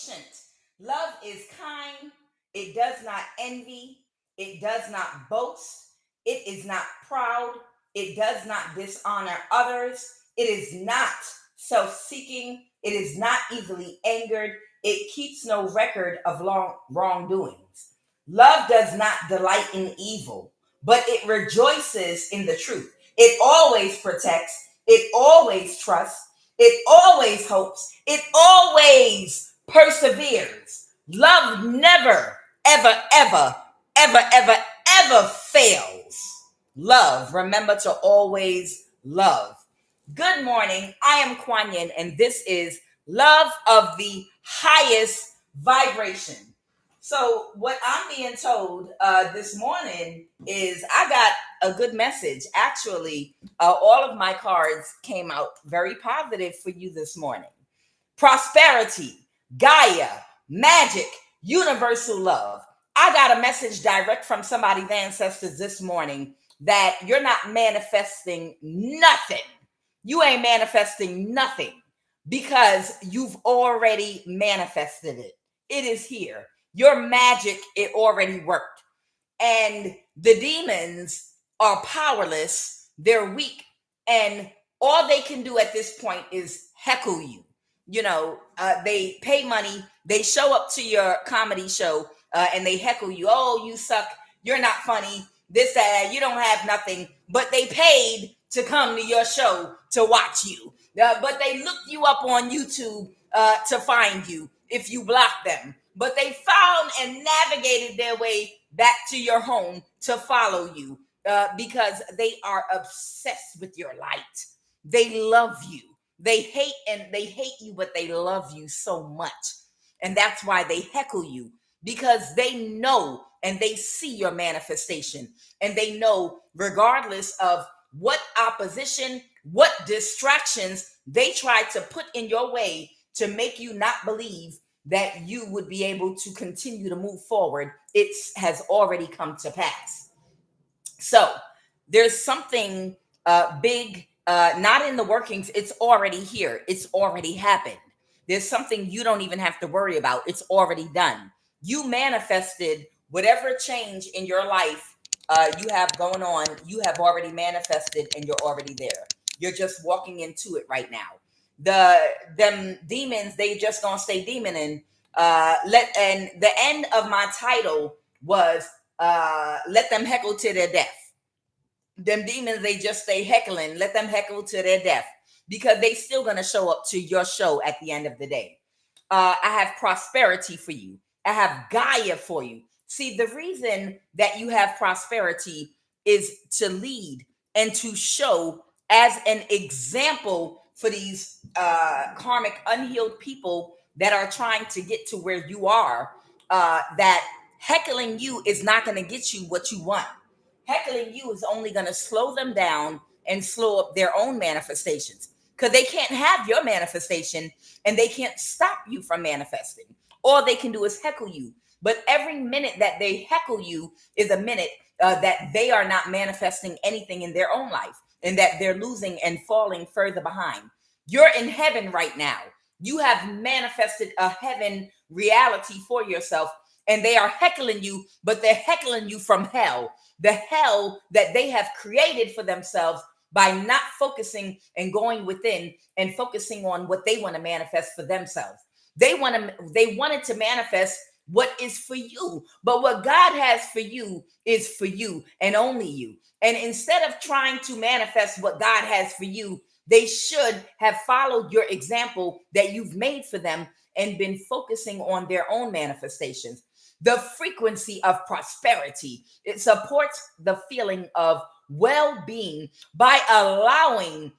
patient. Love is kind. It does not envy. It does not boast. It is not proud. It does not dishonor others. It is not self seeking. It is not easily angered. It keeps no record of wrongdoings. Love does not delight in evil, but it rejoices in the truth. It always protects. It always trusts. It always hopes. It always perseveres. Love never, ever, ever, ever, ever, ever fails. Love, remember to always love. Good morning. I am QUAN, and this is Love of the Highest Vibration. So, what I'm being told this morning is I got a good message. Actually, all of my cards came out very positive for you this morning. Prosperity, Gaia, magic, universal love. I got a message direct from somebody's ancestors this morning that you're not manifesting nothing. You ain't manifesting nothing because you've already manifested it. It is here. Your magic, it already worked. And the demons are powerless. They're weak. And all they can do at this point is heckle you. They pay money. They show up to your comedy show and they heckle you. Oh, you suck. You're not funny. This, that, you don't have nothing. But they paid to come to your show to watch you. But they looked you up on YouTube to find you if you block them. But they found and navigated their way back to your home to follow you because they are obsessed with your light. They love you. They hate you, but they love you so much. And that's why they heckle you, because they know and they see your manifestation. And they know, regardless of what opposition, what distractions they try to put in your way to make you not believe that you would be able to continue to move forward, it has already come to pass. So there's something big, not in the workings. It's already here. It's already happened. There's something you don't even have to worry about. It's already done. You manifested whatever change in your life you have going on. You have already manifested and you're already there. You're just walking into it right now. Them demons, they just gonna stay demoning. And the end of my title was let them heckle to their death. Them demons, they just stay heckling. Let them heckle to their death, because they still gonna show up to your show at the end of the day. I have prosperity for you. I have Gaia for you. See, the reason that you have prosperity is to lead and to show as an example for these karmic unhealed people that are trying to get to where you are, that heckling you is not going to get you what you want. Heckling you is only going to slow them down and slow up their own manifestations, because they can't have your manifestation and they can't stop you from manifesting. All they can do is heckle you. But every minute that they heckle you is a minute that they are not manifesting anything in their own life, and that they're losing and falling further behind. You're in heaven right now. You have manifested a heaven reality for yourself, and they are heckling you, but they're heckling you from hell, the hell that they have created for themselves by not focusing and going within and focusing on what they want to manifest for themselves. They wanted to manifest what is for you, but what God has for you is for you and only you. And instead of trying to manifest what God has for you, they should have followed your example that you've made for them and been focusing on their own manifestations. The frequency of prosperity, it supports the feeling of well-being by allowing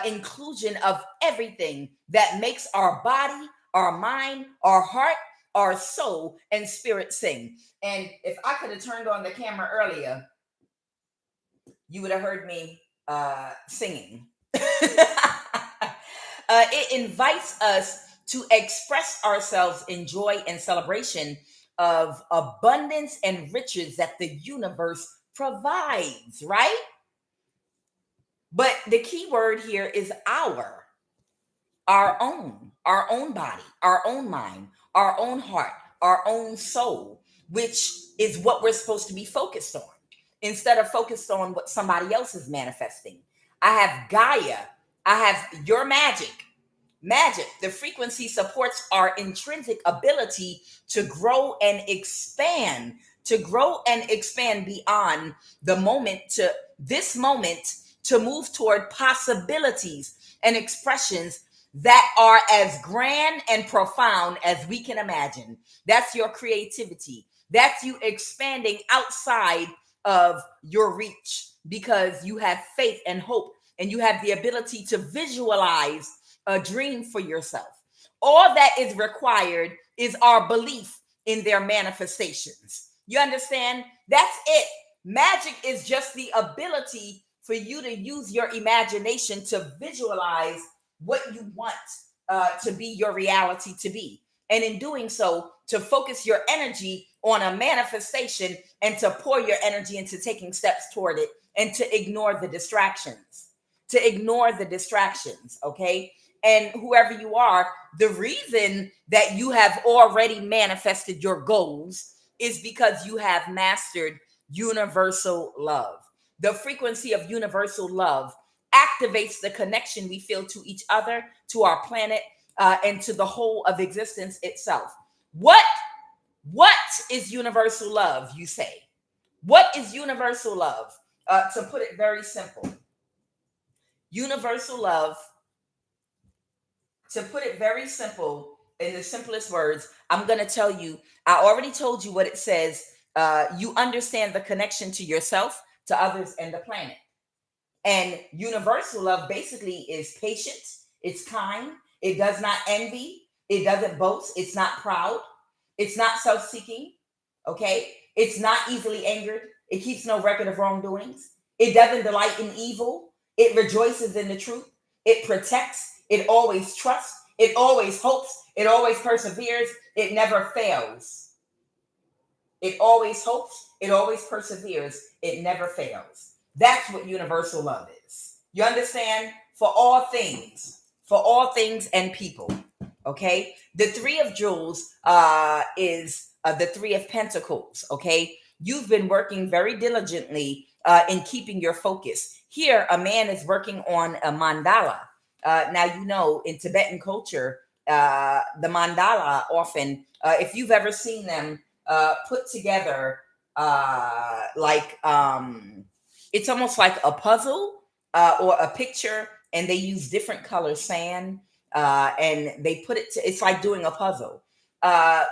inclusion of everything that makes our body, our mind, our heart, our soul, and spirit sing. And if I could have turned on the camera earlier, you would have heard me singing. It invites us to express ourselves in joy and celebration of abundance and riches that the universe provides, right? But the key word here is our own body, our own mind, our own heart, our own soul, which is what we're supposed to be focused on instead of focused on what somebody else is manifesting. I have Gaia, I have your magic. Magic, the frequency supports our intrinsic ability to grow and expand, beyond the moment to this moment, to move toward possibilities and expressions that are as grand and profound as we can imagine. That's your creativity. That's you expanding outside of your reach because you have faith and hope and you have the ability to visualize a dream for yourself. All that is required is our belief in their manifestations. You understand? That's it. Magic is just the ability for you to use your imagination to visualize what you want to be your reality to be. And in doing so, to focus your energy on a manifestation and to pour your energy into taking steps toward it and to ignore the distractions. Okay? And whoever you are, the reason that you have already manifested your goals is because you have mastered universal love. The frequency of universal love activates the connection we feel to each other, to our planet, and to the whole of existence itself. What is universal love, you say? What is universal love? To put it very simple, universal love, to put it very simple, in the simplest words, I'm going to tell you, I already told you what it says. You understand the connection to yourself, to others, and the planet. And universal love basically is patient, it's kind, it does not envy, it doesn't boast, it's not proud, it's not self-seeking, okay? It's not easily angered, it keeps no record of wrongdoings, it doesn't delight in evil, it rejoices in the truth, it protects, it always trusts, it always hopes, it always perseveres, it never fails. It always hopes, it always perseveres, it never fails. That's what universal love is. You understand? For all things and people. Okay? The Three of Jewels is the Three of Pentacles. Okay? You've been working very diligently in keeping your focus. Here, a man is working on a mandala. Now, you know, in Tibetan culture, the mandala often, if you've ever seen them put together, it's almost like a puzzle or a picture, and they use different color sand and they put it to, it's like doing a puzzle.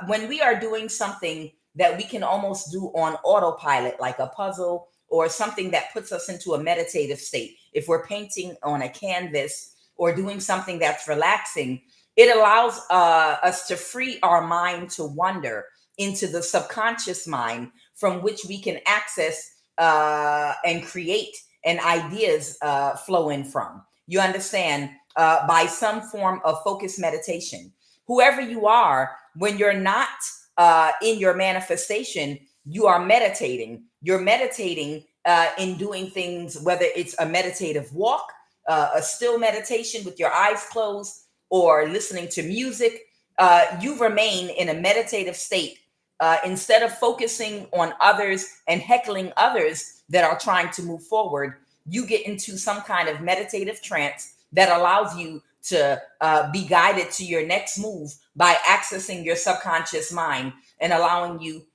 When we are doing something that we can almost do on autopilot, like a puzzle or something that puts us into a meditative state, if we're painting on a canvas or doing something that's relaxing, it allows us to free our mind to wander into the subconscious mind from which we can access and create and ideas flow in from. You understand? By some form of focused meditation. Whoever you are, when you're not in your manifestation, you are meditating. You're meditating in doing things, whether it's a meditative walk, a still meditation with your eyes closed, or listening to music. You remain in a meditative state. Instead of focusing on others and heckling others that are trying to move forward, you get into some kind of meditative trance that allows you to be guided to your next move by accessing your subconscious mind and allowing you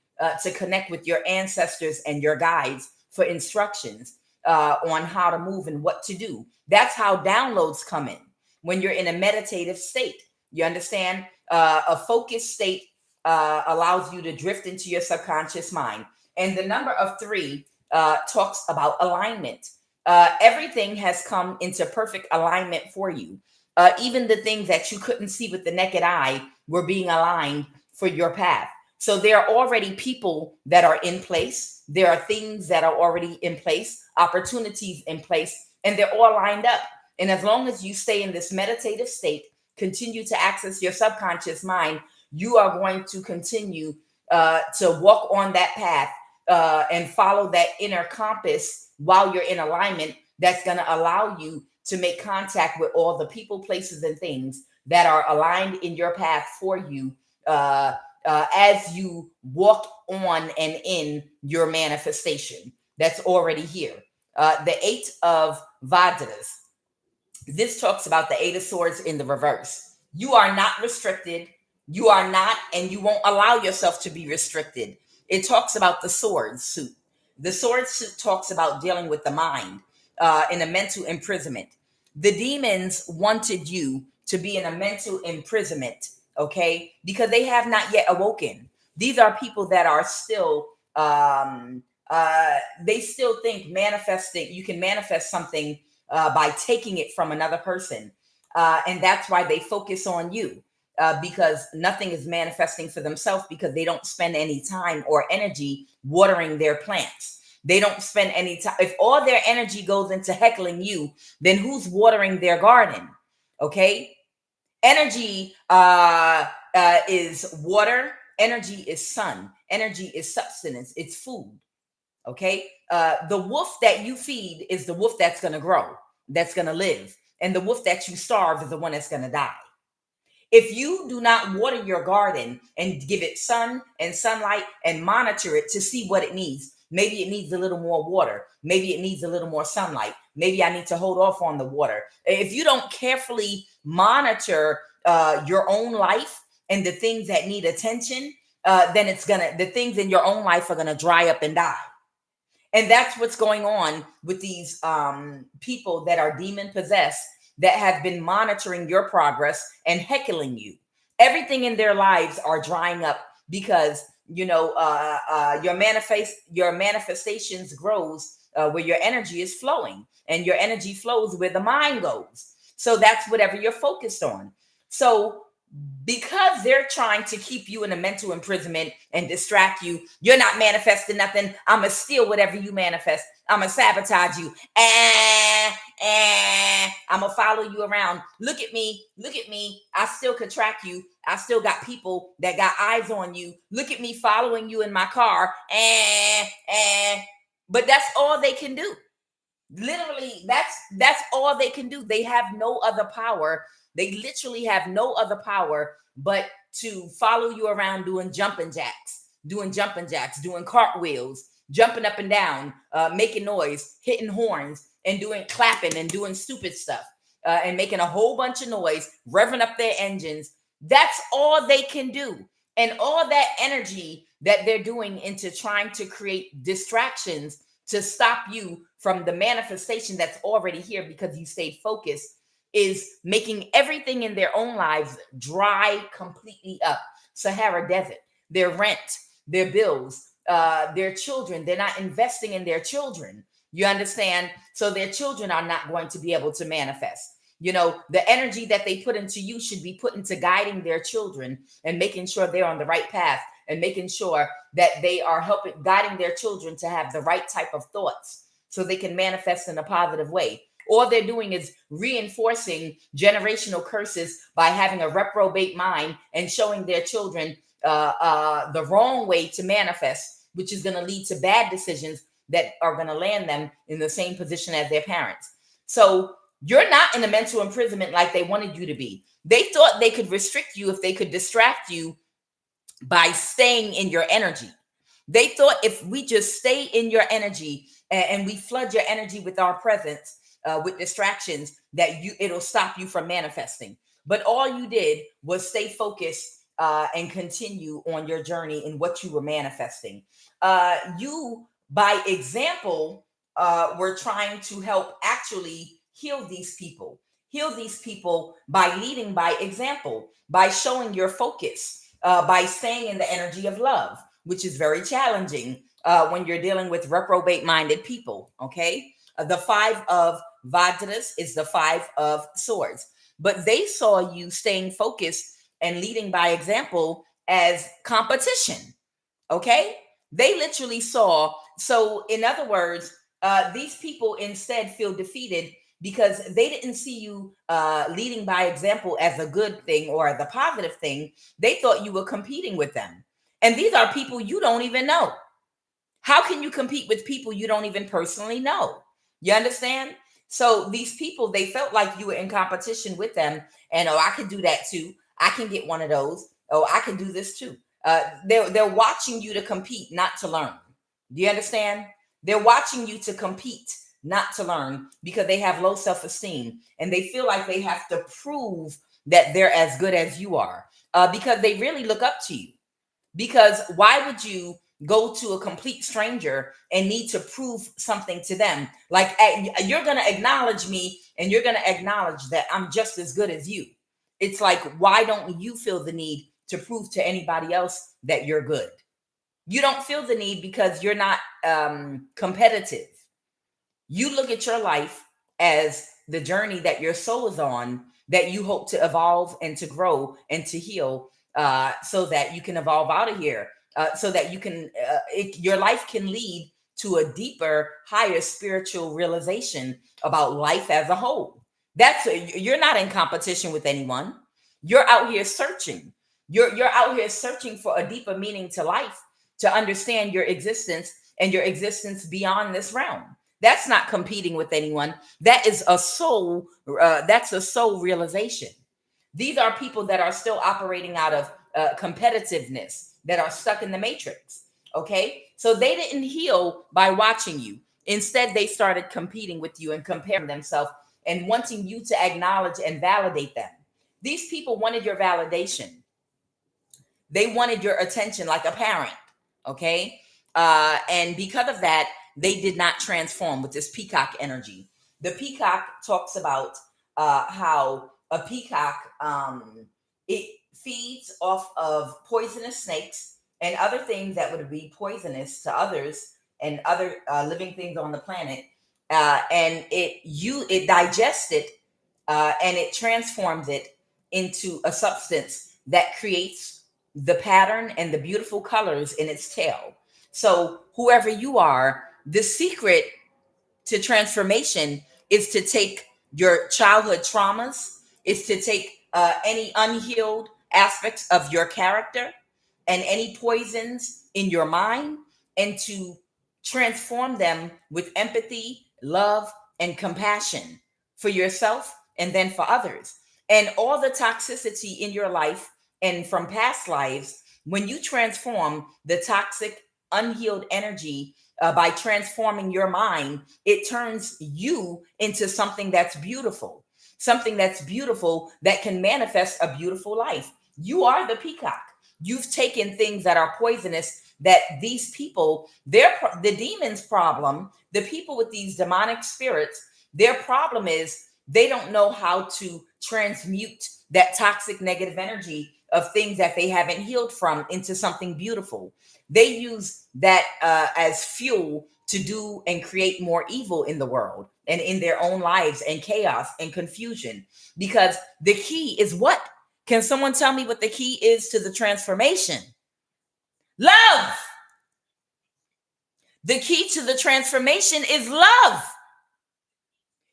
to connect with your ancestors and your guides for instructions on how to move and what to do. That's how downloads come in when you're in a meditative state. You understand? A focused state allows you to drift into your subconscious mind. And the number of 3 talks about alignment. Everything has come into perfect alignment for you. Even the things that you couldn't see with the naked eye were being aligned for your path. So there are already people that are in place. There are things that are already in place, opportunities in place, and they're all lined up. And as long as you stay in this meditative state, continue to access your subconscious mind, you are going to continue to walk on that path and follow that inner compass while you're in alignment. That's going to allow you to make contact with all the people, places, and things that are aligned in your path for you as you walk on and in your manifestation that's already here. The Eight of Vajras. This talks about the Eight of Swords in the reverse. You are not restricted. You are not, and you won't allow yourself to be restricted. It talks about the sword suit. The sword suit talks about dealing with the mind in a mental imprisonment. The demons wanted you to be in a mental imprisonment, okay, because they have not yet awoken. These are people that are still, they still think manifesting, you can manifest something by taking it from another person. And that's why they focus on you, because nothing is manifesting for themselves, because they don't spend any time or energy watering their plants. They don't spend any time. If all their energy goes into heckling you, then who's watering their garden? Okay. Energy is water. Energy is sun. Energy is substance. It's food. Okay. The wolf that you feed is the wolf that's going to grow, that's going to live. And the wolf that you starve is the one that's going to die. If you do not water your garden and give it sun and sunlight and monitor it to see what it needs, maybe it needs a little more water. Maybe it needs a little more sunlight. Maybe I need to hold off on the water. If you don't carefully monitor your own life and the things that need attention, then the things in your own life are going to dry up and die. And that's what's going on with these people that are demon possessed, that have been monitoring your progress and heckling you. Everything in their lives are drying up because, your manifestations grows where your energy is flowing, and your energy flows where the mind goes. So that's whatever you're focused on. So because they're trying to keep you in a mental imprisonment and distract you, you're not manifesting nothing. I'm going to steal whatever you manifest. I'm going to sabotage you. I'm going to follow you around. Look at me. Look at me. I still could track you. I still got people that got eyes on you. Look at me following you in my car. But that's all they can do. Literally, that's all they can do. They have no other power. They literally have no other power but to follow you around doing jumping jacks, doing cartwheels, jumping up and down, making noise, hitting horns, and doing clapping and doing stupid stuff, and making a whole bunch of noise, revving up their engines. That's all they can do. And all that energy that they're doing into trying to create distractions to stop you from the manifestation that's already here because you stayed focused, is making everything in their own lives dry completely up. Sahara Desert, their rent, their bills, their children. They're not investing in their children. You understand? So their children are not going to be able to manifest. The energy that they put into you should be put into guiding their children and making sure they're on the right path, and making sure that they are guiding their children to have the right type of thoughts so they can manifest in a positive way. All they're doing is reinforcing generational curses by having a reprobate mind and showing their children the wrong way to manifest, which is going to lead to bad decisions that are going to land them in the same position as their parents. So you're not in a mental imprisonment like they wanted you to be. They thought they could restrict you if they could distract you by staying in your energy. They thought if we just stay in your energy and we flood your energy with our presence, with distractions, that it'll stop you from manifesting. But all you did was stay focused and continue on your journey in what you were manifesting. You, by example, were trying to help actually heal these people. Heal these people by leading by example, by showing your focus, by staying in the energy of love, which is very challenging when you're dealing with reprobate-minded people, okay? The Five of Vajras is the Five of Swords. But they saw you staying focused and leading by example as competition, okay? They literally saw. So in other words, these people instead feel defeated because they didn't see you leading by example as a good thing or the positive thing. They thought you were competing with them. And these are people you don't even know. How can you compete with people you don't even personally know? You understand? So these people, they felt like you were in competition with them. And I could do that too. I can get one of those. Oh, I can do this too. They're watching you to compete, not to learn. Do you understand? They're watching you to compete, not to learn, because they have low self-esteem and they feel like they have to prove that they're as good as you are, because they really look up to you. Because why would you go to a complete stranger and need to prove something to them? Like, you're going to acknowledge me and you're going to acknowledge that I'm just as good as you. It's like, why don't you feel the need to prove to anybody else that you're good? You don't feel the need because you're not competitive. You look at your life as the journey that your soul is on, that you hope to evolve and to grow and to heal, so that you can evolve out of here, so that you can, your life can lead to a deeper, higher spiritual realization about life as a whole. You're not in competition with anyone. You're out here searching. You're out here searching for a deeper meaning to life, to understand your existence and your existence beyond this realm. That's not competing with anyone. That is a soul. That's a soul realization. These are people that are still operating out of competitiveness, that are stuck in the matrix. Okay, so they didn't heal by watching you. Instead, they started competing with you and comparing themselves and wanting you to acknowledge and validate them. These people wanted your validation. They wanted your attention like a parent. Okay, and because of that, they did not transform with this peacock energy. The peacock talks about how a peacock, it feeds off of poisonous snakes and other things that would be poisonous to others and other living things on the planet, and it digests it, and it transforms it into a substance that creates the pattern and the beautiful colors in its tail. So whoever you are, the secret to transformation is to take your childhood traumas, is to take any unhealed aspects of your character and any poisons in your mind, and to transform them with empathy, love, and compassion for yourself and then for others. And all the toxicity in your life and from past lives, when you transform the toxic, unhealed energy, by transforming your mind, it turns you into something that's beautiful, that can manifest a beautiful life. You are the peacock. You've taken things that are poisonous, that these people, the demons' problem, the people with these demonic spirits, their problem is they don't know how to transmute that toxic negative energy of things that they haven't healed from into something beautiful. They use that as fuel to do and create more evil in the world and in their own lives, and chaos and confusion. Because the key is what? Can someone tell me what the key is to the transformation? Love. The key to the transformation is love.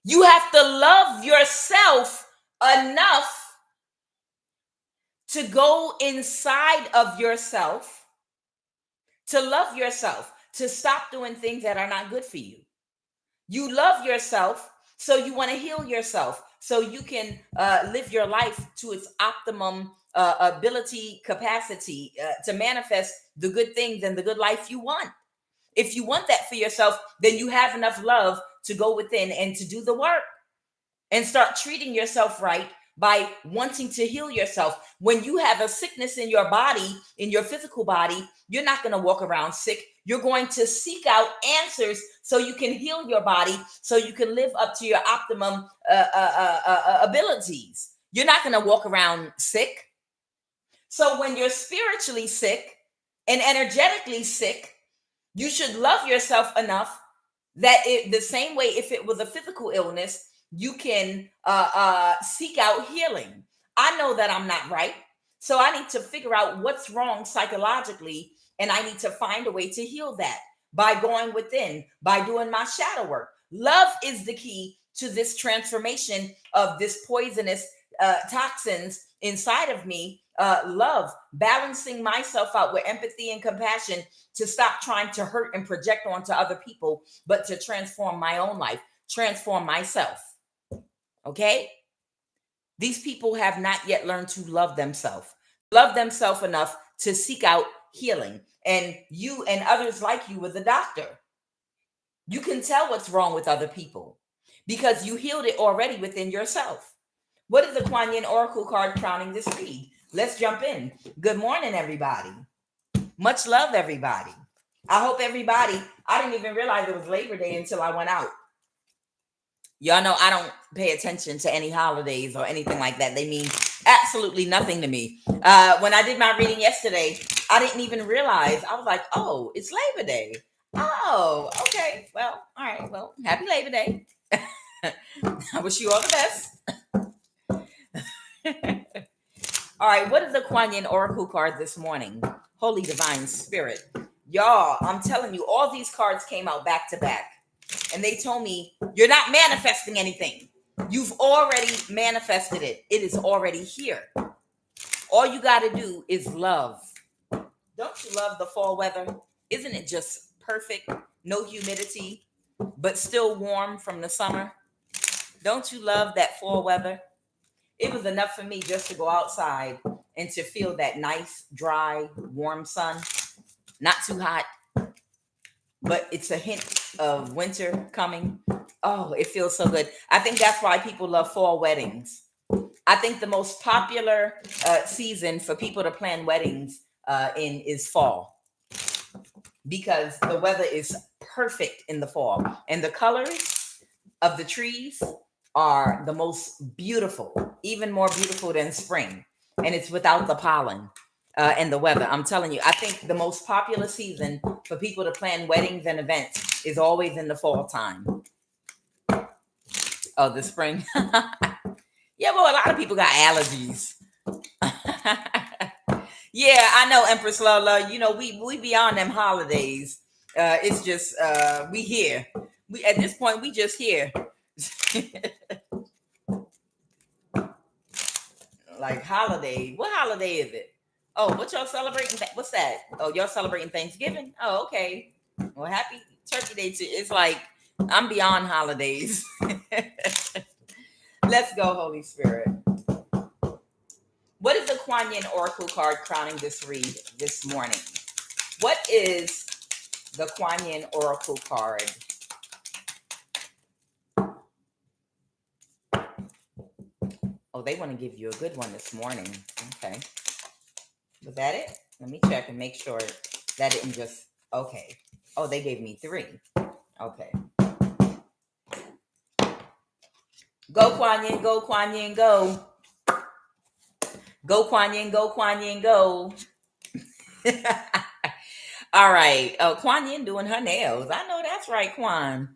You have to love yourself enough to go inside of yourself, to love yourself, to stop doing things that are not good for you. You love yourself, so you want to heal yourself, so you can live your life to its optimum ability, capacity, to manifest the good things and the good life you want. If you want that for yourself, then you have enough love to go within and to do the work and start treating yourself right by wanting to heal yourself. When you have a sickness in your body, in your physical body, you're not going to walk around sick. You're going to seek out answers so you can heal your body, so you can live up to your optimum abilities. You're not going to walk around sick. So when you're spiritually sick and energetically sick, you should love yourself enough that the same way, if it was a physical illness, you can seek out healing. I know that I'm not right, so I need to figure out what's wrong psychologically, and I need to find a way to heal that by going within, by doing my shadow work. Love is the key to this transformation of this poisonous toxins inside of me. Love, balancing myself out with empathy and compassion, to stop trying to hurt and project onto other people, but to transform my own life, transform myself. Okay? These people have not yet learned to love themselves. love themselves enough to seek out healing. And you and others like you with a doctor. You can tell what's wrong with other people because you healed it already within yourself. What is the Kuan Yin Oracle card crowning this read? Let's jump in. Good morning, everybody. Much love, everybody. I hope everybody, I didn't even realize it was Labor Day until I went out. Y'all know I don't pay attention to any holidays or anything like that. They mean absolutely nothing to me. When I did my reading yesterday, I didn't even realize. I was like, oh, it's Labor Day. Oh, okay. Well, all right. Well, happy Labor Day. I wish you all the best. All right. What is the Kuan Yin Oracle card this morning? Holy Divine Spirit. Y'all, I'm telling you, all these cards came out back to back. And they told me, you're not manifesting anything. You've already manifested it. It is already here. All you got to do is love. Don't you love the fall weather? Isn't it just perfect? No humidity, but still warm from the summer. Don't you love that fall weather? It was enough for me just to go outside and to feel that nice, dry, warm sun. Not too hot, but it's a hint of winter coming. Oh, it feels so good. I think that's why people love fall weddings. I think the most popular season for people to plan weddings in is fall, because the weather is perfect in the fall, and the colors of the trees are the most beautiful, even more beautiful than spring, and it's without the pollen. And the weather, I'm telling you, I think the most popular season for people to plan weddings and events is always in the fall time. Oh, the spring. Yeah, well, a lot of people got allergies. Yeah, I know, Empress Lola. You know, we beyond them holidays. It's just we here. We at this point we just here. Like holiday. What holiday is it? Oh, what y'all celebrating? What's that? Oh, y'all celebrating Thanksgiving? Oh, okay. Well, happy Turkey Day too. It's like I'm beyond holidays. Let's go, Holy Spirit. What is the Kuan Yin Oracle card crowning this read this morning? What is the Kuan Yin Oracle card? Oh, they want to give you a good one this morning. Okay. Was that it? Let me check and make sure that didn't just... Okay. Oh, they gave me 3. Okay. Go, Kuan Yin, go, Kuan Yin, go. Go, Kuan Yin, go, Kuan Yin, go. All right. Oh, Kuan Yin doing her nails. I know that's right, Kuan.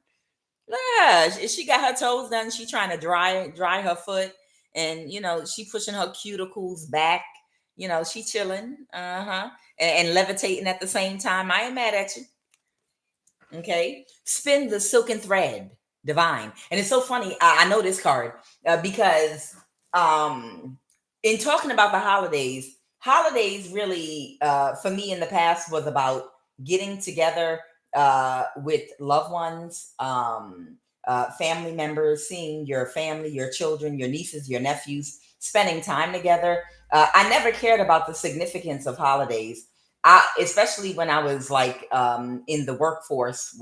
Look at her. She got her toes done. She trying to dry her foot. And, you know, she pushing her cuticles back. You know, she chilling. Uh-huh. And levitating at the same time. I ain't mad at you. Okay. Spin the silken thread. Divine. And it's so funny. I know this card because in talking about the holidays really for me in the past was about getting together with loved ones, family members, seeing your family, your children, your nieces, your nephews, spending time together. I never cared about the significance of holidays. Especially when I was like in the workforce,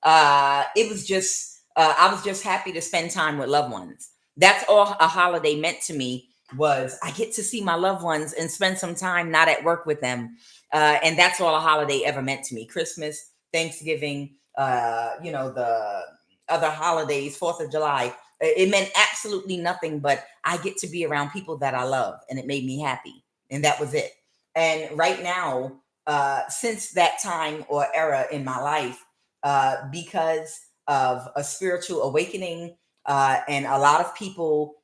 it was just I was just happy to spend time with loved ones. That's all a holiday meant to me, was I get to see my loved ones and spend some time not at work with them. And that's all a holiday ever meant to me. Christmas, Thanksgiving, you know, the other holidays, 4th of July, it meant absolutely nothing, but I get to be around people that I love, and it made me happy. And that was it. And right now, since that time or era in my life, because of a spiritual awakening and a lot of people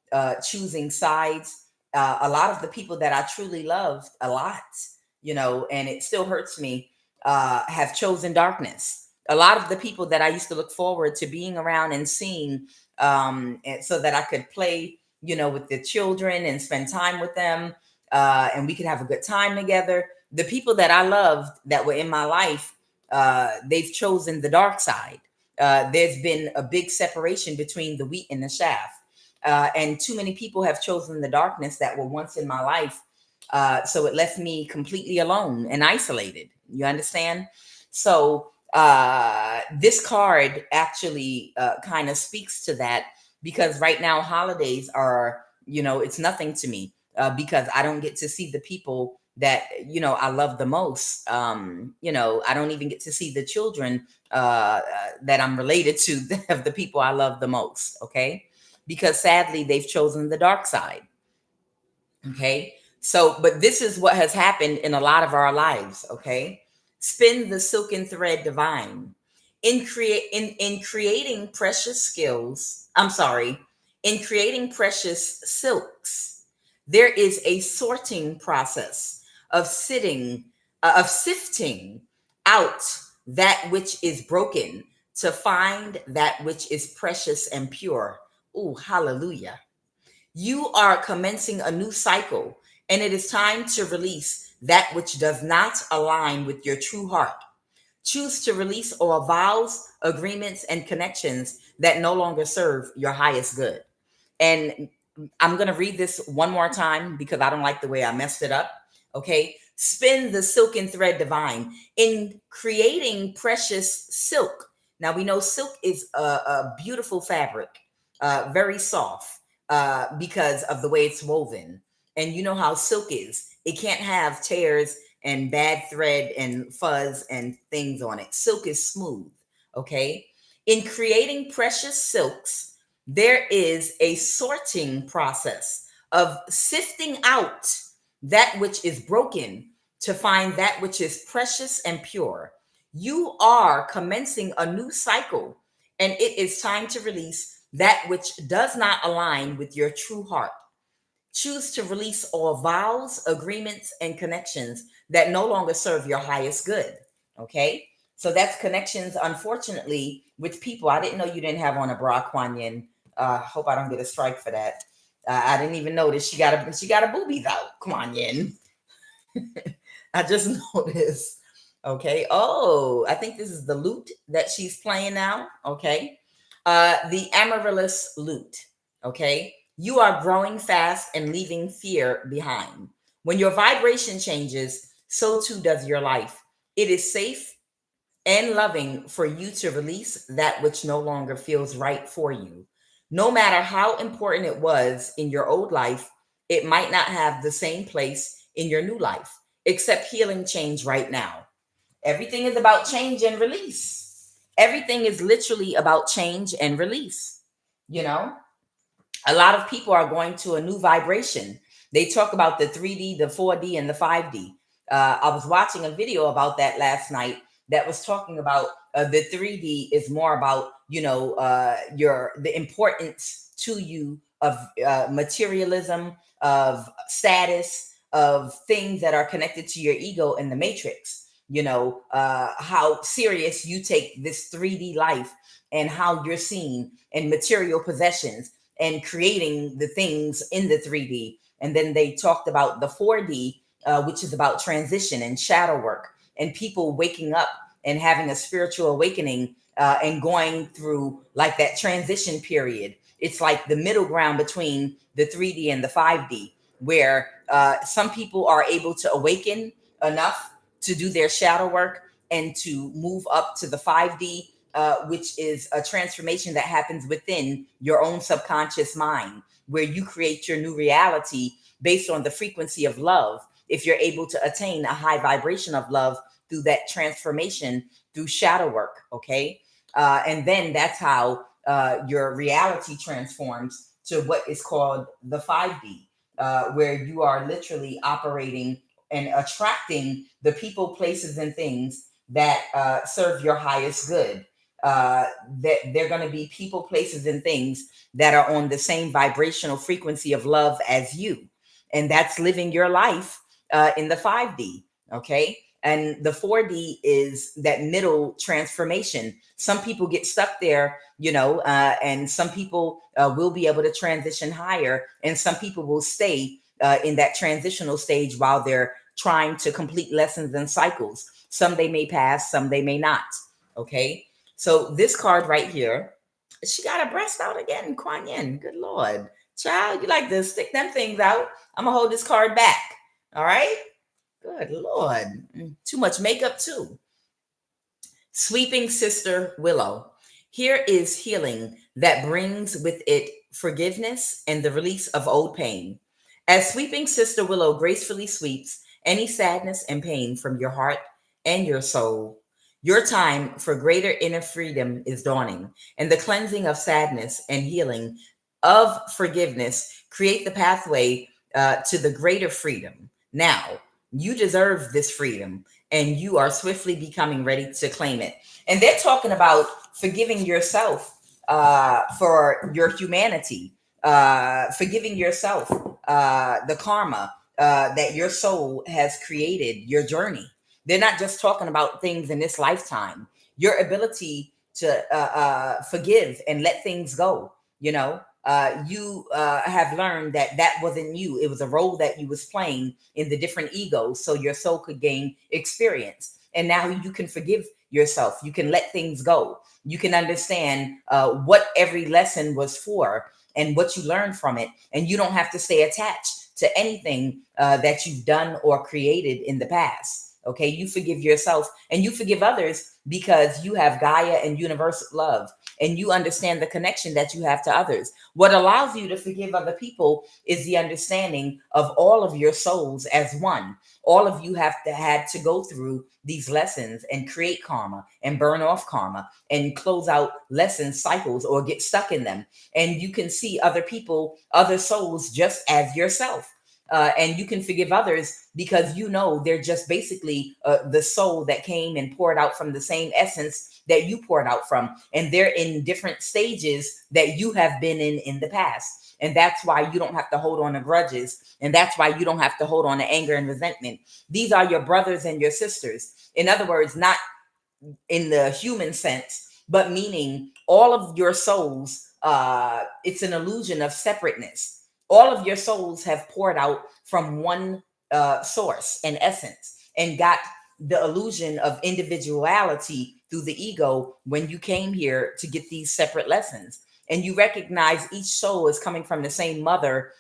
choosing sides, a lot of the people that I truly loved a lot, you know, and it still hurts me, have chosen darkness. A lot of the people that I used to look forward to being around and seeing, and so that I could play, you know, with the children and spend time with them, and we could have a good time together. The people that I loved that were in my life, they've chosen the dark side. There's been a big separation between the wheat and the chaff. And too many people have chosen the darkness that were once in my life. So it left me completely alone and isolated. You understand? So this card actually kind of speaks to that, because right now holidays are, it's nothing to me, because I don't get to see the people that I love the most. I don't even get to see the children that I'm related to of the people I love the most. Okay, because sadly they've chosen the dark side. Okay. So, but this is what has happened in a lot of our lives. Okay. Spin the silken thread divine. In creating precious skills, I'm sorry, in creating precious silks, there is a sorting process of sifting out that which is broken to find that which is precious and pure. Oh, hallelujah. You are commencing a new cycle, and it is time to release that which does not align with your true heart. Choose to release all vows, agreements, and connections that no longer serve your highest good. And I'm going to read this one more time because I don't like the way I messed it up. Okay. Spin the silken thread divine in creating precious silk. Now we know silk is a beautiful fabric, very soft, because of the way it's woven. And you know how silk is. It can't have tears and bad thread and fuzz and things on it. Silk is smooth. Okay. In creating precious silks, there is a sorting process of sifting out that which is broken to find that which is precious and pure. You are commencing a new cycle, and it is time to release that which does not align with your true heart. Choose to release all vows, agreements, and connections that no longer serve your highest good. Okay. So that's connections, unfortunately, with people. I didn't know you didn't have on a bra, QUAN Yin. Hope I don't get a strike for that. I didn't even notice she got a boobies out, QUAN Yin. I just noticed. Okay. Oh, I think this is the lute that she's playing now. Okay. The amaryllis lute. Okay. You are growing fast and leaving fear behind. When your vibration changes, so too does your life. It is safe and loving for you to release that which no longer feels right for you. No matter how important it was in your old life, it might not have the same place in your new life, except healing change right now. Everything is about change and release. Everything is literally about change and release. You know, a lot of people are going to a new vibration. They talk about the 3D, the 4D, and the 5D. I was watching a video about that last night that was talking about the 3D is more about, your the importance to you of materialism, of status, of things that are connected to your ego in the matrix. How serious you take this 3D life and how you're seen in material possessions and creating the things in the 3D. And then they talked about the 4D, which is about transition and shadow work and people waking up and having a spiritual awakening, and going through like that transition period. It's like the middle ground between the 3D and the 5D, where some people are able to awaken enough to do their shadow work and to move up to the 5D, which is a transformation that happens within your own subconscious mind, where you create your new reality based on the frequency of love. If you're able to attain a high vibration of love through that transformation through shadow work, okay? And then that's how your reality transforms to what is called the 5D, where you are literally operating and attracting the people, places, and things that serve your highest good. That they're going to be people, places, and things that are on the same vibrational frequency of love as you. And that's living your life in the 5D. Okay. And the 4D is that middle transformation. Some people get stuck there, and some people will be able to transition higher, and some people will stay in that transitional stage while they're trying to complete lessons and cycles. Some they may pass, some they may not. Okay. So this card right here, she got her breast out again, QUAN Yin. Good Lord. Child, you like to stick them things out. I'm going to hold this card back. All right. Good Lord. Too much makeup, too. Sweeping Sister Willow. Here is healing that brings with it forgiveness and the release of old pain. As Sweeping Sister Willow gracefully sweeps any sadness and pain from your heart and your soul, your time for greater inner freedom is dawning, and the cleansing of sadness and healing of forgiveness create the pathway to the greater freedom. Now, you deserve this freedom and you are swiftly becoming ready to claim it. And they're talking about forgiving yourself for your humanity, forgiving yourself the karma that your soul has created, your journey. They're not just talking about things in this lifetime. Your ability to forgive and let things go. You know, you have learned that that wasn't you. It was a role that you was playing in the different egos, so your soul could gain experience. And now you can forgive yourself. You can let things go. You can understand what every lesson was for and what you learned from it, and you don't have to stay attached to anything that you've done or created in the past. Okay, you forgive yourself and you forgive others because you have Gaia and universal love, and you understand the connection that you have to others. What allows you to forgive other people is the understanding of all of your souls as one. All of you have to had to go through these lessons and create karma and burn off karma and close out lesson cycles or get stuck in them. And you can see other people, other souls, just as yourself. And you can forgive others because you know they're just basically the soul that came and poured out from the same essence that you poured out from, and they're in different stages that you have been in the past. And that's why you don't have to hold on to grudges, and that's why you don't have to hold on to anger and resentment. These are your brothers and your sisters. In other words, not in the human sense, but meaning all of your souls, it's an illusion of separateness. All of your souls have poured out from one source and essence and got the illusion of individuality through the ego when you came here to get these separate lessons. And you recognize each soul is coming from the same mother.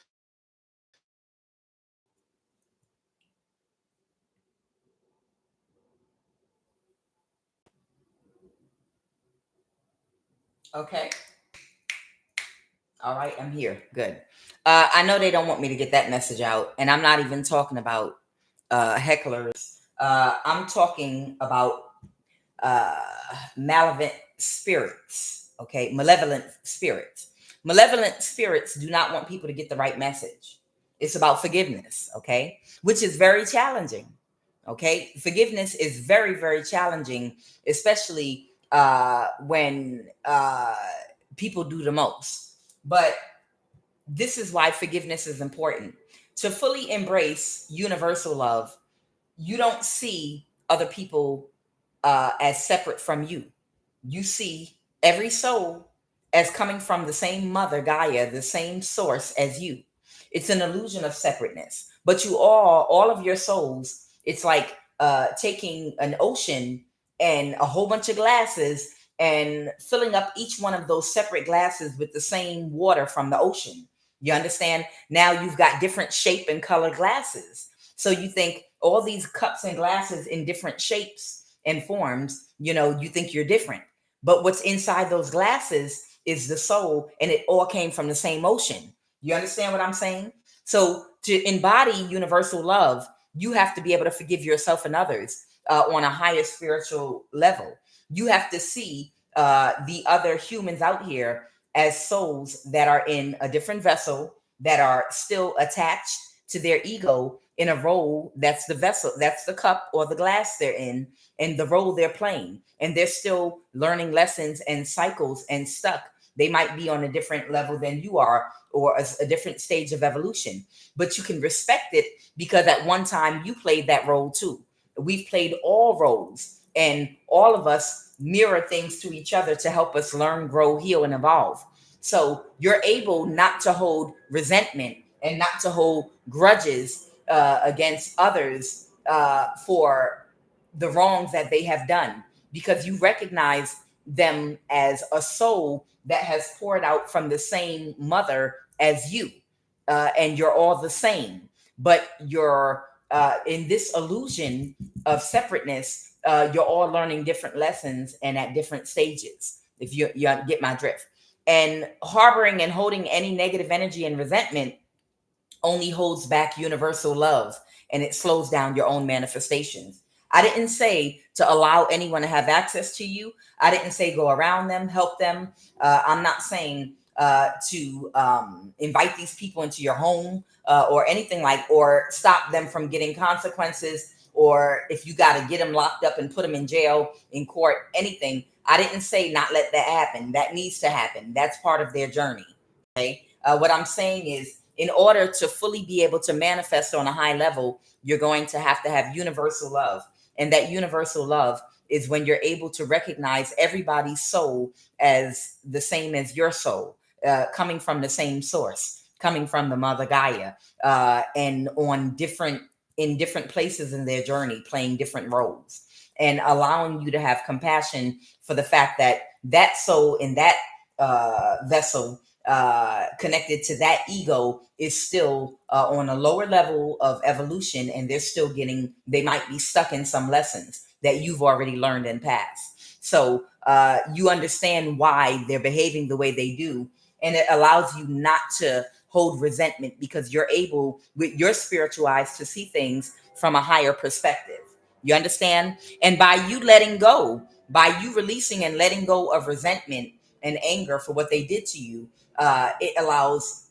Okay. All right, I'm here. Good. I know they don't want me to get that message out, and I'm not even talking about hecklers. I'm talking about uh, malevolent spirits. Okay, malevolent spirits. Malevolent spirits do not want people to get the right message. It's about forgiveness. Okay, which is very challenging. Okay, forgiveness is very, very challenging, especially when people do the most. But this is why forgiveness is important. To fully embrace universal love, you don't see other people as separate from you. You see every soul as coming from the same mother, Gaia, the same source as you. It's an illusion of separateness. But you all of your souls, it's like taking an ocean and a whole bunch of glasses and filling up each one of those separate glasses with the same water from the ocean. You understand? Now you've got different shape and color glasses. So you think all these cups and glasses in different shapes and forms, you think you're different. But what's inside those glasses is the soul, and it all came from the same ocean. You understand what I'm saying? So to embody universal love, you have to be able to forgive yourself and others on a higher spiritual level. You have to see the other humans out here as souls that are in a different vessel, that are still attached to their ego in a role that's the vessel, that's the cup or the glass they're in, and the role they're playing. And they're still learning lessons and cycles and stuck. They might be on a different level than you are, or a different stage of evolution. But you can respect it because at one time you played that role too. We've played all roles, and all of us mirror things to each other to help us learn, grow, heal, and evolve. So you're able not to hold resentment and not to hold grudges against others for the wrongs that they have done, because you recognize them as a soul that has poured out from the same mother as you, and you're all the same, but your in this illusion of separateness, you're all learning different lessons and at different stages. If you get my drift, and harboring and holding any negative energy and resentment only holds back universal love, and it slows down your own manifestations. I didn't say to allow anyone to have access to you. I didn't say go around them, help them. I'm not saying to invite these people into your home or anything like, or stop them from getting consequences, or if you got to get them locked up and put them in jail, in court, anything. I didn't say not let that happen. That needs to happen. That's part of their journey. Okay. What I'm saying is, in order to fully be able to manifest on a high level, you're going to have universal love. And that universal love is when you're able to recognize everybody's soul as the same as your soul, coming from the same source, coming from the Mother Gaia, and on different in different places in their journey, playing different roles, and allowing you to have compassion for the fact that that soul in that vessel, connected to that ego, is still on a lower level of evolution, and they might be stuck in some lessons that you've already learned and passed. So you understand why they're behaving the way they do, and it allows you not to hold resentment, because you're able with your spiritual eyes to see things from a higher perspective. You understand? And by you letting go, by you releasing and letting go of resentment and anger for what they did to you, it allows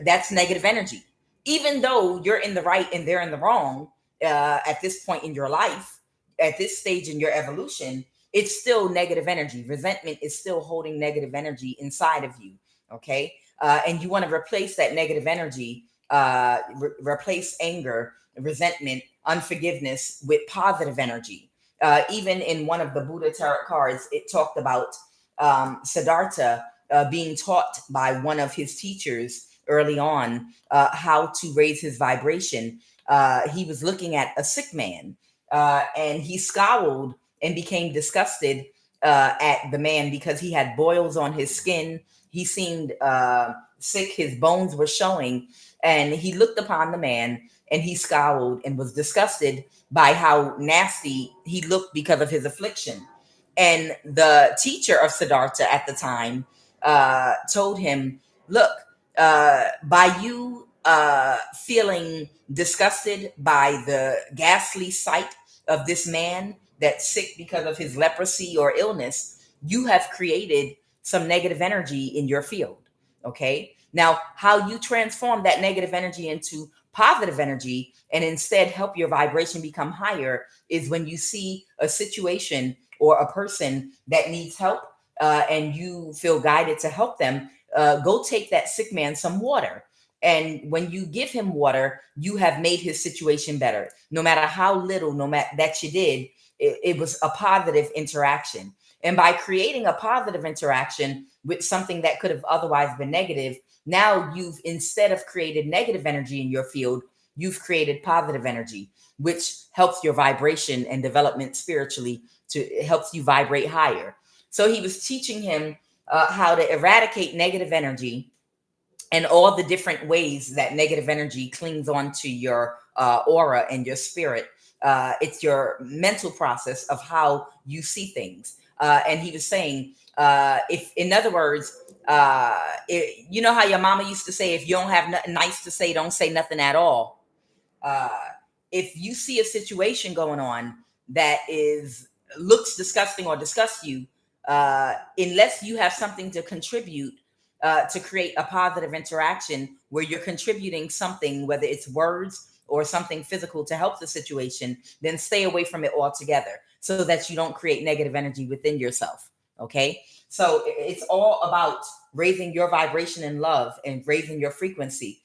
that's negative energy. Even though you're in the right and they're in the wrong, at this point in your life, at this stage in your evolution, it's still negative energy. Resentment is still holding negative energy inside of you. Okay. And you want to replace that negative energy, replace anger, resentment, unforgiveness with positive energy. Even in one of the Buddha tarot cards, it talked about Siddhartha being taught by one of his teachers early on how to raise his vibration. He was looking at a sick man, and he scowled and became disgusted at the man because he had boils on his skin. He seemed sick, his bones were showing, and he looked upon the man and he scowled and was disgusted by how nasty he looked because of his affliction. And the teacher of Siddhartha at the time told him, look, by you feeling disgusted by the ghastly sight of this man that's sick because of his leprosy or illness, you have created some negative energy in your field. Okay. Now, how you transform that negative energy into positive energy and instead help your vibration become higher is when you see a situation or a person that needs help, and you feel guided to help them, go take that sick man some water. And when you give him water, you have made his situation better. No matter how little, no matter that you did, it was a positive interaction. And by creating a positive interaction with something that could have otherwise been negative, now you've, instead of created negative energy in your field, you've created positive energy, which helps your vibration and development spiritually. It helps you vibrate higher. So he was teaching him how to eradicate negative energy and all the different ways that negative energy clings onto your aura and your spirit. It's your mental process of how you see things. And he was saying, if, in other words, you know how your mama used to say, if you don't have nothing nice to say, don't say nothing at all. Uh, if you see a situation going on that looks disgusting or disgusts you, unless you have something to contribute to create a positive interaction where you're contributing something, whether it's words or something physical to help the situation, then stay away from it altogether so that you don't create negative energy within yourself. Okay. So it's all about raising your vibration in love and raising your frequency.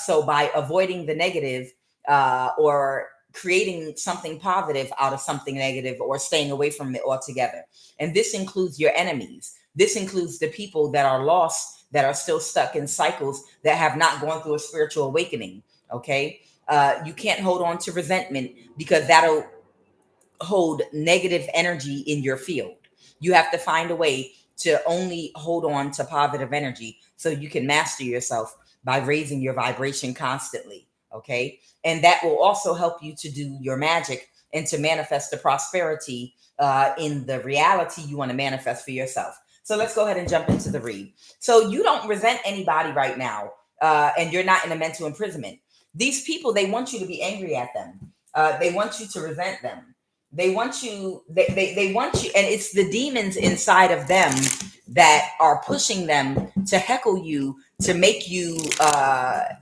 So by avoiding the negative, or creating something positive out of something negative, or staying away from it altogether. And this includes your enemies. This includes the people that are lost, that are still stuck in cycles, that have not gone through a spiritual awakening. Okay. You can't hold on to resentment, because that'll hold negative energy in your field. You have to find a way to only hold on to positive energy so you can master yourself by raising your vibration constantly. Okay. And that will also help you to do your magic and to manifest the prosperity in the reality you want to manifest for yourself. So let's go ahead and jump into the read. So you don't resent anybody right now, and you're not in a mental imprisonment. These people, they want you to be angry at them. They want you to resent them. They want you, they want you, and it's the demons inside of them that are pushing them to heckle you, to make you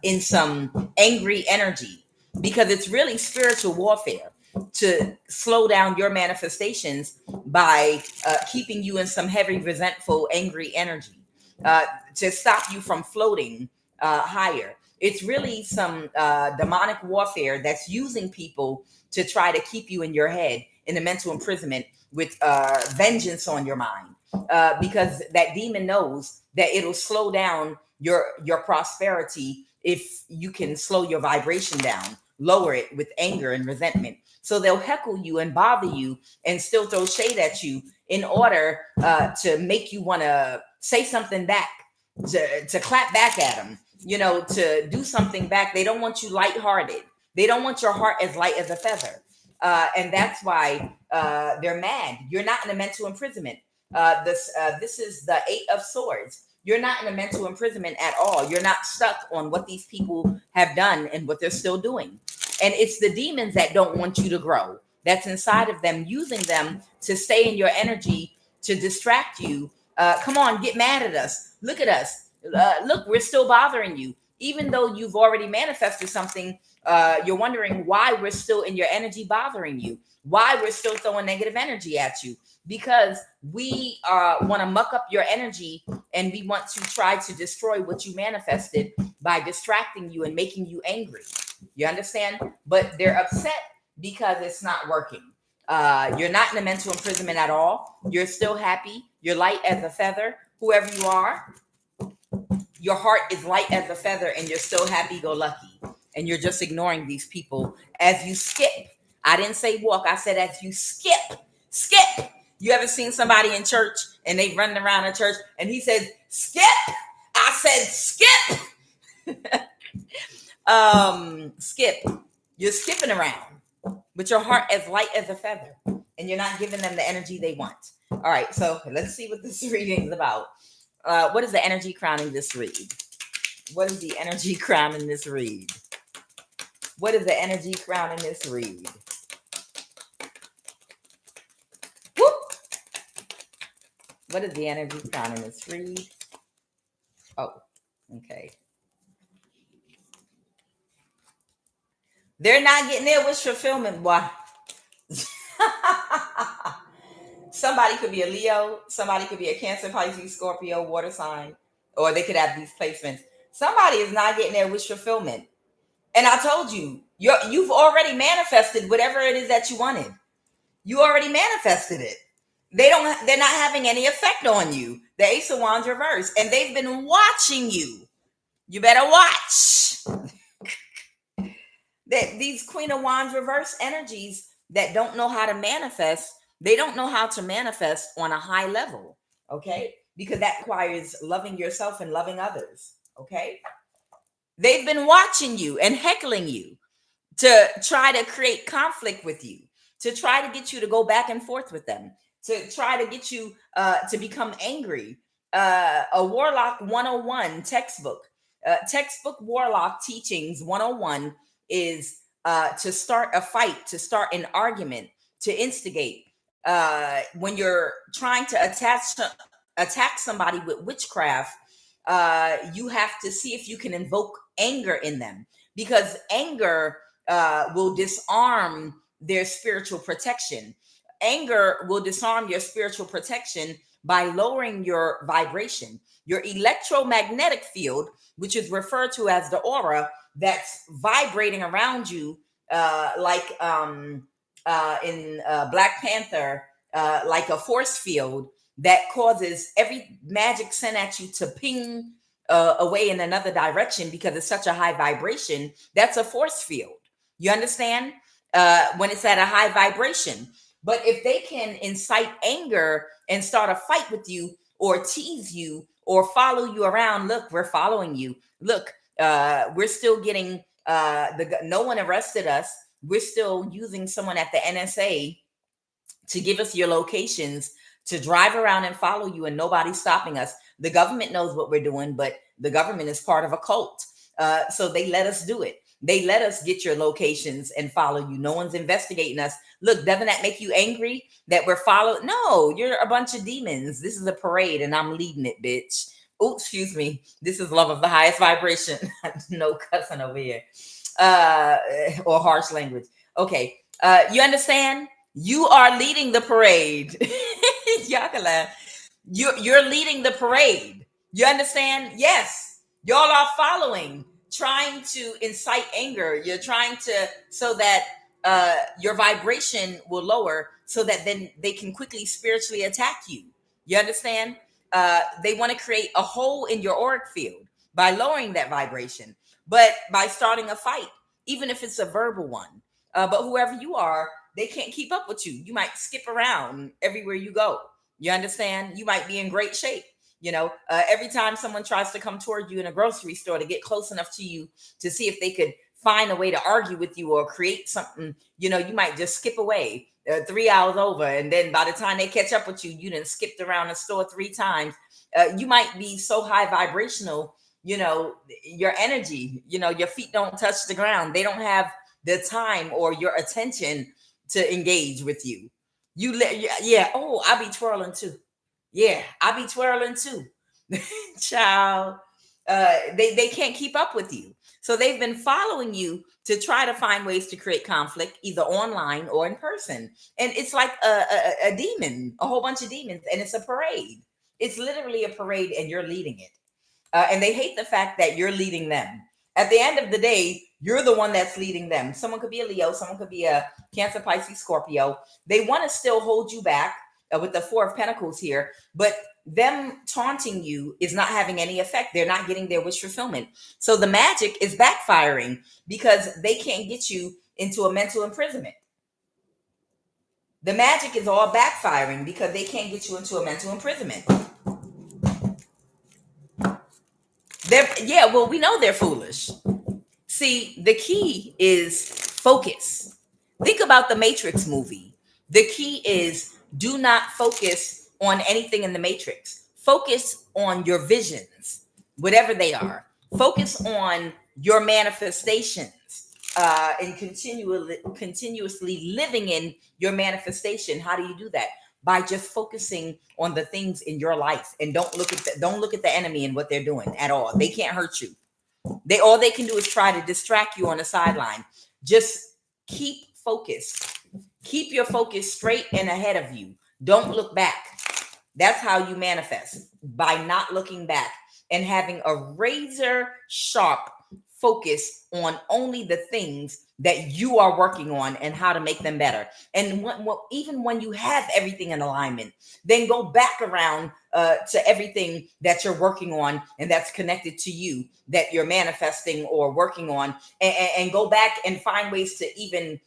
in some angry energy, because it's really spiritual warfare to slow down your manifestations by keeping you in some heavy, resentful, angry energy, to stop you from floating higher. It's really some demonic warfare that's using people to try to keep you in your head in a mental imprisonment with vengeance on your mind, because that demon knows that it'll slow down your prosperity if you can slow your vibration down, lower it with anger and resentment. So they'll heckle you and bother you and still throw shade at you in order to make you want to say something back, to clap back at them, to do something back. They don't want you lighthearted. They don't want your heart as light as a feather. And that's why they're mad. You're not in a mental imprisonment. This is the Eight of Swords. You're not in a mental imprisonment at all. You're not stuck on what these people have done and what they're still doing. And it's the demons that don't want you to grow. That's inside of them, using them to stay in your energy, to distract you. Come on, get mad at us. Look at us. Look, we're still bothering you. Even though you've already manifested something, you're wondering why we're still in your energy bothering you, why we're still throwing negative energy at you, because we want to muck up your energy, and we want to try to destroy what you manifested by distracting you and making you angry. You understand? But they're upset because it's not working. You're not in a mental imprisonment at all. You're still happy. You're light as a feather. Whoever you are, your heart is light as a feather, and you're still happy-go-lucky. And you're just ignoring these people as you skip. I didn't say walk. I said as you skip. Skip. You ever seen somebody in church and they running around in church and he says, skip? I said, skip. Skip. You're skipping around with your heart as light as a feather, and you're not giving them the energy they want. All right, so let's see what this reading is about. What is the energy crowning this read? What is the energy crowning this read? What is the energy crowning this read? Whoop! What is the energy crowning this read? Oh, okay. They're not getting their wish fulfillment. Why? Somebody could be a Leo. Somebody could be a Cancer, Pisces, Scorpio, water sign, or they could have these placements. Somebody is not getting their wish fulfillment. And I told you, you've already manifested whatever it is that you wanted. You already manifested it. They're not having any effect on you. The Ace of Wands reverse, and they've been watching you. You better watch. These Queen of Wands reverse energies that don't know how to manifest, they don't know how to manifest on a high level, okay? Because that requires loving yourself and loving others, okay? They've been watching you and heckling you to try to create conflict with you, to try to get you to go back and forth with them, to try to get you to become angry. A Warlock 101 textbook. Textbook Warlock Teachings 101 is to start a fight, to start an argument, to instigate. When you're trying to attack somebody with witchcraft, you have to see if you can invoke anger in them, because anger will disarm their spiritual protection. Anger will disarm your spiritual protection by lowering your vibration. Your electromagnetic field, which is referred to as the aura, that's vibrating around you, like in Black Panther, like a force field that causes every magic sent at you to ping away in another direction because it's such a high vibration. That's a force field. You understand? When it's at a high vibration. But if they can incite anger and start a fight with you, or tease you, or follow you around, look, we're following you. Look, we're still getting No one arrested us. We're still using someone at the NSA to give us your locations to drive around and follow you, and nobody's stopping us. The government knows what we're doing, but the government is part of a cult. So they let us do it. They let us get your locations and follow you. No one's investigating us. Look, doesn't that make you angry that we're followed? No, you're a bunch of demons. This is a parade and I'm leading it, bitch. Oh, excuse me. This is love of the highest vibration. No cussing over here. Or harsh language. Okay. You understand? You are leading the parade. Y'all can laugh. You're leading the parade. You understand? Yes. Y'all are following, trying to incite anger. You're trying to, so that your vibration will lower, so that then they can quickly spiritually attack you. You understand? They want to create a hole in your auric field by lowering that vibration, but by starting a fight, even if it's a verbal one. But whoever you are, they can't keep up with you. You might skip around everywhere you go. You understand? You might be in great shape. Every time someone tries to come toward you in a grocery store to get close enough to you to see if they could find a way to argue with you or create something, you might just skip away 3 hours over. And then by the time they catch up with you, you done skipped around the store 3 times. You might be so high vibrational, your energy, your feet don't touch the ground. They don't have the time or your attention to engage with you. Yeah. Oh, I be twirling too. Yeah, I be twirling too. Child. They can't keep up with you. So they've been following you to try to find ways to create conflict, either online or in person. And it's like a demon, a whole bunch of demons, and it's a parade. It's literally a parade, and you're leading it. And they hate the fact that you're leading them. At the end of the day, you're the one that's leading them. Someone could be a Leo, someone could be a Cancer, Pisces, Scorpio. They want to still hold you back with the 4 of Pentacles here, but them taunting you is not having any effect. They're not getting their wish fulfillment. So the magic is backfiring because they can't get you into a mental imprisonment. The magic is all backfiring because they can't get you into a mental imprisonment. We know they're foolish. See, the key is focus. Think about the Matrix movie. The key is do not focus on anything in the Matrix. Focus on your visions, whatever they are. Focus on your manifestations and continuously living in your manifestation. How do you do that? By just focusing on the things in your life, and don't look at the enemy and what they're doing at all. They can't hurt you. All they can do is try to distract you on the sideline. Just keep focused. Keep your focus straight and ahead of you. Don't look back. That's how you manifest, by not looking back and having a razor sharp focus on only the things that you are working on and how to make them better. And even when you have everything in alignment, then go back around to everything that you're working on and that's connected to you, that you're manifesting or working on, and go back and find ways to even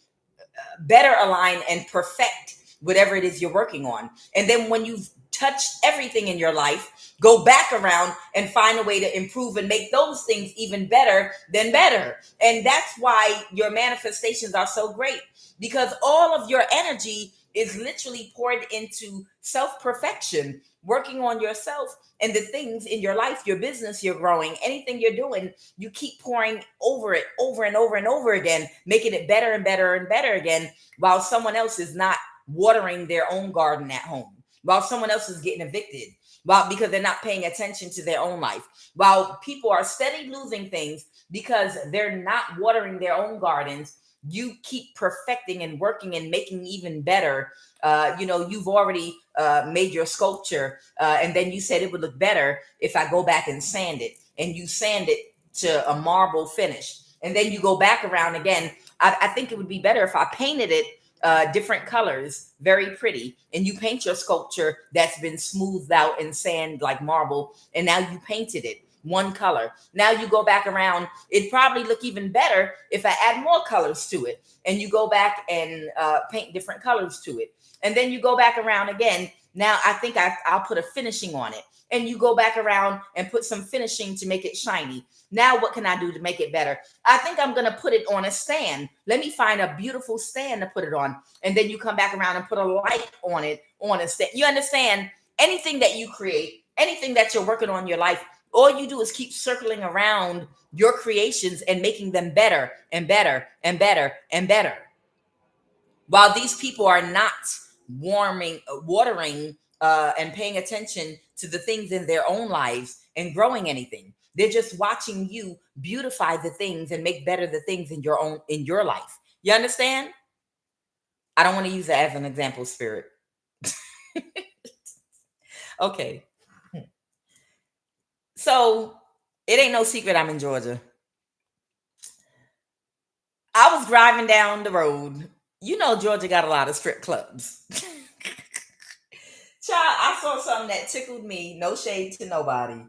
better align and perfect whatever it is you're working on. And then when you've touched everything in your life, go back around and find a way to improve and make those things even better than better. And that's why your manifestations are so great, because all of your energy is literally poured into self-perfection, working on yourself and the things in your life, your business, you're growing, anything you're doing, you keep pouring over it over and over and over again, making it better and better and better again, while someone else is not watering their own garden at home, while someone else is getting evicted, because they're not paying attention to their own life, while people are steady losing things because they're not watering their own gardens. You keep perfecting and working and making even better. You've already made your sculpture, and then you said it would look better if I go back and sand it, and you sand it to a marble finish, and then you go back around again. I think it would be better if I painted it different colors, very pretty, and you paint your sculpture that's been smoothed out and sand like marble, and now you painted it one color. Now you go back around, it'd probably look even better if I add more colors to it, and you go back and paint different colors to it, and then you go back around again Now I think I'll put a finishing on it. And you go back around and put some finishing to make it shiny. Now what can I do to make it better? I think I'm going to put it on a stand. Let me find a beautiful stand to put it on. And then you come back around and put a light on it on a stand. You understand? Anything that you create, anything that you're working on in your life, all you do is keep circling around your creations and making them better and better and better and better. While these people are not watering, and paying attention to the things in their own lives and growing anything. They're just watching you beautify the things and make better the things in your life. You understand? I don't want to use that as an example, Spirit. Okay. So it ain't no secret I'm in Georgia. I was driving down the road. You know, Georgia got a lot of strip clubs. Child, I saw something that tickled me. No shade to nobody,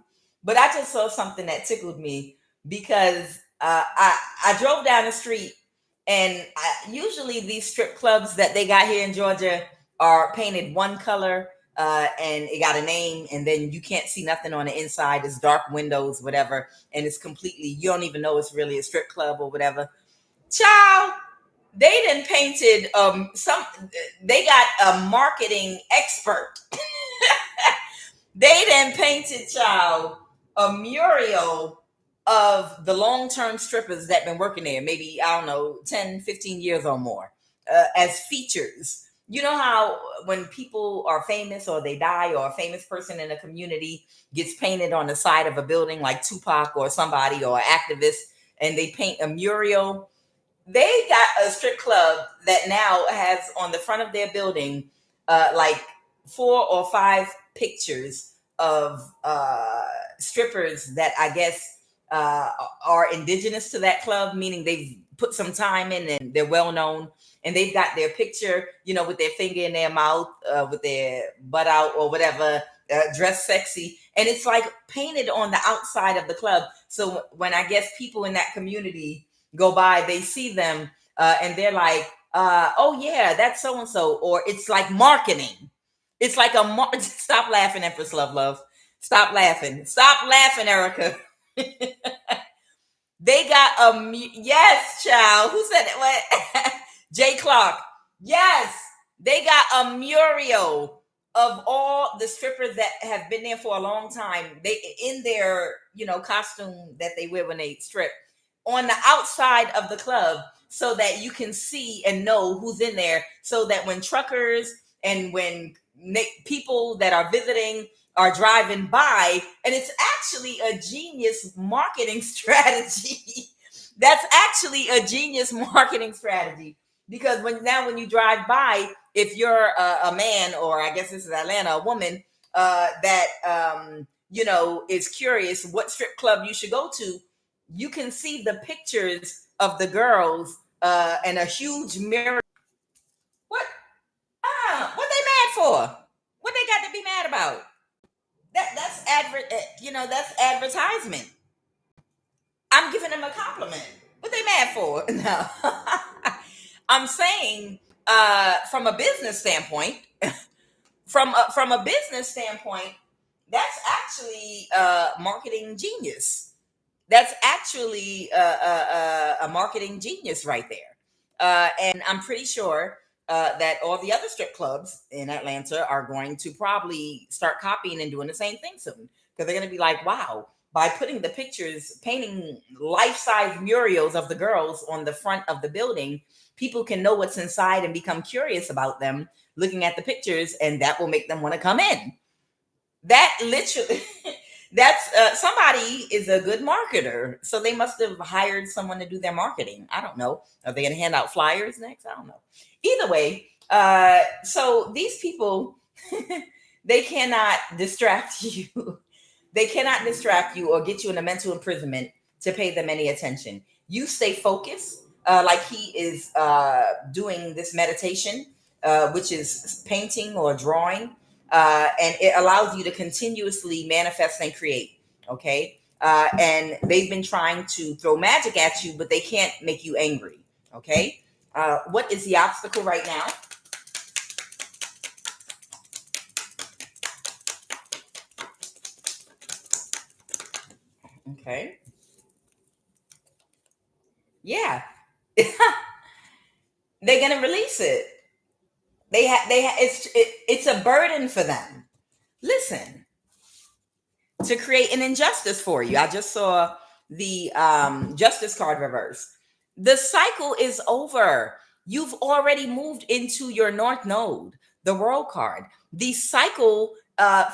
but I just saw something that tickled me because I drove down the street, and usually these strip clubs that they got here in Georgia are painted one color, and it got a name, and then you can't see nothing on the inside. It's dark windows, whatever, and it's completely, you don't even know it's really a strip club or whatever. Child, they done painted they got a marketing expert. They done painted, child, a mural of the long-term strippers that been working there, maybe, I don't know, 10, 15 years or more, as features. You know how when people are famous or they die, or a famous person in a community gets painted on the side of a building, like Tupac or somebody or an activist, and they paint a mural. They got a strip club that now has on the front of their building like 4 or 5 pictures of strippers that I guess are indigenous to that club, meaning they've put some time in and they're well known, and they've got their picture, you know, with their finger in their mouth, with their butt out or whatever, dressed sexy, and it's like painted on the outside of the club. So when I guess people in that community go by, they see them, and they're like, oh yeah, that's so and so. Or it's like marketing. It's like stop laughing, Empress Love. Stop laughing, Erica. They got yes, child. Who said it? What? Jay Clark. Yes, they got a mural of all the strippers that have been there for a long time. They in their, you know, costume that they wear when they strip on the outside of the club, so that you can see and know who's in there, so that when truckers and when people that are visiting are driving by, and it's actually a genius marketing strategy. That's actually a genius marketing strategy, because when you drive by, if you're a man, or I guess this is Atlanta, a woman that you know, is curious what strip club you should go to, you can see the pictures of the girls and a huge mirror. What? What they mad for? What they got to be mad about? That's advertisement. I'm giving them a compliment. What they mad for? No. I'm saying from a business standpoint, from a business standpoint, that's actually marketing genius. That's actually a marketing genius right there. And I'm pretty sure that all the other strip clubs in Atlanta are going to probably start copying and doing the same thing soon. Because they're going to be like, wow, by putting the pictures, painting life-size murals of the girls on the front of the building, people can know what's inside and become curious about them looking at the pictures, and that will make them want to come in. That literally... That's somebody is a good marketer, so they must have hired someone to do their marketing. I don't know. Are they going to hand out flyers next? I don't know. Either way, so these people, they cannot distract you. They cannot distract you or get you in a mental imprisonment to pay them any attention. You stay focused, like he is doing this meditation, which is painting or drawing. And it allows you to continuously manifest and create. Okay. And they've been trying to throw magic at you, but they can't make you angry. Okay. What is the obstacle right now? Okay. Yeah. They're gonna release it. It's a burden for them. Listen, to create an injustice for you. I just saw the justice card reverse. The cycle is over. You've already moved into your north node, the world card. The cycle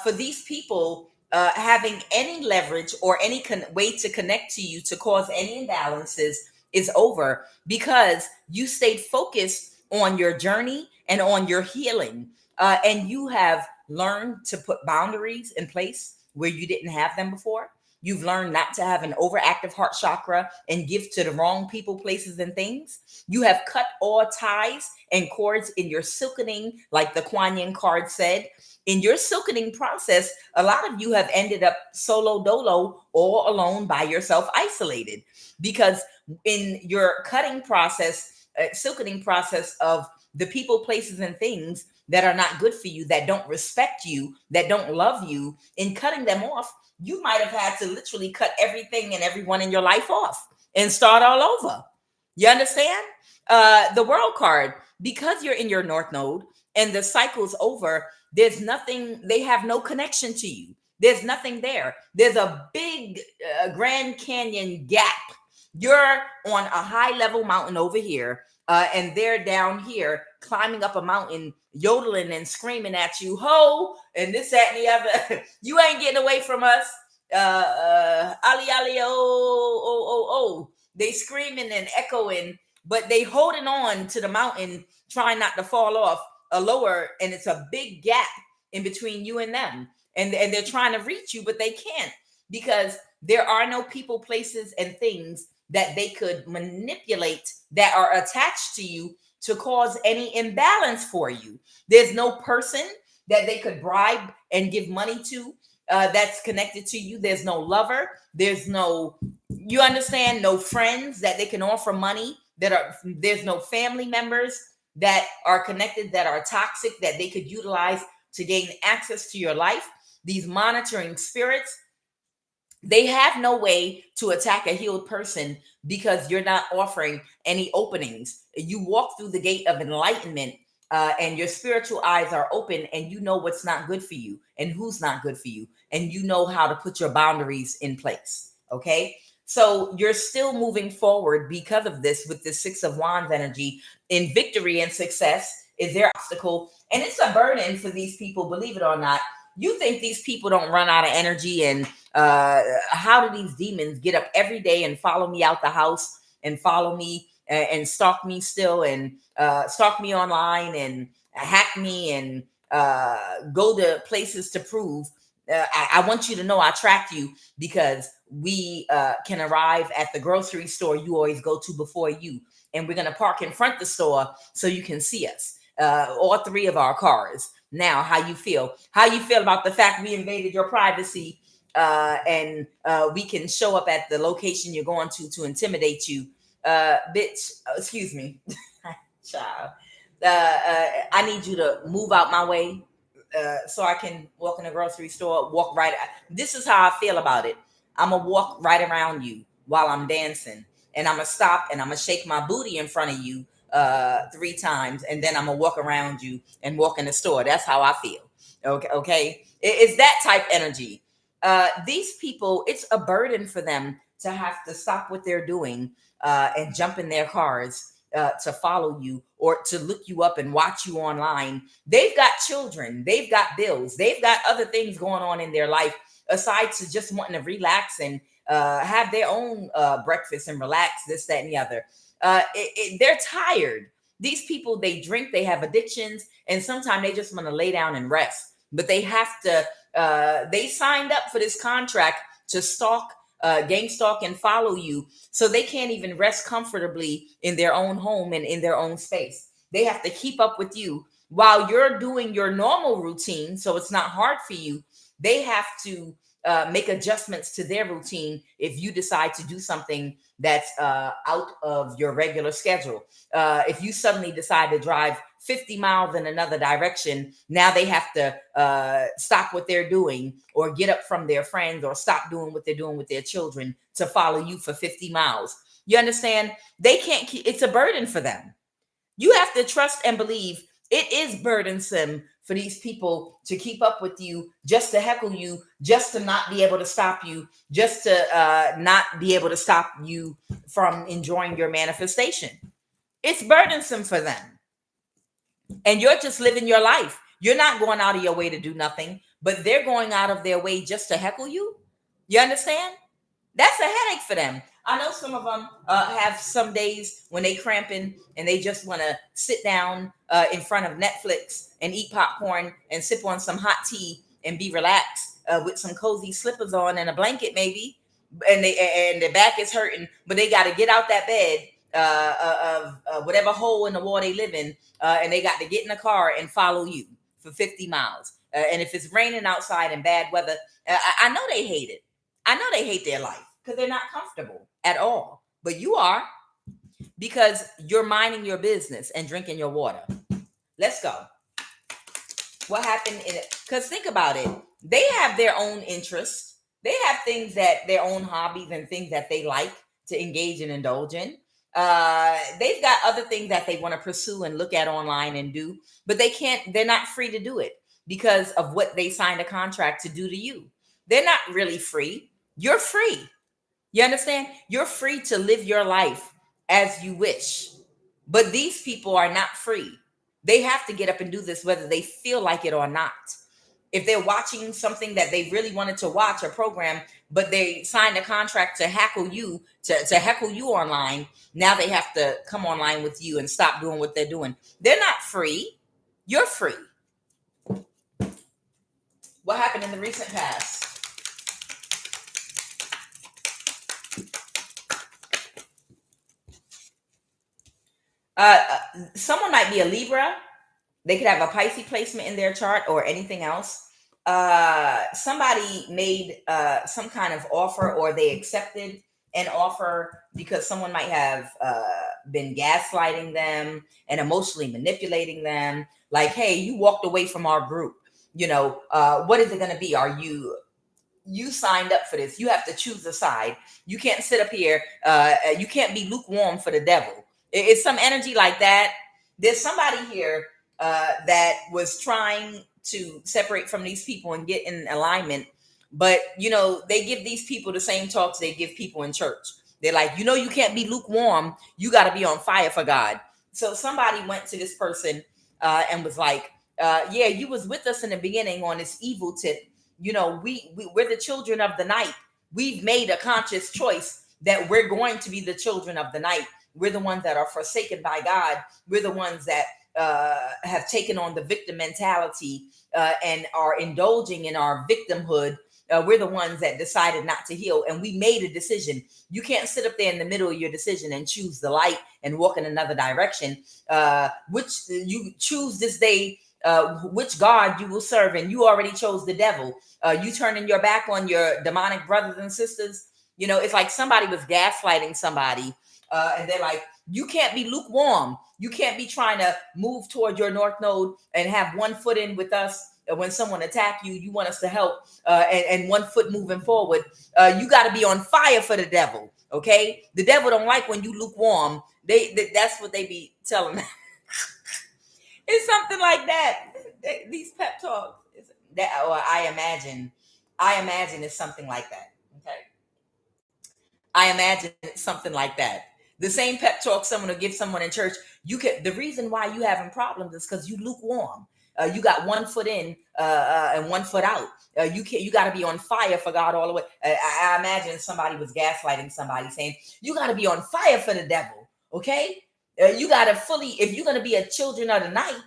for these people having any leverage or any way to connect to you to cause any imbalances is over because you stayed focused on your journey and on your healing. And you have learned to put boundaries in place where you didn't have them before. You've learned not to have an overactive heart chakra and give to the wrong people, places, and things. You have cut all ties and cords in your silkening, like the QUAN card said. In your silkening process, a lot of you have ended up solo dolo, all alone by yourself, isolated. Because in your cutting process, silkening process of the people, places, and things that are not good for you, that don't respect you, that don't love you, in cutting them off, you might have had to literally cut everything and everyone in your life off and start all over. You understand? The world card, because you're in your north node and the cycle's over, there's nothing, they have no connection to you. There's nothing there. There's a big Grand Canyon gap. You're on a high level mountain over here, and they're down here climbing up a mountain, yodeling and screaming at you, ho, and this, that, and the other. You ain't getting away from us. Ali, ali, oh, oh, oh, oh. They screaming and echoing, but they holding on to the mountain, trying not to fall off a lower, and it's a big gap in between you and them. And they're trying to reach you, but they can't because there are no people, places, and things that they could manipulate that are attached to you to cause any imbalance for you. There's no person that they could bribe and give money to that's connected to you. There's no lover. There's no, you understand, no friends that they can offer money that are, there's no family members that are connected that are toxic that they could utilize to gain access to your life. These monitoring spirits, they have no way to attack a healed person because you're not offering any openings. You walk through the gate of enlightenment, and your spiritual eyes are open, and you know what's not good for you and who's not good for you, and you know how to put your boundaries in place. Okay. So you're still moving forward because of this with the Six of Wands energy. In victory and success is their obstacle, and it's a burden for these people, believe it or not. You think these people don't run out of energy, and how do these demons get up every day and follow me out the house and follow me and stalk me still, and stalk me online and hack me and go to places to prove I want you to know I tracked you because we can arrive at the grocery store you always go to before you, and we're going to park in front of the store so you can see us, all three of our cars. Now, how you feel? How you feel about the fact we invaded your privacy, and we can show up at the location you're going to intimidate you, bitch? Excuse me, child. I need you to move out my way so I can walk in the grocery store. Walk right. This is how I feel about it. I'm gonna walk right around you while I'm dancing, and I'm gonna stop and I'm gonna shake my booty in front of you 3 times, and then I'm gonna walk around you and walk in the store. That's how I feel. Okay. It's that type energy. These people, it's a burden for them to have to stop what they're doing and jump in their cars to follow you or to look you up and watch you online. They've got children, they've got bills, they've got other things going on in their life aside to just wanting to relax and have their own breakfast and relax, this, that, and the other. They're tired. These people, they drink, they have addictions, and sometimes they just want to lay down and rest. But they have to, they signed up for this contract to stalk, gang stalk, and follow you. So they can't even rest comfortably in their own home and in their own space. They have to keep up with you while you're doing your normal routine. So it's not hard for you. They have to make adjustments to their routine if you decide to do something that's out of your regular schedule. If you suddenly decide to drive 50 miles in another direction, now they have to stop what they're doing or get up from their friends or stop doing what they're doing with their children to follow you for 50 miles. You understand? They can't keep, it's a burden for them. You have to trust and believe it is burdensome for these people to keep up with you, just to heckle you, just to not be able to stop you, just to not be able to stop you from enjoying your manifestation. It's burdensome for them. And you're just living your life. You're not going out of your way to do nothing, but they're going out of their way just to heckle you. You understand? That's a headache for them. I know some of them have some days when they cramping and they just want to sit down in front of Netflix and eat popcorn and sip on some hot tea and be relaxed with some cozy slippers on and a blanket maybe, and their back is hurting, but they got to get out that bed of whatever hole in the wall they live in, and they got to get in the car and follow you for 50 miles. And if it's raining outside and bad weather, I know they hate it. I know they hate their life because they're not comfortable at all. But you are, because you're minding your business and drinking your water. Let's go. What happened in it? Because think about it. They have their own interests. They have things that their own hobbies and things that they like to engage and indulge in. They've got other things that they want to pursue and look at online and do, but they can't, they're not free to do it because of what they signed a contract to do to you. They're not really free. You're free. You understand? You're free to live your life as you wish. But these people are not free. They have to get up and do this whether they feel like it or not. If they're watching something that they really wanted to watch, a program, but they signed a contract to heckle you, to heckle you online, now they have to come online with you and stop doing what they're doing. They're not free. You're free. What happened in the recent past? Someone might be a Libra. They could have a Pisces placement in their chart or anything else. Somebody made some kind of offer, or they accepted an offer because someone might have been gaslighting them and emotionally manipulating them. Like, hey, you walked away from our group. You know, what is it going to be? Are you signed up for this? You have to choose a side. You can't sit up here. You can't be lukewarm for the devil. It's some energy like that. There's somebody here that was trying to separate from these people and get in alignment. But, you know, they give these people the same talks they give people in church. They're like, you know, you can't be lukewarm. You got to be on fire for God. So somebody went to this person and was like, yeah, you was with us in the beginning on this evil tip. You know, we're the children of the night. We've made a conscious choice that we're going to be the children of the night. We're the ones that are forsaken by God. We're the ones that have taken on the victim mentality and are indulging in our victimhood. We're the ones that decided not to heal, and we made a decision. You can't sit up there in the middle of your decision and choose the light and walk in another direction. Which you choose this day, which God you will serve, and you already chose the devil. You turning your back on your demonic brothers and sisters. You know, it's like somebody was gaslighting somebody. And they're like, you can't be lukewarm. You can't be trying to move toward your North Node and have one foot in with us. When someone attack you, you want us to help and one foot moving forward. You got to be on fire for the devil. Okay. The devil don't like when you lukewarm. That's what they be telling. It's something like that. These pep talks that, or I imagine it's something like that. Okay. I imagine it's something like that. The same pep talk someone will give someone in church. The reason why you having problems is because you lukewarm. You got one foot in and one foot out. You got to be on fire for God all the way. I imagine somebody was gaslighting somebody, saying you got to be on fire for the devil. Okay, you got to fully. If you're going to be a children of the night,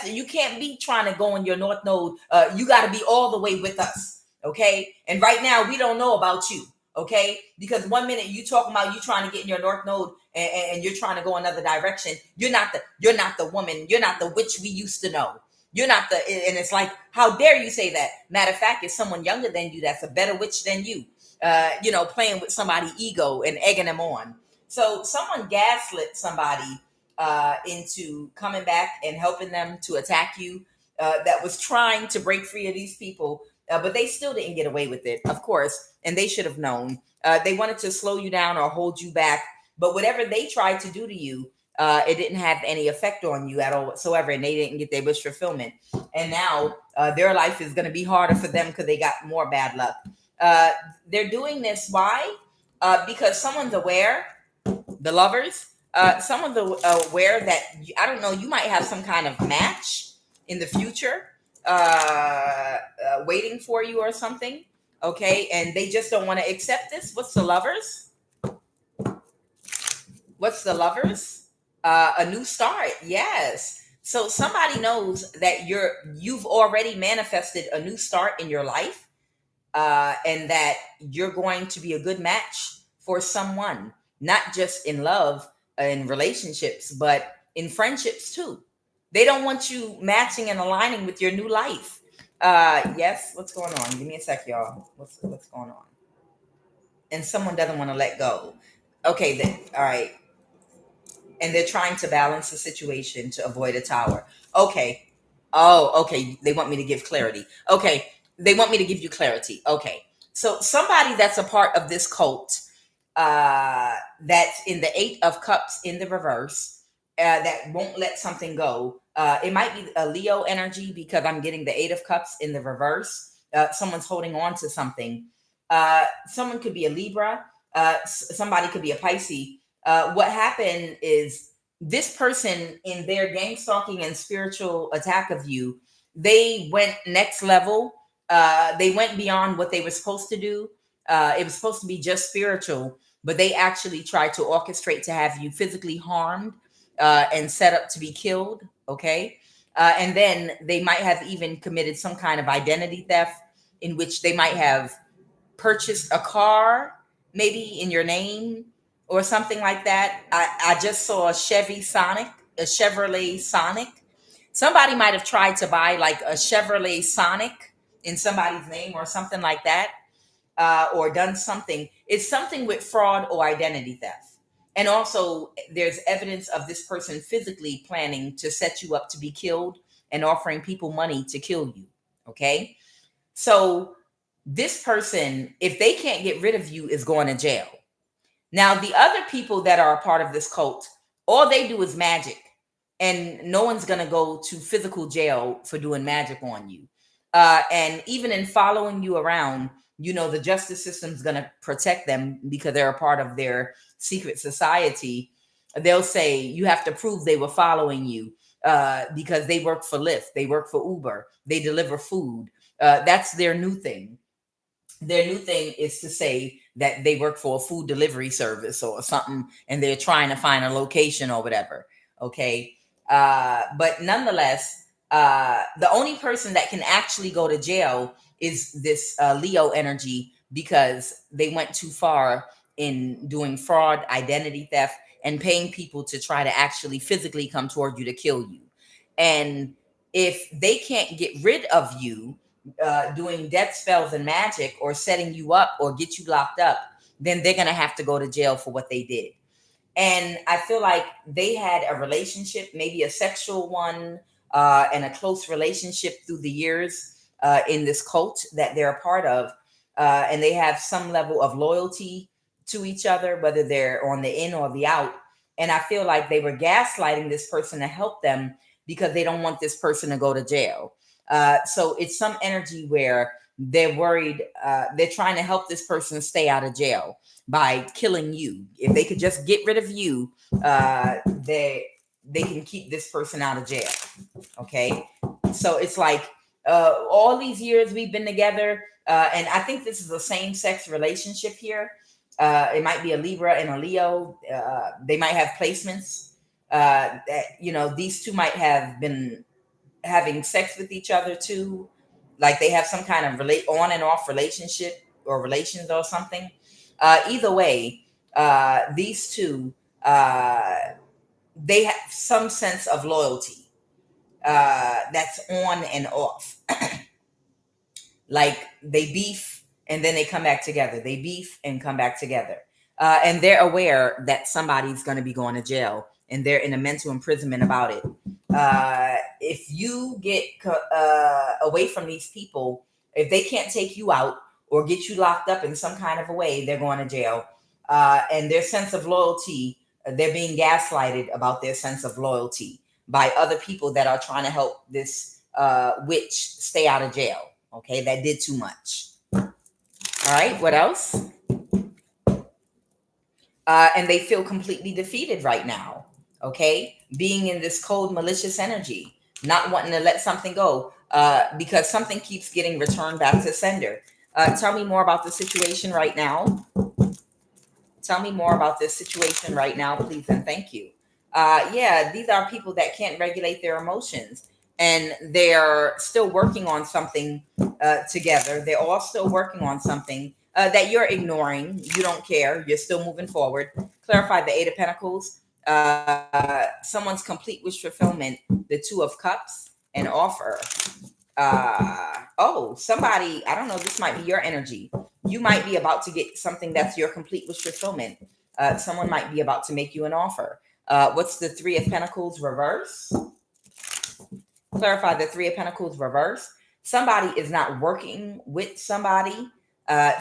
you can't be trying to go in your North Node. You got to be all the way with us. Okay, and right now we don't know about you. Okay, because 1 minute you talking about you trying to get in your North Node and you're trying to go another direction. You're not the woman. You're not the witch we used to know. You're not and it's like, how dare you say that? Matter of fact, it's someone younger than you that's a better witch than you. You know, playing with somebody's ego and egging them on. So someone gaslit somebody into coming back and helping them to attack you, that was trying to break free of these people, but they still didn't get away with it, of course, and they should have known. They wanted to slow you down or hold you back, but whatever they tried to do to you, it didn't have any effect on you at all whatsoever, and they didn't get their wish fulfillment. And now their life is going to be harder for them because they got more bad luck. They're doing this, why? Because someone's aware, the lovers, someone's aware that, I don't know, you might have some kind of match in the future waiting for you or something. Okay, and they just don't want to accept this. What's the lovers? What's the lovers? A new start. Yes. So somebody knows that you've already manifested a new start in your life, and that you're going to be a good match for someone, not just in love, in relationships, but in friendships too. They don't want you matching and aligning with your new life. Yes, what's going on? Give me a sec, y'all. What's going on? And someone doesn't want to let go. Okay, then, all right. And they're trying to balance the situation to avoid a tower. Okay. Oh, okay. They want me to give clarity. Okay. They want me to give you clarity. Okay. So somebody that's a part of this cult, that's in the Eight of Cups in the reverse, that won't let something go. It might be a Leo energy because I'm getting the Eight of Cups in the reverse. Someone's holding on to something. Someone could be a Libra. Somebody could be a Pisces. What happened is this person, in their gang stalking and spiritual attack of you, they went next level. They went beyond what they were supposed to do. It was supposed to be just spiritual, but they actually tried to orchestrate to have you physically harmed and set up to be killed. Okay. And then they might have even committed some kind of identity theft, in which they might have purchased a car, maybe in your name or something like that. I just saw a Chevrolet Sonic. Somebody might have tried to buy like a Chevrolet Sonic in somebody's name or something like that, or done something. It's something with fraud or identity theft. And also, there's evidence of this person physically planning to set you up to be killed and offering people money to kill you. Okay. So this person, if they can't get rid of you, is going to jail. Now, the other people that are a part of this cult, all they do is magic, and no one's going to go to physical jail for doing magic on you. And even in following you around, the justice system's going to protect them because they're a part of their secret society. They'll say you have to prove they were following you because they work for Lyft, they work for Uber, they deliver food. That's their new thing. Their new thing is to say that they work for a food delivery service or something, and they're trying to find a location or whatever. Okay. But nonetheless, the only person that can actually go to jail is this Leo energy, because they went too far in doing fraud, identity theft, and paying people to try to actually physically come toward you to kill you. And if they can't get rid of you, doing death spells and magic, or setting you up or get you locked up, then they're going to have to go to jail for what they did. And I feel like they had a relationship, maybe a sexual one, and a close relationship through the years in this cult that they're a part of. And they have some level of loyalty to each other, whether they're on the in or the out. And I feel like they were gaslighting this person to help them because they don't want this person to go to jail. So it's some energy where they're worried. They're trying to help this person stay out of jail by killing you. If they could just get rid of you, they can keep this person out of jail. Okay. So it's like all these years we've been together, and I think this is a same-sex relationship here. It might be a Libra and a Leo. They might have placements. That these two might have been having sex with each other too, like they have some kind of on and off relationship or relations or something. Either way, these two, they have some sense of loyalty that's on and off. Like they beef and then they come back together. They beef and come back together. And they're aware that somebody's going to be going to jail and they're in a mental imprisonment about it. If you get away from these people, if they can't take you out or get you locked up in some kind of a way, they're going to jail. And their sense of loyalty, they're being gaslighted about their sense of loyalty by other people that are trying to help this witch stay out of jail. Okay, that did too much. All right, what else? And they feel completely defeated right now. Okay, being in this cold, malicious energy, not wanting to let something go because something keeps getting returned back to sender. Tell me more about the situation right now. Tell me more about this situation right now, please, and thank you. Yeah, these are people that can't regulate their emotions, and they're still working on something together. They're all still working on something that you're ignoring. You don't care. You're still moving forward. Clarify the Eight of Pentacles. Someone's complete wish fulfillment, the Two of Cups, and offer. Somebody, I don't know, this might be your energy. You might be about to get something that's your complete wish fulfillment. Someone might be about to make you an offer. What's the Three of Pentacles reverse? Clarify the Three of Pentacles reverse. Somebody is not working with somebody.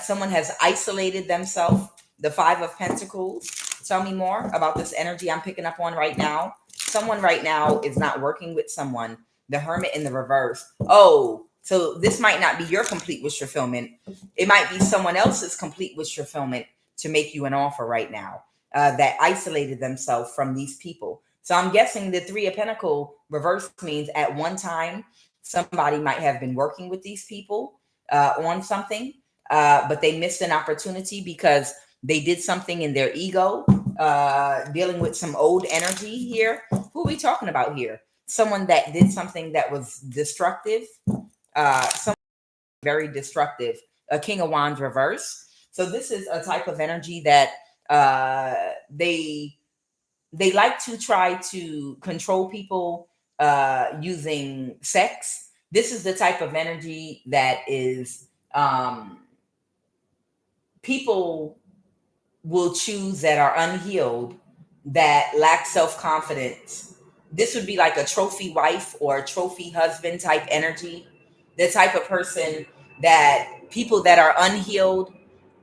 Someone has isolated themselves. The Five of Pentacles. Tell me more about this energy I'm picking up on right now. Someone right now is not working with someone. The Hermit in the reverse. Oh, so this might not be your complete wish fulfillment. It might be someone else's complete wish fulfillment to make you an offer right now that isolated themselves from these people. So I'm guessing the Three of Pentacles reverse means at one time, somebody might have been working with these people on something, but they missed an opportunity because they did something in their ego, dealing with some old energy here. Who are we talking about here? Someone that did something that was destructive, someone very destructive. A King of Wands reverse. So this is a type of energy that they like to try to control people using sex. This is the type of energy that is people will choose that are unhealed, that lack self-confidence. This would be like a trophy wife or a trophy husband type energy. The type of person that people that are unhealed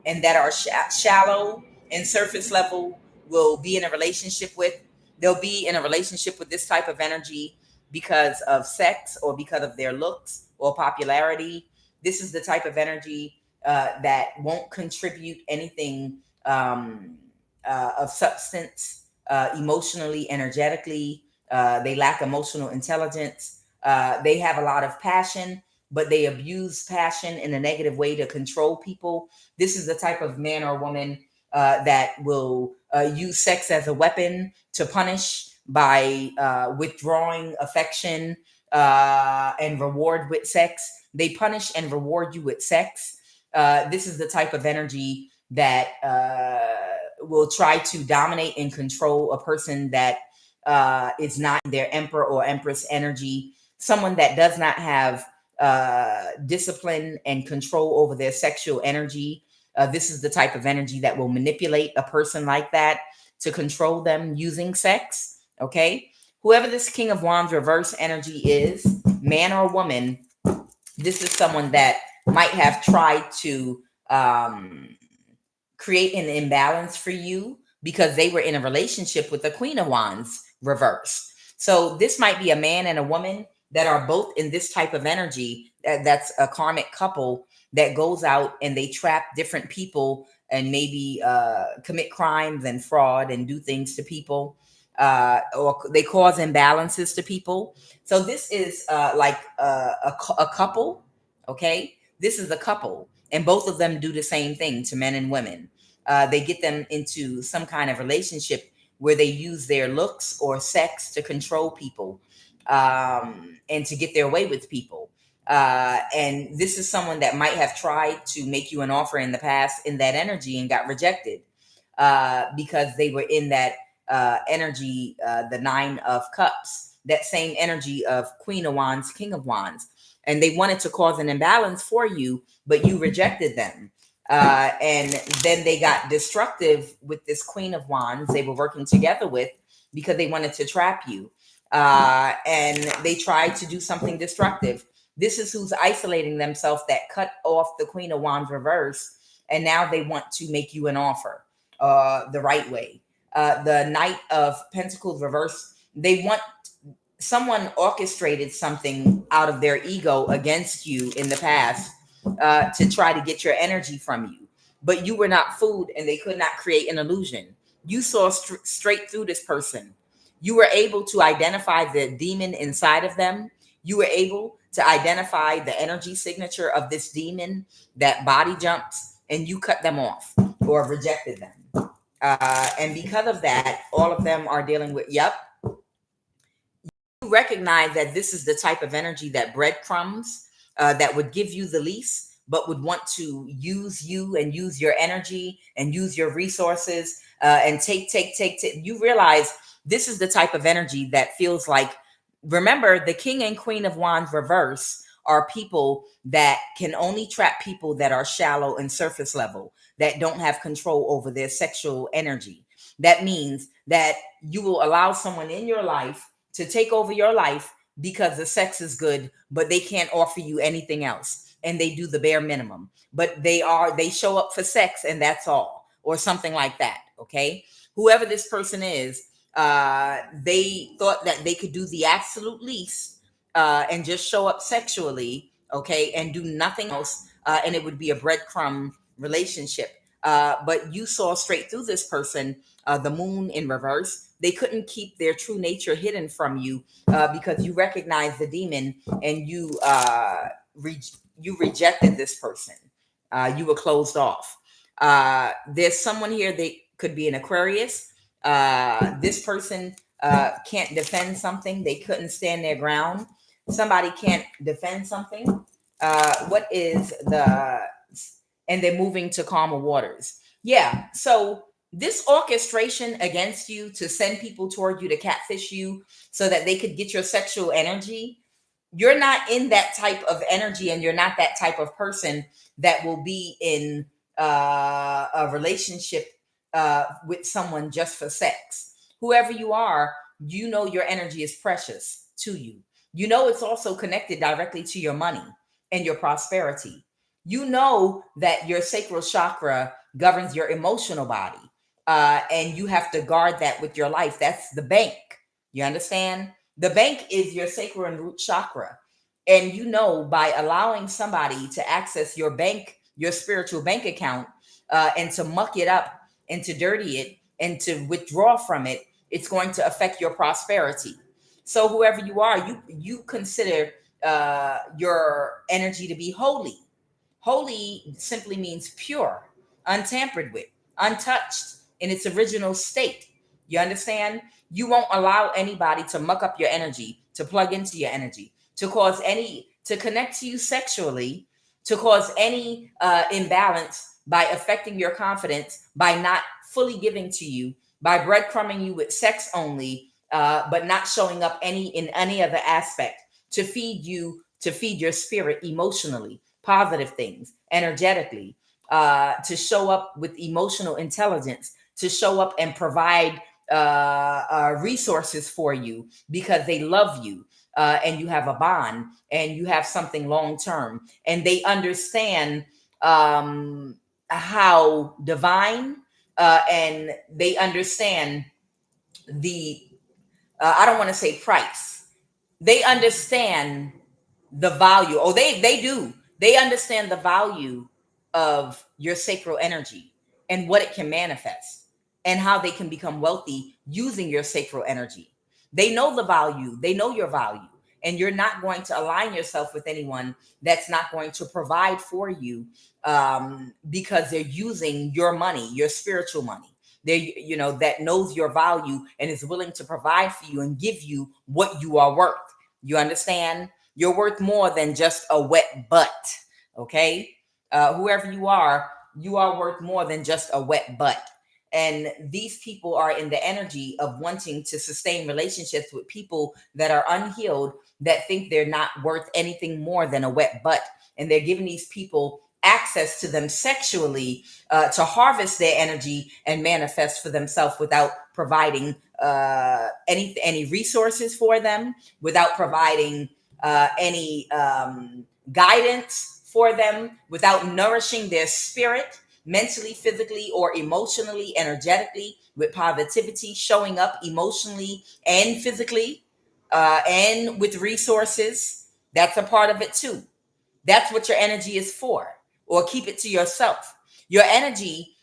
and that are shallow and surface level will be in a relationship with. They'll be in a relationship with this type of energy because of sex or because of their looks or popularity. This is the type of energy that won't contribute anything of substance, emotionally, energetically. They lack emotional intelligence. They have a lot of passion, but they abuse passion in a negative way to control people. This is the type of man or woman that will use sex as a weapon to punish by withdrawing affection and reward with sex. They punish and reward you with sex. This is the type of energy that will try to dominate and control a person that is not their emperor or empress energy. Someone that does not have discipline and control over their sexual energy. This is the type of energy that will manipulate a person like that to control them using sex. Okay. Whoever this King of Wands reverse energy is, man or woman, this is someone that might have tried to create an imbalance for you because they were in a relationship with the Queen of Wands reverse. So this might be a man and a woman that are both in this type of energy. That's a karmic couple that goes out and they trap different people and maybe commit crimes and fraud and do things to people, or they cause imbalances to people. So this is like a couple. Okay, this is a couple, and both of them do the same thing to men and women. They get them into some kind of relationship where they use their looks or sex to control people, and to get their way with people. And this is someone that might have tried to make you an offer in the past in that energy and got rejected because they were in that energy, the Nine of Cups, that same energy of Queen of Wands, King of Wands. And they wanted to cause an imbalance for you, but you rejected them. And then they got destructive with this Queen of Wands they were working together with because they wanted to trap you. And they tried to do something destructive. This is who's isolating themselves that cut off the Queen of Wands reverse. And now they want to make you an offer the right way. The Knight of Pentacles reverse, they want someone orchestrated something out of their ego against you in the past to try to get your energy from you. But you were not fooled and they could not create an illusion. You saw straight through this person. You were able to identify the demon inside of them. You were able to identify the energy signature of this demon that body jumps, and you cut them off or rejected them. And because of that, all of them are dealing with, yep, recognize that this is the type of energy that breadcrumbs that would give you the least, but would want to use you and use your energy and use your resources and take. You realize this is the type of energy that feels like, remember, the King and Queen of Wands reverse are people that can only trap people that are shallow and surface level, that don't have control over their sexual energy. That means that you will allow someone in your life to take over your life because the sex is good, but they can't offer you anything else. And they do the bare minimum, but they show up for sex and that's all, or something like that. Okay. Whoever this person is, they thought that they could do the absolute least and just show up sexually. Okay. And do nothing else. And it would be a breadcrumb relationship. But you saw straight through this person, the moon in reverse. They couldn't keep their true nature hidden from you because you recognized the demon and you rejected this person. You were closed off. There's someone here, they could be an Aquarius. This person can't defend something. They couldn't stand their ground. Somebody can't defend something. What is the... And they're moving to calmer waters. Yeah. So this orchestration against you to send people toward you to catfish you so that they could get your sexual energy, you're not in that type of energy, and you're not that type of person that will be in a relationship with someone just for sex. Whoever you are, you know your energy is precious to you. You know it's also connected directly to your money and your prosperity. You know that your sacral chakra governs your emotional body, and you have to guard that with your life. That's the bank. You understand? The bank is your sacral and root chakra. And you know, by allowing somebody to access your bank, your spiritual bank account, and to muck it up and to dirty it and to withdraw from it, it's going to affect your prosperity. So whoever you are, you consider your energy to be holy. Holy simply means pure, untampered with, untouched in its original state. You understand? You won't allow anybody to muck up your energy, to plug into your energy, to cause any, to connect to you sexually, to cause any imbalance by affecting your confidence, by not fully giving to you, by breadcrumbing you with sex only, but not showing up in any other aspect to feed you, to feed your spirit emotionally, positive things, energetically, to show up with emotional intelligence, to show up and provide resources for you because they love you, and you have a bond and you have something long term, and they understand how divine, and they understand the I don't want to say price. They understand the value. Oh, they do. They understand the value of your sacral energy and what it can manifest and how they can become wealthy using your sacral energy. They know the value. They know your value. And you're not going to align yourself with anyone that's not going to provide for you, because they're using your money, your spiritual money. They, you know, that knows your value and is willing to provide for you and give you what you are worth. You understand? You're worth more than just a wet butt. Okay. Whoever you are worth more than just a wet butt. And these people are in the energy of wanting to sustain relationships with people that are unhealed, that think they're not worth anything more than a wet butt. And they're giving these people access to them sexually to harvest their energy and manifest for themselves without providing any resources for them, without providing any guidance for them, without nourishing their spirit mentally, physically, or emotionally, energetically, with positivity, showing up emotionally and physically, and with resources. That's a part of it too. That's what your energy is for, or keep it to yourself. Your energy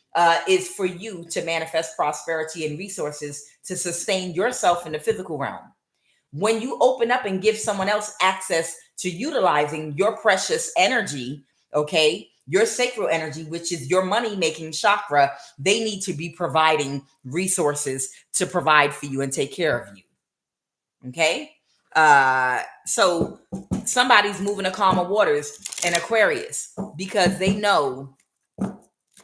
is for you to manifest prosperity and resources to sustain yourself in the physical realm. When you open up and give someone else access to utilizing your precious energy, okay, your sacral energy, which is your money making chakra, they need to be providing resources to provide for you and take care of you. Okay. So somebody's moving to calmer waters in Aquarius because they know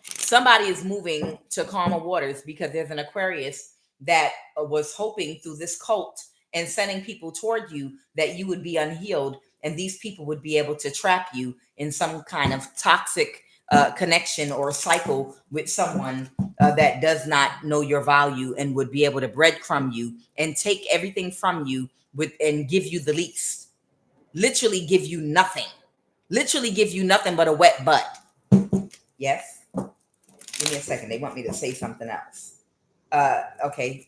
somebody is moving to calmer waters because there's an Aquarius that was hoping through this cult and sending people toward you that you would be unhealed, and these people would be able to trap you in some kind of toxic connection or cycle with someone that does not know your value and would be able to breadcrumb you and take everything from you with and give you the least. Literally give you nothing. Literally give you nothing but a wet butt. Yes. Give me a second. They want me to say something else. Okay.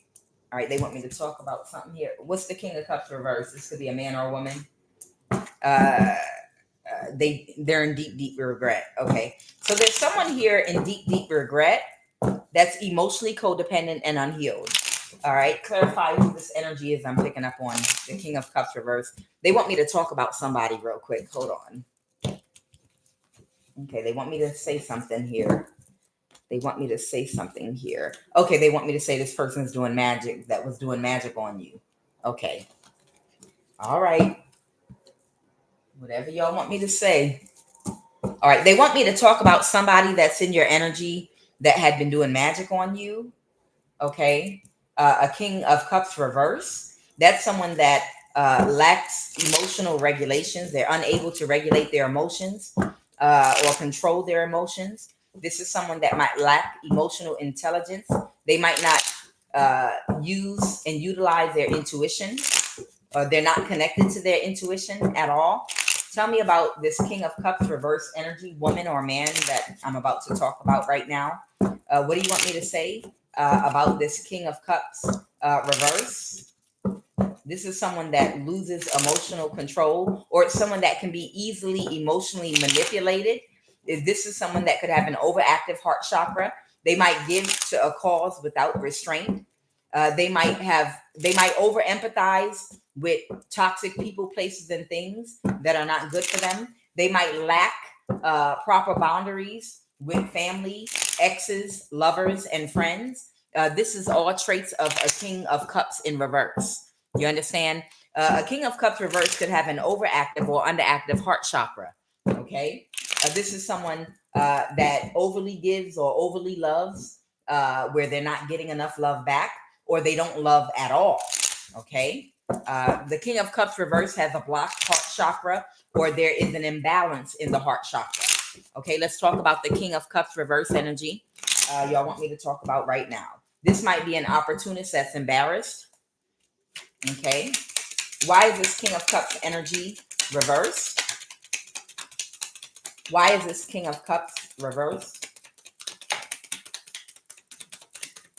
All right. They want me to talk about something here. What's the King of Cups reverse? This could be a man or a woman. They're in deep regret. Okay. So there's someone here in deep regret that's emotionally codependent and unhealed. All right. Clarify who this energy is I'm picking up on. The King of Cups reverse. They want me to talk about somebody real quick. Hold on. Okay. They want me to say something here. They want me to say something here. Okay, they want me to say this person's doing magic, that was doing magic on you. Okay. All right. Whatever y'all want me to say. All right. They want me to talk about somebody that's in your energy that had been doing magic on you. Okay. A King of Cups reverse. That's someone that lacks emotional regulations. They're unable to regulate their emotions or control their emotions. This is someone that might lack emotional intelligence. They might not use and utilize their intuition, or they're not connected to their intuition at all. Tell me about this King of Cups reverse energy, woman or man, that I'm about to talk about right now. What do you want me to say about this King of Cups reverse? This is someone that loses emotional control, or it's someone that can be easily emotionally manipulated. This is someone that could have an overactive heart chakra. They might give to a cause without restraint. They might over empathize with toxic people, places, and things that are not good for them. They might lack proper boundaries with family, exes, lovers, and friends. This is all traits of a King of Cups in reverse. You understand? A King of Cups reverse could have an overactive or underactive heart chakra. Okay. This is someone that overly gives or overly loves, where they're not getting enough love back, or they don't love at all. Okay. The King of Cups reverse has a blocked heart chakra, or there is an imbalance in the heart chakra. Okay. Let's talk about the King of Cups reverse energy. Y'all want me to talk about right now. This might be an opportunist that's embarrassed. Okay. Why is this King of Cups energy reversed? Why is this King of Cups reversed?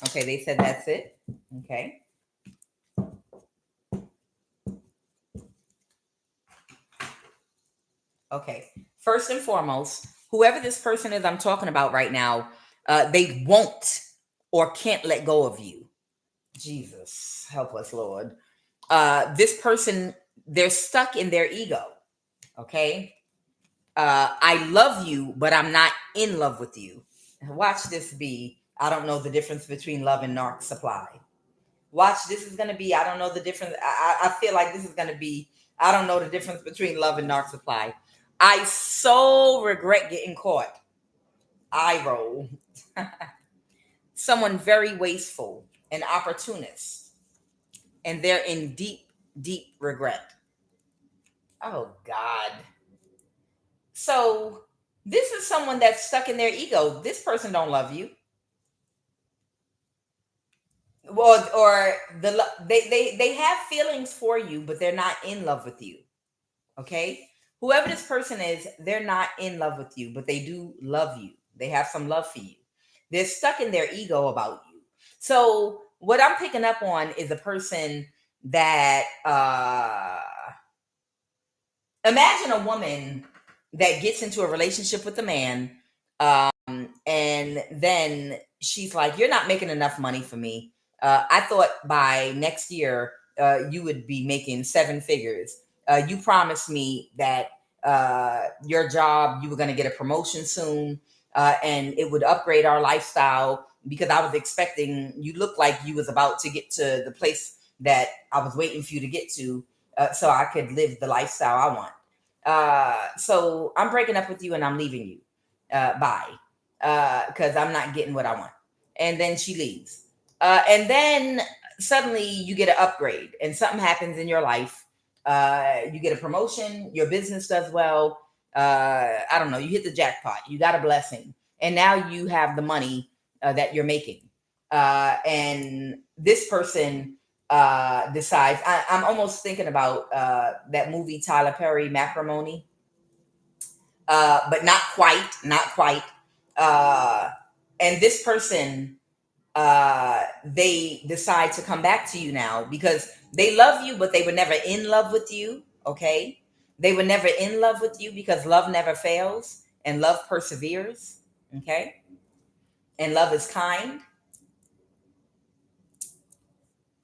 Okay, they said that's it. Okay. Okay. First and foremost, whoever this person is I'm talking about right now, they won't or can't let go of you. Jesus, help us, Lord. This person, they're stuck in their ego. Okay. I love you, but I'm not in love with you. Watch this be. I don't know the difference between love and narc supply. Watch, this is going to be, I don't know the difference. I feel like this is going to be, I don't know the difference between love and narc supply. I so regret getting caught. I roll. Someone very wasteful, an opportunist, and they're in deep regret. Oh, God. So This is someone that's stuck in their ego. This person don't love you. Well, or they have feelings for you, but they're not in love with you. Okay? Whoever this person is, they're not in love with you, but they do love you. They have some love for you. They're stuck in their ego about you. So what I'm picking up on is a person that imagine a woman that gets into a relationship with a man, and then she's like, "You're not making enough money for me. I thought by next year you would be making seven figures. You promised me that your job, you were going to get a promotion soon, and it would upgrade our lifestyle because I was expecting, you look like you was about to get to the place that I was waiting for you to get to, so I could live the lifestyle I want. So I'm breaking up with you and I'm leaving you. Bye. Because I'm not getting what I want." And then she leaves. And then suddenly you get an upgrade and something happens in your life. You get a promotion, your business does well. I don't know, you hit the jackpot, you got a blessing, and now you have the money that you're making. And this person decides, I'm almost thinking about that movie Tyler Perry, Matrimony, but not quite, not quite. And this person, they decide to come back to you now because they love you, but they were never in love with you. Okay, they were never in love with you because love never fails and love perseveres. Okay, and love is kind.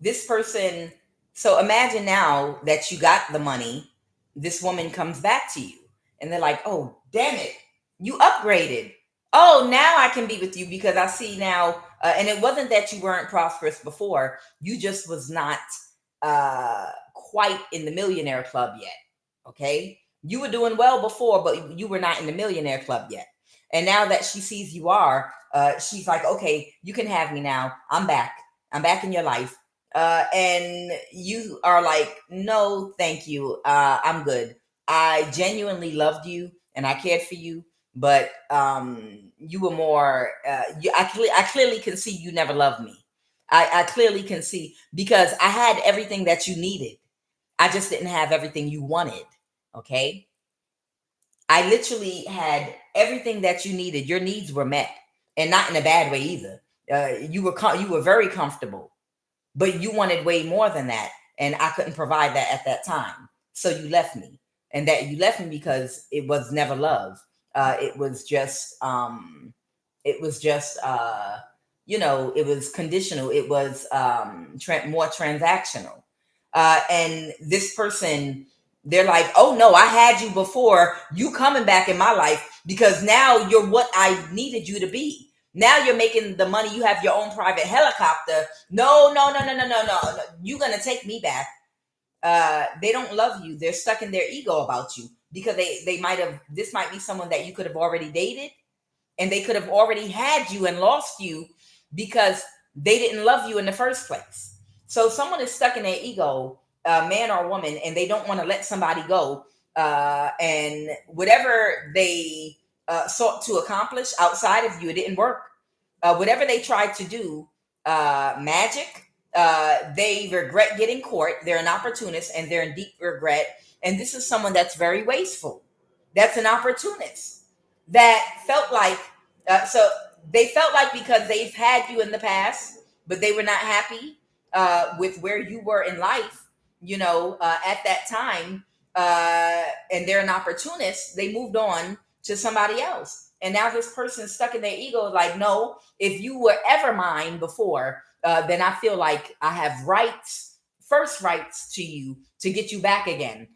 This person, so imagine now that you got the money, this woman comes back to you and they're like, "Oh, damn it, you upgraded. Oh, now I can be with you because I see now." And it wasn't that you weren't prosperous before, you just was not quite in the millionaire club yet. Okay, you were doing well before, but you were not in the millionaire club yet. And now that she sees you are, she's like, "Okay, you can have me now. I'm back. I'm back in your life." And you are like, "No, thank you. I'm good. I genuinely loved you and I cared for you, but you were more. I clearly can see you never loved me. I clearly can see because I had everything that you needed. I just didn't have everything you wanted. Okay, I literally had everything that you needed. Your needs were met, and not in a bad way either. You were very comfortable, but you wanted way more than that, and I couldn't provide that at that time. So you left me, and that you left me because it was never love. It was just it was just it was conditional. It was more transactional. And this person, they're like, "Oh no, I had you before. You coming back in my life because now you're what I needed you to be. Now you're making the money. You have your own private helicopter. No, no, no, no, no, no, no. You're gonna take me back." They don't love you. They're stuck in their ego about you because they might have. This might be someone that you could have already dated, and they could have already had you and lost you because they didn't love you in the first place. So someone is stuck in their ego, man or woman, and they don't want to let somebody go. And whatever they sought to accomplish outside of you, it didn't work. Whatever they tried to do, magic, they regret getting court. They're an opportunist and they're in deep regret. And this is someone that's very wasteful. That's an opportunist that felt like, so they felt like because they've had you in the past, but they were not happy with where you were in life, at that time, and they're an opportunist, they moved on to somebody else. And now this person's stuck in their ego, like, "No, if you were ever mine before, then I feel like I have rights, first rights to you to get you back again.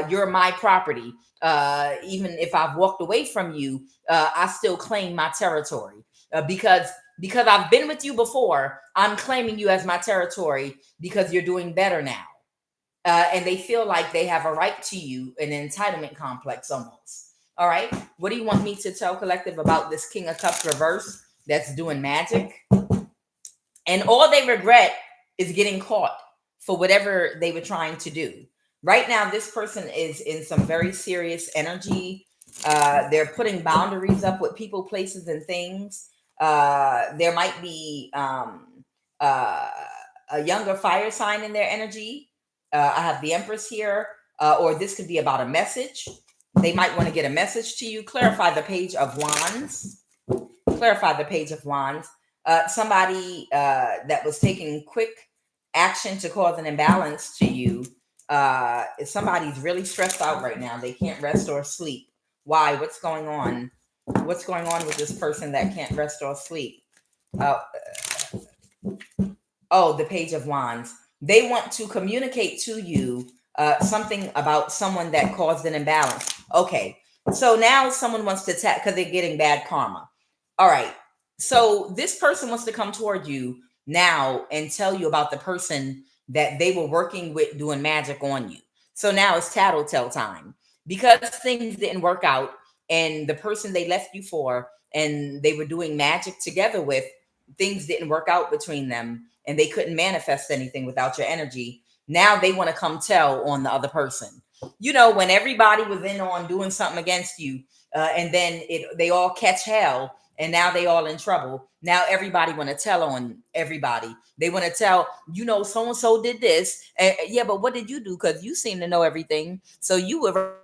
You're my property. Even if I've walked away from you, I still claim my territory because I've been with you before. I'm claiming you as my territory because you're doing better now." And they feel like they have a right to you, an entitlement complex almost. All right. What do you want me to tell collective about this King of Cups reverse that's doing magic? And all they regret is getting caught for whatever they were trying to do. Right now, this person is in some very serious energy They're putting boundaries up with people, places, and things. There might be uh, a younger fire sign in their energy. I have the Empress here, or this could be about a message. They might want to get a message to you. Clarify the Page of Wands. Clarify the Page of Wands. Somebody that was taking quick action to cause an imbalance to you. If somebody's really stressed out right now, they can't rest or sleep. Why? What's going on? What's going on with this person that can't rest or sleep? Uh, oh, the Page of Wands. They want to communicate to you something about someone that caused an imbalance. Okay, so now someone wants to tap because they're getting bad karma. All right, so this person wants to come toward you now and tell you about the person that they were working with doing magic on you. So now it's tattletale time because things didn't work out and the person they left you for and they were doing magic together with, things didn't work out between them and they couldn't manifest anything without your energy. Now they want to come tell on the other person. You know, when everybody was in on doing something against you, and then they all catch hell, and now they all in trouble. Now everybody want to tell on everybody. They want to tell, you know, so and so did this, and yeah, but what did you do? Because you seem to know everything, so you were,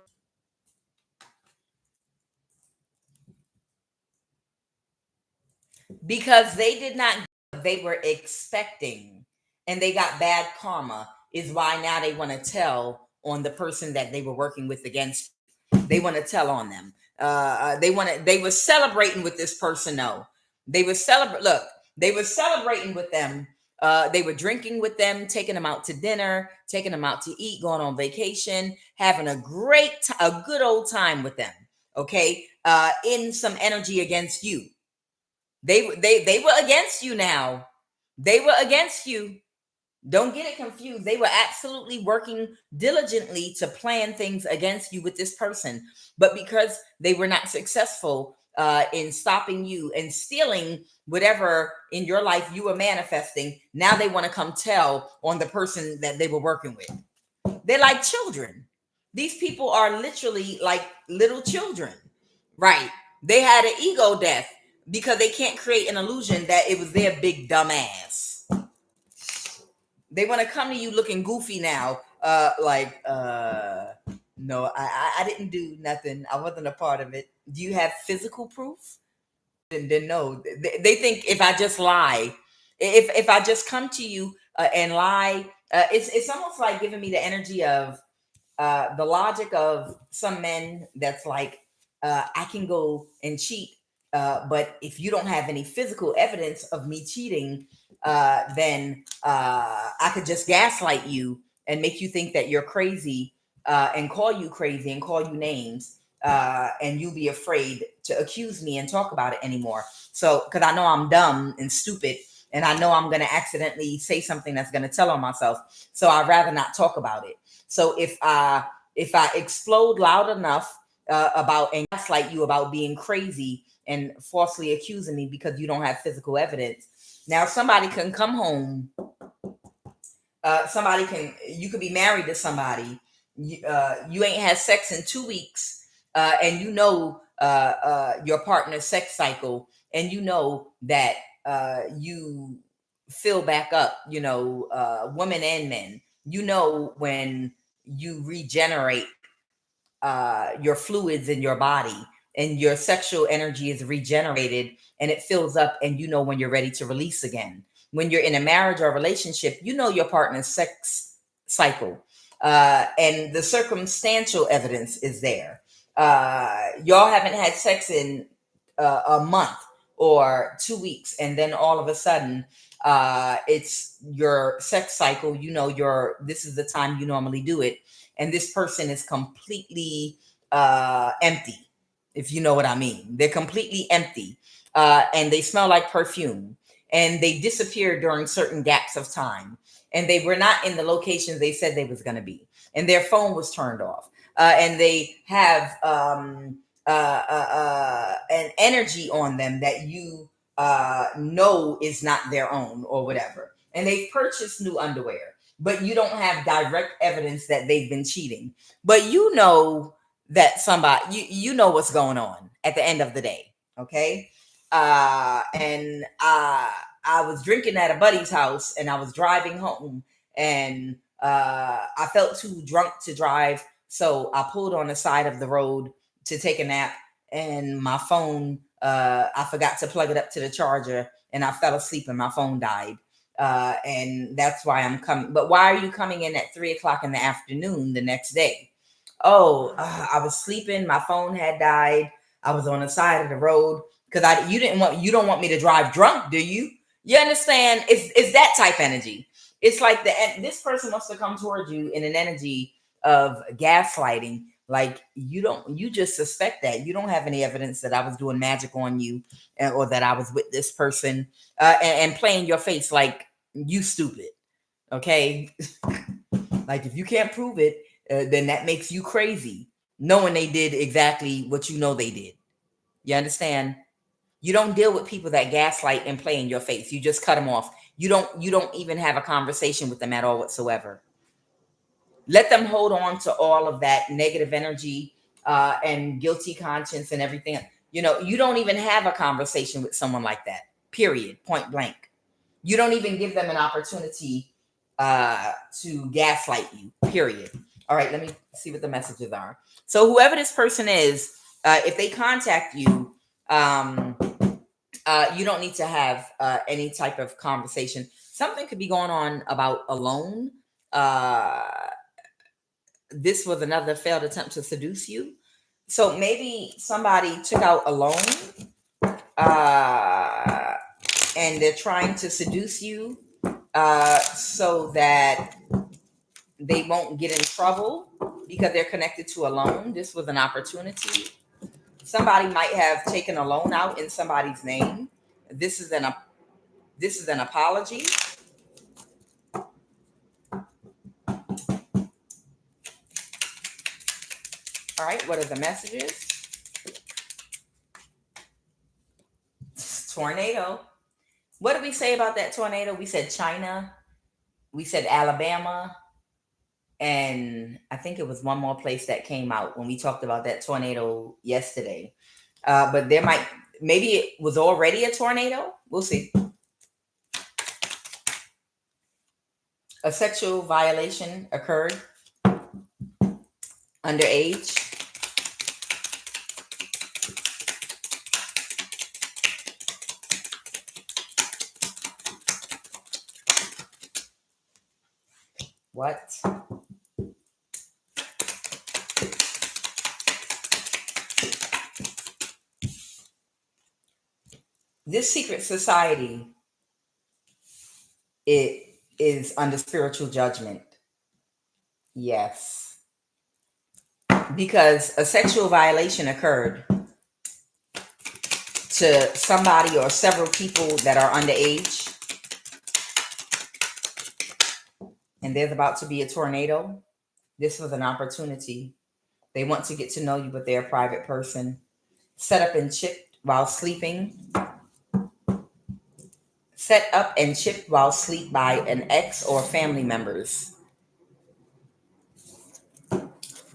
because they did not, they were expecting and they got bad karma, is why now they want to tell on the person that they were working with against. They want to tell on them. They were celebrating with this person. No, they were celebrate. Look, they were celebrating with them. They were drinking with them, taking them out to dinner, taking them out to eat, going on vacation, having a good old time with them. Okay, in some energy against you. They were against you now. They were against you. Don't get it confused. They were absolutely working diligently to plan things against you with this person. But because they were not successful in stopping you and stealing whatever in your life you were manifesting, now they want to come tell on the person that they were working with. They're like children. These people are literally like little children, right? They had an ego death because they can't create an illusion that it was their big dumb ass. They want to come to you looking goofy now, no, I didn't do nothing. I wasn't a part of it. Do you have physical proof? Then no. They think if I just lie, if I just come to you and lie, it's almost like giving me the energy of the logic of some men that's like, I can go and cheat, but if you don't have any physical evidence of me cheating, then I could just gaslight you and make you think that you're crazy, and call you crazy and call you names, and you'll be afraid to accuse me and talk about it anymore. So, because I know I'm dumb and stupid, and I know I'm going to accidentally say something that's going to tell on myself. So I'd rather not talk about it. So if I explode loud enough about and gaslight you about being crazy and falsely accusing me because you don't have physical evidence, now somebody can come home. You could be married to somebody. You ain't had sex in 2 weeks, and you know your partner's sex cycle, and you know that you fill back up. You know, women and men. You know when you regenerate your fluids in your body and your sexual energy is regenerated and it fills up, and you know when you're ready to release again. When you're in a marriage or a relationship, you know your partner's sex cycle, and the circumstantial evidence is there. Y'all haven't had sex in a month or 2 weeks, and then all of a sudden it's your sex cycle. You know, this is the time you normally do it, and this person is completely empty, if you know what I mean. They're completely empty, and they smell like perfume, and they disappear during certain gaps of time, and they were not in the locations they said they was going to be, and their phone was turned off, and they have an energy on them that you know is not their own or whatever, and they've purchased new underwear, but you don't have direct evidence that they've been cheating. But you know that somebody, you know what's going on at the end of the day. Okay. And I was drinking at a buddy's house and I was driving home, and I felt too drunk to drive. So I pulled on the side of the road to take a nap, and my phone, I forgot to plug it up to the charger, and I fell asleep and my phone died. And that's why I'm coming. But why are you coming in at 3 o'clock in the afternoon the next day? Oh, I was sleeping. My phone had died. I was on the side of the road because you don't want me to drive drunk, do you? You understand? It's that type energy. It's like this person must have come towards you in an energy of gaslighting. Like you just suspect that you don't have any evidence that I was doing magic on you, or that I was with this person, and playing your face like you stupid. Okay, like if you can't prove it, then that makes you crazy, knowing they did exactly what you know they did. You understand? You don't deal with people that gaslight and play in your face. You just cut them off. You don't even have a conversation with them at all whatsoever. Let them hold on to all of that negative energy, and guilty conscience and everything. You don't even have a conversation with someone like that. Period. Point blank. You don't even give them an opportunity to gaslight you. Period. All right, let me see what the messages are. So whoever this person is, if they contact you, um, you don't need to have any type of conversation. Something could be going on about a loan. This was another failed attempt to seduce you. So maybe somebody took out a loan, uh, and they're trying to seduce you, so that they won't get in trouble because they're connected to a loan. This was an opportunity. Somebody might have taken a loan out in somebody's name. This is an apology. All right, what are the messages? Tornado. What did we say about that tornado? We said China. We said Alabama. And I think it was one more place that came out when we talked about that tornado yesterday. But maybe it was already a tornado. We'll see. A sexual violation occurred. Underage. What? This secret society, it is under spiritual judgment. Yes. Because a sexual violation occurred to somebody or several people that are underage. And there's about to be a tornado. This was an opportunity. They want to get to know you, but they're a private person. Set up and chipped while sleeping. Set up and chipped while asleep by an ex or family members.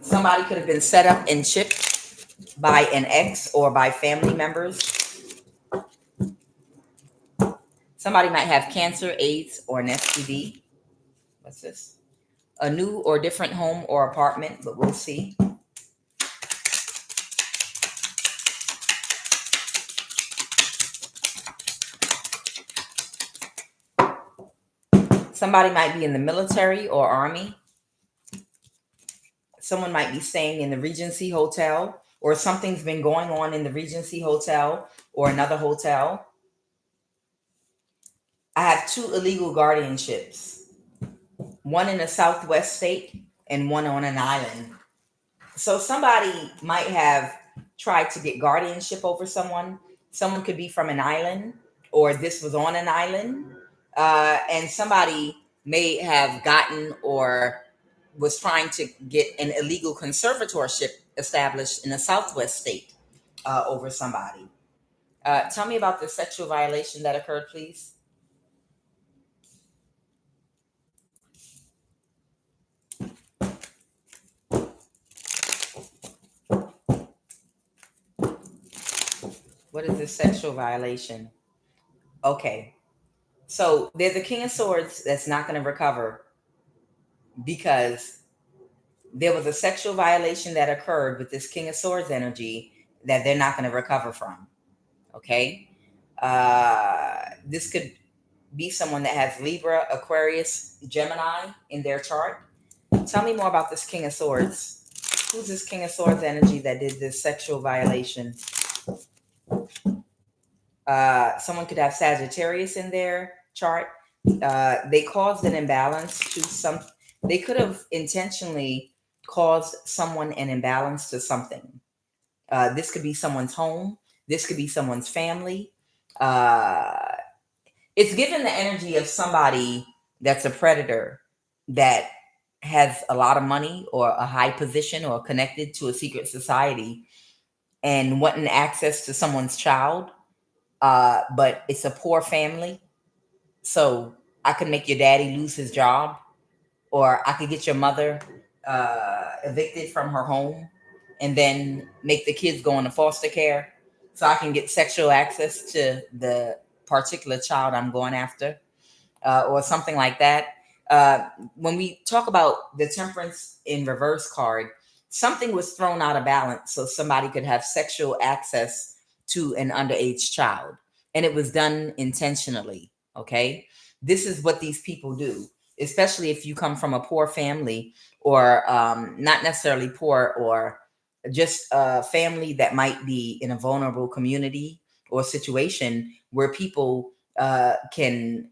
Somebody could have been set up and chipped by an ex or by family members. Somebody might have cancer, AIDS, or an STD. What's this? A new or different home or apartment, but we'll see. Somebody might be in the military or army. Someone might be staying in the Regency Hotel, or something's been going on in the Regency Hotel or another hotel. I have 2 illegal guardianships, one in a Southwest state and one on an island. So somebody might have tried to get guardianship over someone. Someone could be from an island, or this was on an island. And somebody may have gotten or was trying to get an illegal conservatorship established in a Southwest state, over somebody. Tell me about the sexual violation that occurred, please. What is this sexual violation? Okay. So there's a King of Swords that's not going to recover because there was a sexual violation that occurred with this King of Swords energy that they're not going to recover from. Okay. This could be someone that has Libra, Aquarius, Gemini in their chart. Tell me more about this King of Swords. Who's this King of Swords energy that did this sexual violation? Someone could have Sagittarius in their chart. They caused an imbalance to some. They could have intentionally caused someone an imbalance to something. This could be someone's home. This could be someone's family. Uh, it's given the energy of somebody that's a predator that has a lot of money or a high position or connected to a secret society and wanting access to someone's child, but it's a poor family. So I could make your daddy lose his job, or I could get your mother evicted from her home and then make the kids go into foster care so I can get sexual access to the particular child I'm going after, or something like that. Uh, when we talk about the temperance in reverse card, something was thrown out of balance so somebody could have sexual access to an underage child. And it was done intentionally. Okay. This is what these people do, especially if you come from a poor family or not necessarily poor, or just a family that might be in a vulnerable community or situation where people can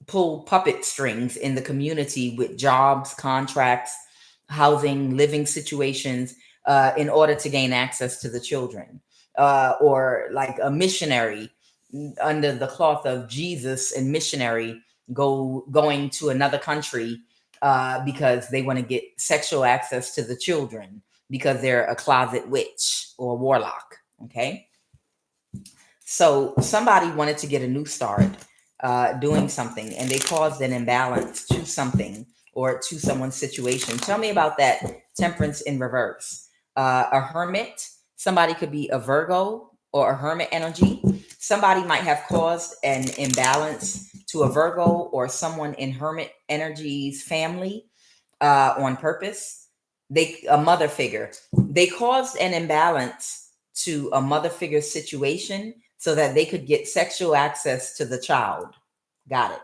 pull puppet strings in the community with jobs, contracts, housing, living situations, in order to gain access to the children. Or like a missionary under the cloth of Jesus and missionary going to another country because they want to get sexual access to the children because they're a closet witch or warlock. Okay. So somebody wanted to get a new start doing something and they caused an imbalance to something or to someone's situation. Tell me about that temperance in reverse. A hermit, somebody could be a Virgo or a hermit energy. Somebody might have caused an imbalance to a Virgo or someone in hermit energy's family on purpose. A mother figure. They caused an imbalance to a mother figure situation so that they could get sexual access to the child. Got it.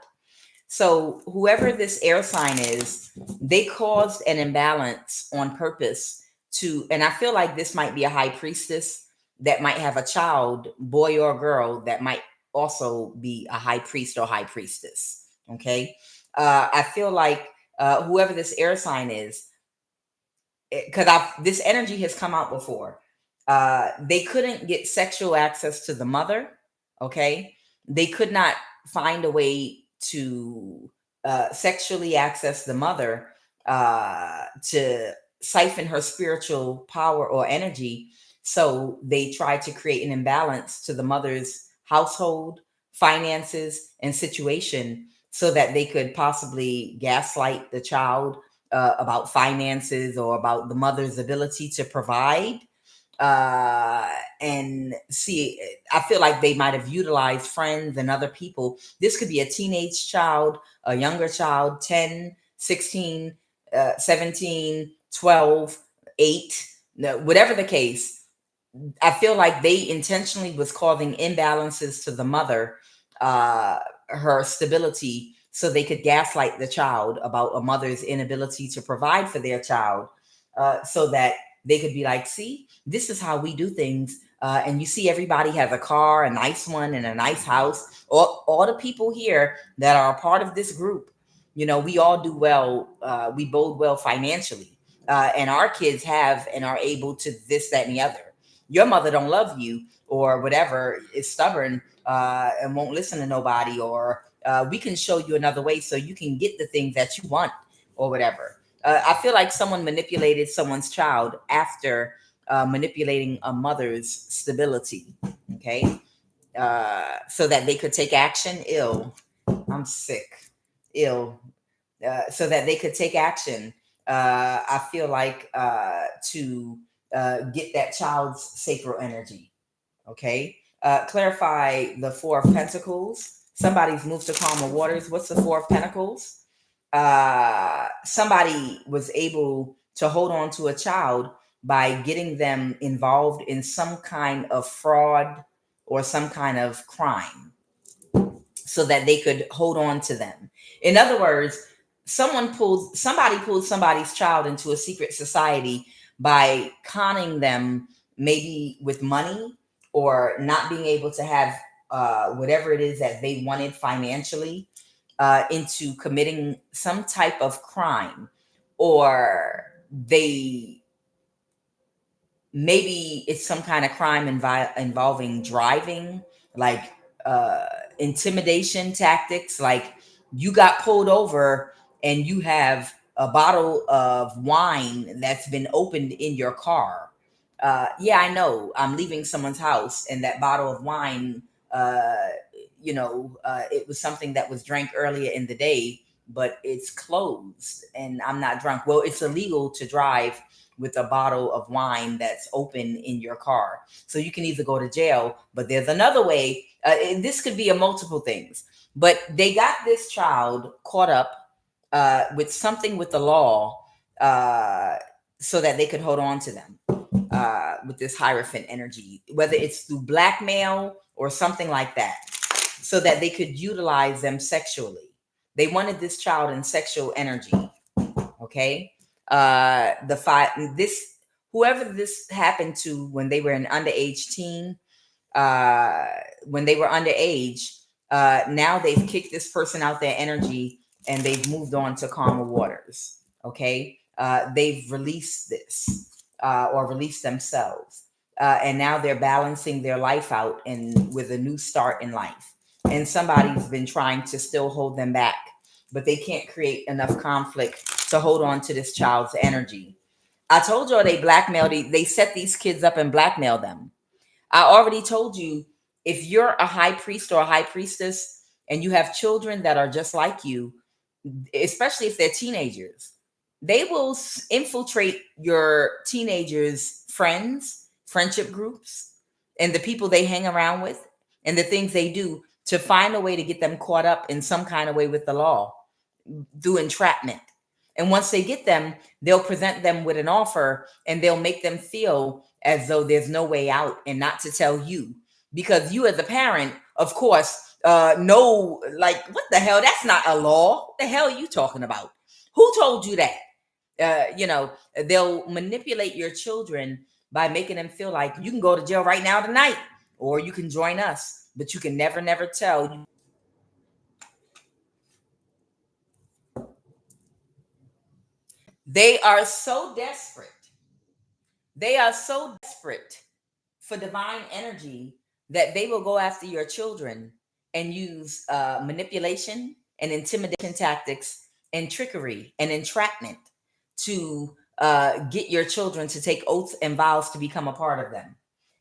So whoever this air sign is, they caused an imbalance on purpose to, and I feel like this might be a high priestess that might have a child, boy or girl, that might also be a high priest or high priestess. Okay. I feel like whoever this air sign is, because this energy has come out before. They couldn't get sexual access to the mother. Okay, they could not find a way to sexually access the mother to siphon her spiritual power or energy. So they tried to create an imbalance to the mother's household, finances, and situation so that they could possibly gaslight the child about finances or about the mother's ability to provide. Uh, and see, I feel like they might have utilized friends and other people. This could be a teenage child, a younger child, 10, 16, 17, 12, 8, whatever the case. I feel like they intentionally was causing imbalances to the mother, uh, her stability, so they could gaslight the child about a mother's inability to provide for their child, so that they could be like, see, this is how we do things. And you see, everybody has a car, a nice one, and a nice house. All the people here that are a part of this group, we all do well. We bode well financially. And our kids have and are able to this, that, and the other. Your mother don't love you or whatever, is stubborn and won't listen to nobody, or we can show you another way so you can get the things that you want or whatever. I feel like someone manipulated someone's child after manipulating a mother's stability. Okay. So that they could take action. Ill. I'm sick. Ill. So that they could take action. I feel like to get that child's sacral energy. Okay. clarify the Four of Pentacles. Somebody's moved to calmer waters. What's the Four of Pentacles? Somebody was able to hold on to a child by getting them involved in some kind of fraud or some kind of crime so that they could hold on to them. In other words, somebody pulled somebody's child into a secret society by conning them, maybe with money or not being able to have whatever it is that they wanted financially, into committing some type of crime, or they maybe it's some kind of crime involving driving, like uh, intimidation tactics, like you got pulled over and you have a bottle of wine that's been opened in your car. Yeah, I know I'm leaving someone's house and that bottle of wine, uh, it was something that was drank earlier in the day, but it's closed and I'm not drunk. Well, it's illegal to drive with a bottle of wine that's open in your car. So you can either go to jail, but there's another way. And this could be a multiple things, but they got this child caught up with something with the law, so that they could hold on to them with this Hierophant energy, whether it's through blackmail or something like that, so that they could utilize them sexually. They wanted this child in sexual energy. Okay. The five, this, whoever this happened to when they were an underage teen, when they were underage, now they've kicked this person out their energy and they've moved on to calmer waters. Okay. They've released this, or released themselves. And now they're balancing their life out and with a new start in life. And somebody's been trying to still hold them back, but they can't create enough conflict to hold on to this child's energy. I told you they blackmailed, they set these kids up and blackmail them. I already told you, if you're a high priest or a high priestess and you have children that are just like you, especially if they're teenagers, they will infiltrate your teenagers' friends, friendship groups, and the people they hang around with and the things they do to find a way to get them caught up in some kind of way with the law, do entrapment. And once they get them, they'll present them with an offer and they'll make them feel as though there's no way out and not to tell you. Because you as a parent, of course, know, like, what the hell? That's not a law. What the hell are you talking about? Who told you that? They'll manipulate your children by making them feel like you can go to jail right now tonight, or you can join us, but you can never, never tell. They are so desperate. They are so desperate for divine energy that they will go after your children and use manipulation and intimidation tactics and trickery and entrapment to get your children to take oaths and vows to become a part of them.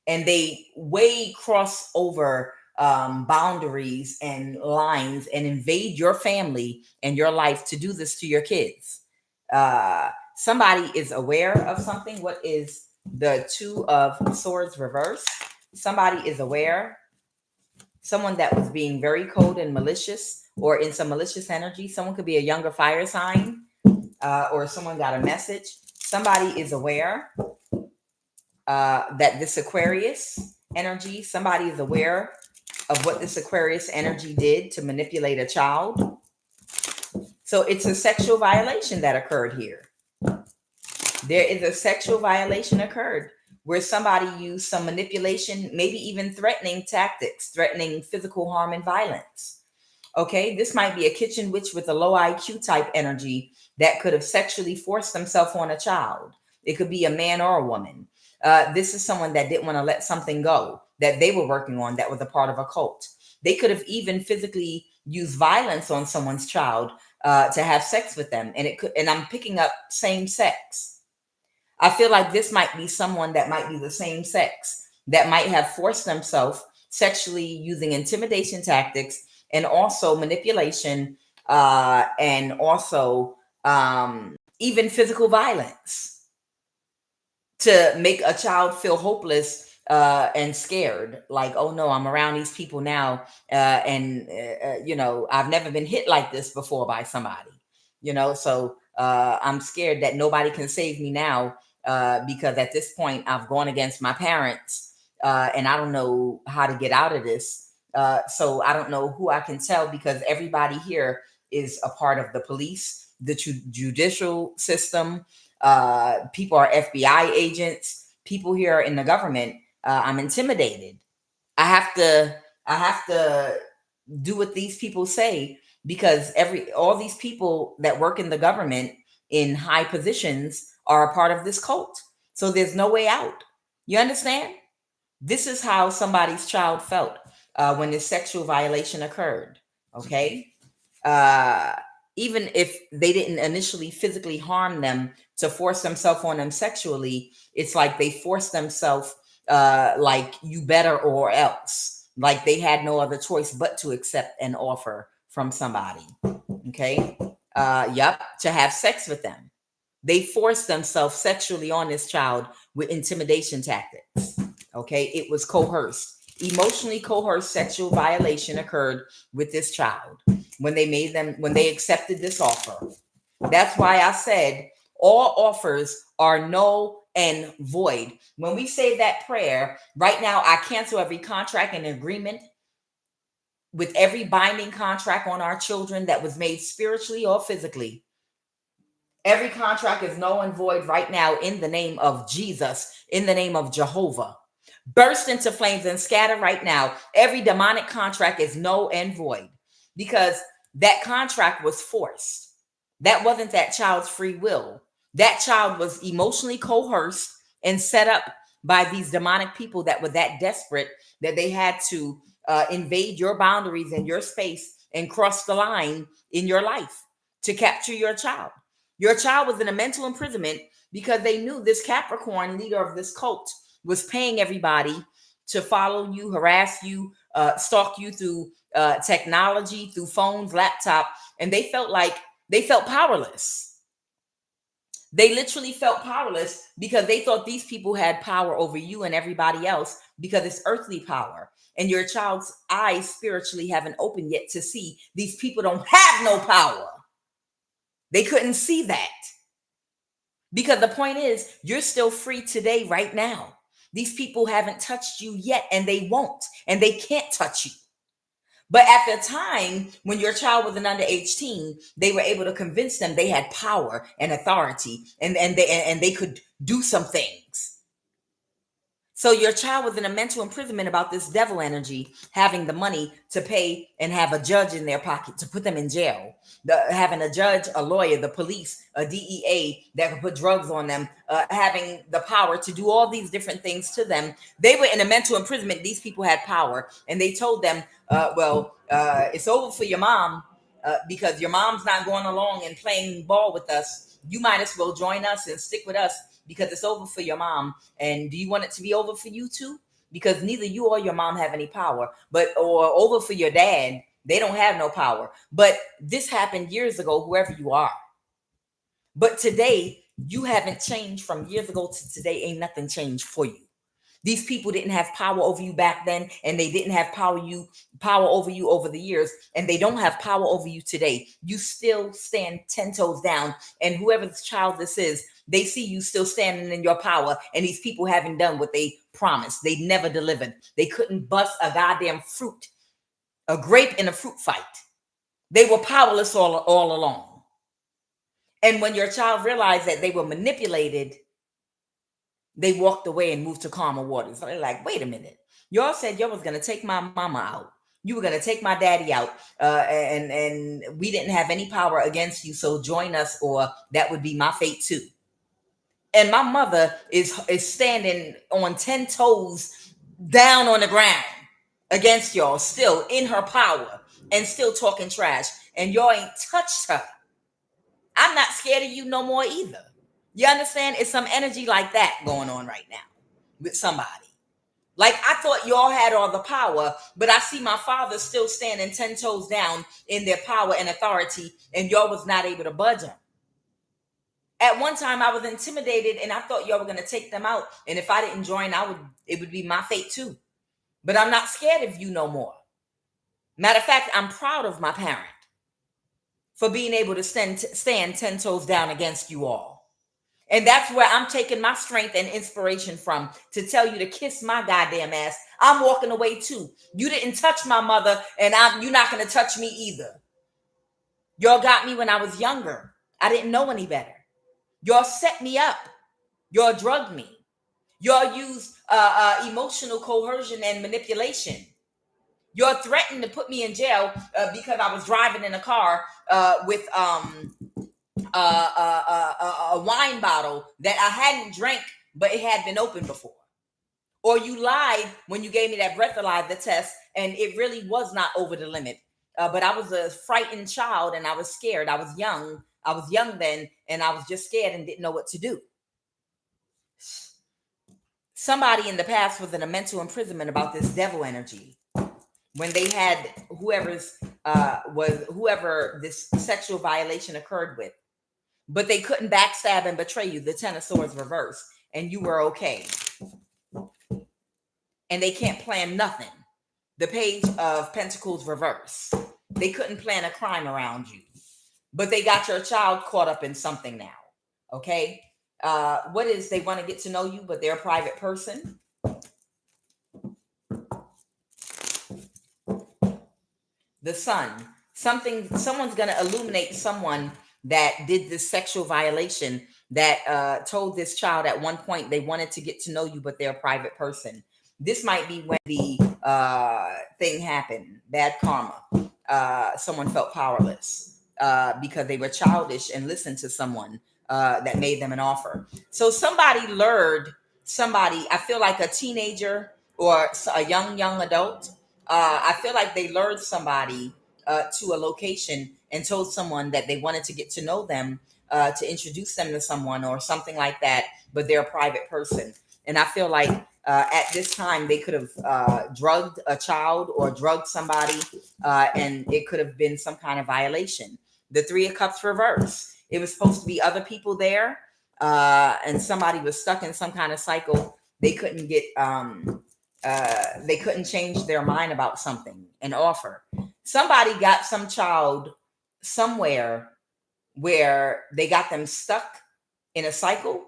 And they way cross over boundaries and lines and invade your family and your life to do this to your kids. Somebody is aware of something. What is the Two of Swords reverse? Somebody is aware. Someone that was being very cold and malicious, or in some malicious energy. Someone could be a younger fire sign, or someone got a message. Somebody is aware that this Aquarius energy, somebody is aware of what this Aquarius energy did to manipulate a child. So it's a sexual violation that occurred here. There is a sexual violation occurred where somebody used some manipulation, maybe even threatening tactics, threatening physical harm and violence. Okay, this might be a kitchen witch with a low IQ type energy that could have sexually forced themselves on a child. It could be a man or a woman. This is someone that didn't want to let something go that they were working on that was a part of a cult. They could have even physically used violence on someone's child to have sex with them. And it could, and I'm picking up same sex. I feel like this might be someone that might be the same sex that might have forced themselves sexually using intimidation tactics and also manipulation, and also even physical violence to make a child feel hopeless and scared, like, oh no, I'm around these people now, and I've never been hit like this before by somebody, so I'm scared that nobody can save me now, because at this point I've gone against my parents, and I don't know how to get out of this. So I don't know who I can tell, because everybody here is a part of the police, the judicial system. People are FBI agents. People here in the government. I'm intimidated. I have to do what these people say, because all these people that work in the government in high positions are a part of this cult. So there's no way out. You understand? This is how somebody's child felt when this sexual violation occurred. Okay. uh, Even if they didn't initially physically harm them to force themselves on them sexually, it's like they forced themselves, like, you better or else. Like they had no other choice but to accept an offer from somebody. Okay. Yep. To have sex with them. They forced themselves sexually on this child with intimidation tactics. Okay. It was coerced. Emotionally coerced sexual violation occurred with this child when they accepted this offer. That's why I said all offers are null and void. When we say that prayer, right now, I cancel every contract and agreement with every binding contract on our children that was made spiritually or physically. Every contract is null and void right now in the name of Jesus, in the name of Jehovah. Burst into flames and scatter right now. Every demonic contract is null and void, because that contract was forced. That wasn't that child's free will. That child was emotionally coerced and set up by these demonic people that were that desperate that they had to invade your boundaries and your space and cross the line in your life to capture your child. Your child was in a mental imprisonment because they knew this Capricorn leader of this cult was paying everybody to follow you, harass you, stalk you through technology, through phones, laptop, and they felt powerless. They literally felt powerless because they thought these people had power over you and everybody else, because it's earthly power. And your child's eyes spiritually haven't opened yet to see these people don't have no power. They couldn't see that. Because the point is, you're still free today, right now. These people haven't touched you yet, and they won't, and they can't touch you. But at the time when your child was an underage teen, they were able to convince them they had power and authority, and they could do some things. So your child was in a mental imprisonment about this devil energy, having the money to pay and have a judge in their pocket to put them in jail. Having a judge, a lawyer, the police, a DEA that could put drugs on them, having the power to do all these different things to them. They were in a mental imprisonment. These people had power, and they told them, it's over for your mom, because your mom's not going along and playing ball with us. You might as well join us and stick with us, because it's over for your mom. And do you want it to be over for you too? Because neither you or your mom have any power. Or over for your dad. They don't have no power. But this happened years ago, whoever you are. But today, you haven't changed from years ago to today. Ain't nothing changed for you. These people didn't have power over you back then, and they didn't have power over you over the years, and they don't have power over you today. You still stand 10 toes down, and whoever's child this is, they see you still standing in your power, and these people haven't done what they promised. They never delivered. They couldn't bust a goddamn fruit, a grape in a fruit fight. They were powerless all along. And when your child realized that they were manipulated, they walked away and moved to calmer waters. So they're like, wait a minute. Y'all said y'all was going to take my mama out. You were going to take my daddy out. And we didn't have any power against you. So join us, or that would be my fate too. And my mother is standing on 10 toes down on the ground against y'all, still in her power and still talking trash. And y'all ain't touched her. I'm not scared of you no more either. You understand? It's some energy like that going on right now with somebody. Like, I thought y'all had all the power, but I see my father still standing 10 toes down in their power and authority, and y'all was not able to budge him. At one time, I was intimidated, and I thought y'all were gonna take them out. And if I didn't join, it would be my fate too. But I'm not scared of you no more. Matter of fact, I'm proud of my parent for being able to stand 10 toes down against you all. And that's where I'm taking my strength and inspiration from, to tell you to kiss my goddamn ass. I'm walking away too. You didn't touch my mother, and you're not going to touch me either. Y'all got me when I was younger. I didn't know any better. Y'all set me up. Y'all drugged me. Y'all used emotional coercion and manipulation. Y'all threatened to put me in jail because I was driving in a car with a wine bottle that I hadn't drank, but it had been opened before. Or you lied when you gave me that breathalyzer test, and it really was not over the limit. But I was a frightened child, and I was scared. I was young. I was young then, and I was just scared and didn't know what to do. Somebody in the past was in a mental imprisonment about this devil energy. When they had whoever this sexual violation occurred with, but they couldn't backstab and betray you. The Ten of Swords reversed, and you were okay. And they can't plan nothing. The Page of Pentacles reverse. They couldn't plan a crime around you, but they got your child caught up in something now. Okay. What is, they want to get to know you, but they're a private person. The Sun. Someone's going to illuminate someone that did this sexual violation, that told this child at one point they wanted to get to know you, but they're a private person. This might be when the thing happened, bad karma. Someone felt powerless because they were childish and listened to someone that made them an offer. So somebody lured somebody, I feel like a teenager or a young adult. I feel like they lured somebody to a location and told someone that they wanted to get to know them, to introduce them to someone or something like that, but they're a private person. And I feel like at this time they could have drugged a child or drugged somebody, and it could have been some kind of violation. The Three of Cups reverse. It was supposed to be other people there, and somebody was stuck in some kind of cycle. They couldn't get they couldn't change their mind about something, an offer. Somebody got some child somewhere where they got them stuck in a cycle.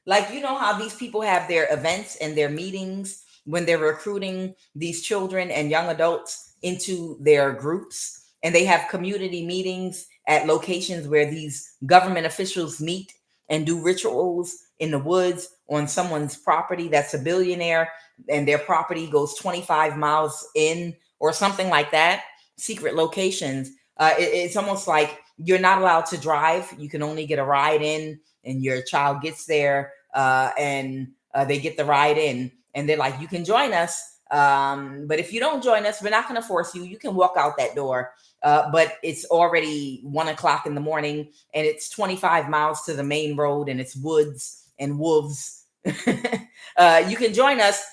Like, you know how these people have their events and their meetings when they're recruiting these children and young adults into their groups, and they have community meetings at locations where these government officials meet and do rituals in the woods on someone's property that's a billionaire, and their property goes 25 miles in or something like that. Secret locations. It's almost like you're not allowed to drive. You can only get a ride in, and your child gets there and they get the ride in, and they're like, you can join us. But if you don't join us, we're not going to force you. You can walk out that door. But it's already 1 o'clock in the morning, and it's 25 miles to the main road, and it's woods and wolves. You can join us.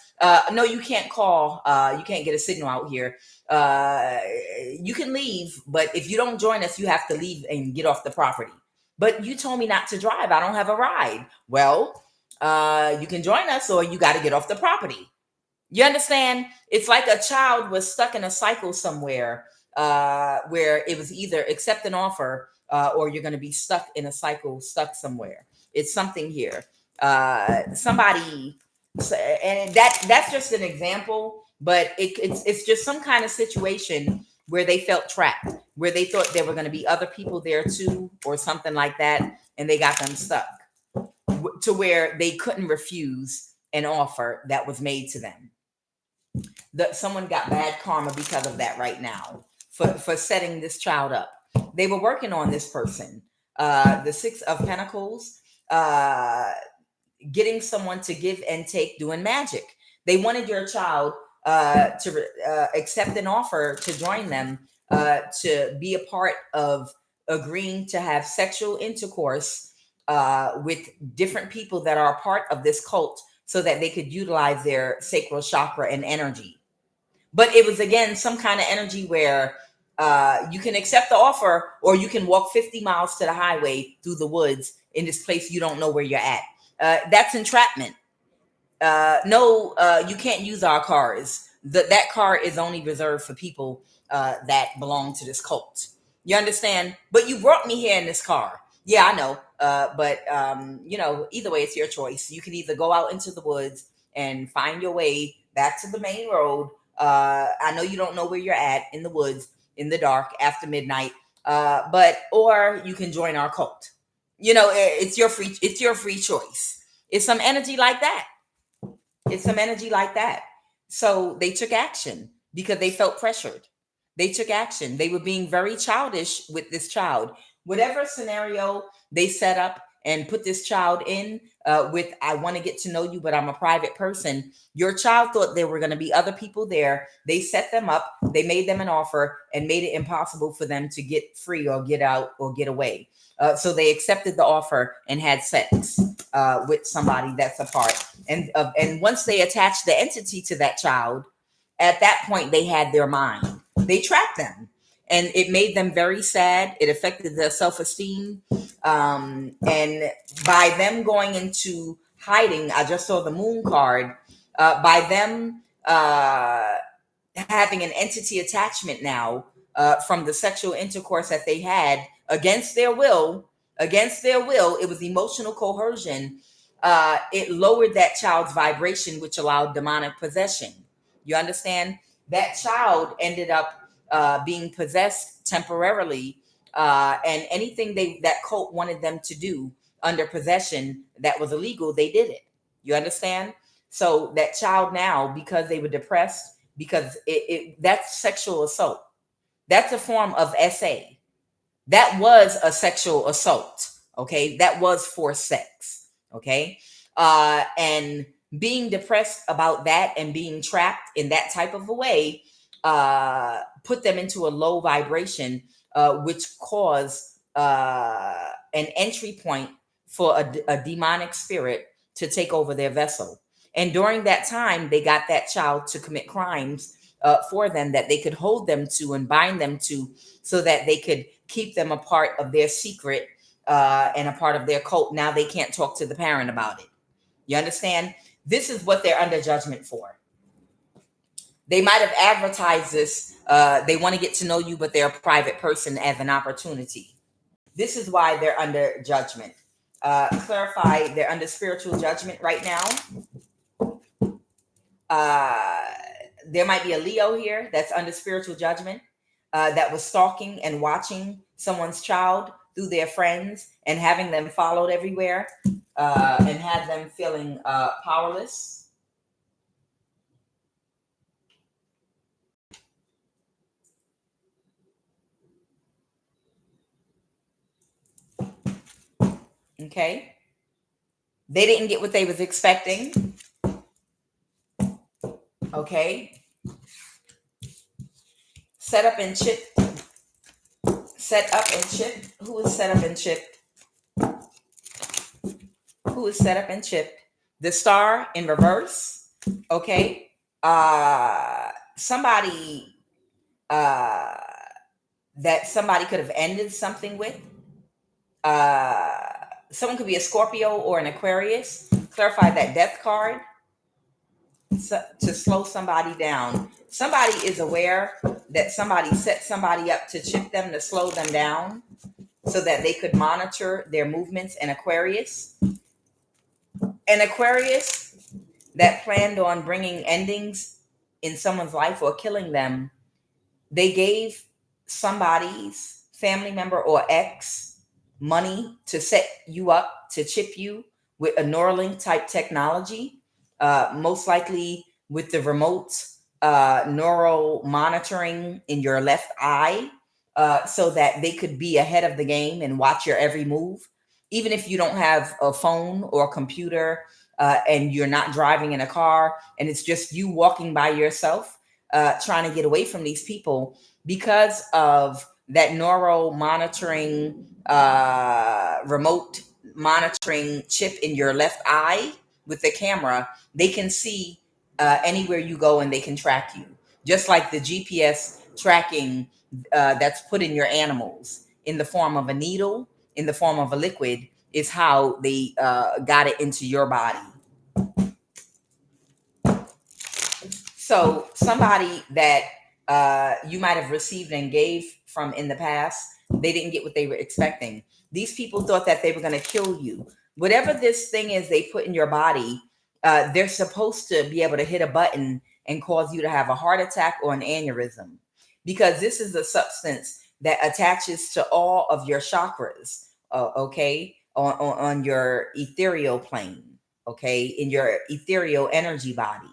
No, you can't call. You can't get a signal out here. You can leave, but if you don't join us, you have to leave and get off the property. But you told me not to drive. I don't have a ride. Well, you can join us, or you got to get off the property. You understand? It's like a child was stuck in a cycle somewhere where it was either accept an offer or you're going to be stuck in a cycle, stuck somewhere. It's something here. Somebody, and that's just an example, but it's just some kind of situation where they felt trapped, where they thought there were going to be other people there too, or something like that, and they got them stuck to where they couldn't refuse an offer that was made to them. Someone got bad karma because of that right now, for setting this child up. They were working on this person. The Six of Pentacles, getting someone to give and take, doing magic. They wanted your child to accept an offer to join them, to be a part of agreeing to have sexual intercourse with different people that are a part of this cult, so that they could utilize their sacral chakra and energy. But it was, again, some kind of energy where You can accept the offer, or you can walk 50 miles to the highway through the woods in this place you don't know where you're at. That's entrapment. No, you can't use our cars. That car is only reserved for people that belong to this cult. You understand? But you brought me here in this car. Yeah, I know. But either way, it's your choice. You can either go out into the woods and find your way back to the main road. I know you don't know where you're at in the woods in the dark after midnight. Or you can join our cult. It's your free choice. It's some energy like that. It's some energy like that. So they took action because they felt pressured. They took action. They were being very childish with this child. Whatever scenario they set up and put this child in with, I want to get to know you, but I'm a private person. Your child thought there were going to be other people there. They set them up. They made them an offer and made it impossible for them to get free or get out or get away. So they accepted the offer and had sex with somebody that's a part. And once they attached the entity to that child, at that point they had their mind. They trapped them, and it made them very sad. It affected their self-esteem, and by them going into hiding, I just saw the moon card. By them having an entity attachment now from the sexual intercourse that they had against their will, it was emotional coercion. It lowered that child's vibration, which allowed demonic possession. You understand? That child ended up being possessed temporarily, and anything that cult wanted them to do under possession that was illegal, they did it. You understand? So that child now, because they were depressed, because that's sexual assault. That's a form of SA. That was a sexual assault. Okay, that was for sex. Okay, and being depressed about that and being trapped in that type of a way put them into a low vibration, which caused an entry point for a demonic spirit to take over their vessel. And during that time, they got that child to commit crimes for them that they could hold them to and bind them to, so that they could keep them a part of their secret and a part of their cult. Now they can't talk to the parent about it. You understand? This is what they're under judgment for. They might have advertised this. They want to get to know you, but they're a private person as an opportunity. This is why they're under judgment. Clarify, they're under spiritual judgment right now. There might be a Leo here that's under spiritual judgment, that was stalking and watching someone's child through their friends and having them followed everywhere, and had them feeling powerless. Okay. They didn't get what they was expecting. Okay. Set up and chip. Set up and chip. Who is set up and chipped? Who is set up and chipped? The star in reverse. Okay. Somebody that somebody could have ended something with. Someone could be a Scorpio or an Aquarius. Clarify that death card. To slow somebody down. Somebody is aware that somebody set somebody up to chip them, to slow them down, so that they could monitor their movements. An Aquarius that planned on bringing endings in someone's life or killing them. They gave somebody's family member or ex money to set you up, to chip you with a Neuralink type technology, most likely with the remote neural monitoring in your left eye, so that they could be ahead of the game and watch your every move. Even if you don't have a phone or a computer, and you're not driving in a car, and it's just you walking by yourself, trying to get away from these people, because of that neural monitoring, remote monitoring chip in your left eye with the camera, they can see anywhere you go and they can track you. Just like the GPS tracking that's put in your animals in the form of a needle, in the form of a liquid, is how they got it into your body. So somebody that you might have received and gave from in the past, they didn't get what they were expecting. These people thought that they were going to kill you. Whatever this thing is they put in your body, they're supposed to be able to hit a button and cause you to have a heart attack or an aneurysm, because this is a substance that attaches to all of your chakras, okay, on your ethereal plane, okay, in your ethereal energy body.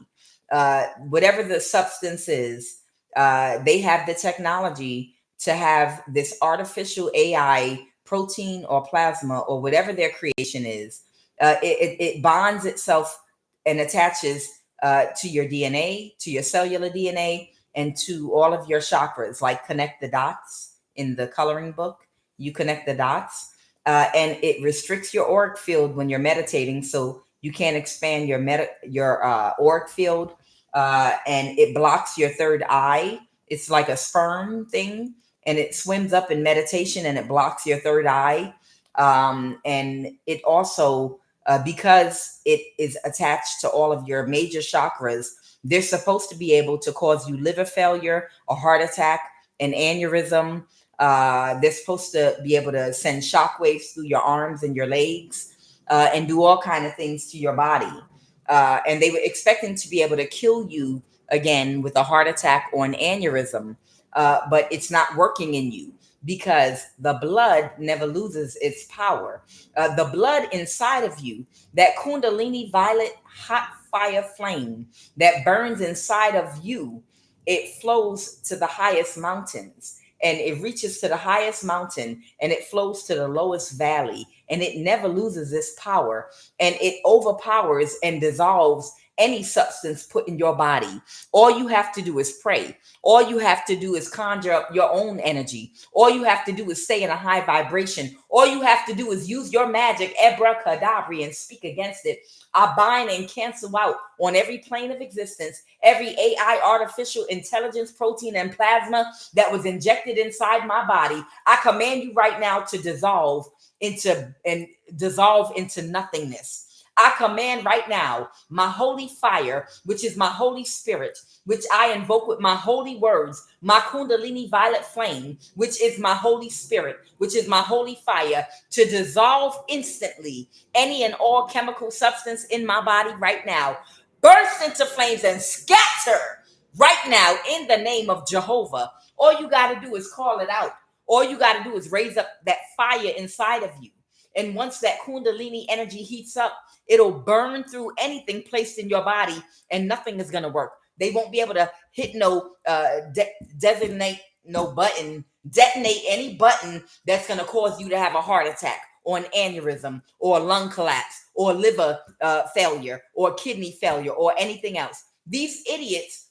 Whatever the substance is, they have the technology to have this artificial AI protein or plasma or whatever their creation is. It bonds itself and attaches to your DNA, to your cellular DNA, and to all of your chakras, like connect the dots in the coloring book. You connect the dots, and it restricts your auric field when you're meditating, so you can't expand your auric field, and it blocks your third eye. It's like a sperm thing, and it swims up in meditation, and it blocks your third eye. And it also, because it is attached to all of your major chakras, they're supposed to be able to cause you liver failure, a heart attack, an aneurysm. They're supposed to be able to send shockwaves through your arms and your legs, and do all kind of things to your body. And they were expecting to be able to kill you again with a heart attack or an aneurysm, but it's not working in you because the blood never loses its power. The blood inside of you, that Kundalini violet hot fire flame that burns inside of you, it flows to the highest mountains, and it reaches to the highest mountain, and it flows to the lowest valley, and it never loses its power, and it overpowers and dissolves any substance put in your body. All you have to do is pray. All you have to do is conjure up your own energy. All you have to do is stay in a high vibration. All you have to do is use your magic, abracadabra, and speak against it. I bind and cancel out on every plane of existence, every AI, artificial intelligence, protein, and plasma that was injected inside my body. I command you right now to dissolve into nothingness. I command right now my holy fire, which is my Holy Spirit, which I invoke with my holy words, my Kundalini violet flame, which is my Holy Spirit, which is my holy fire, to dissolve instantly any and all chemical substance in my body right now. Burst into flames and scatter right now in the name of Jehovah. All you got to do is call it out. All you got to do is raise up that fire inside of you. And once that Kundalini energy heats up, it'll burn through anything placed in your body, and nothing is going to work. They won't be able to hit detonate any button that's going to cause you to have a heart attack or an aneurysm or a lung collapse or liver failure or kidney failure or anything else. These idiots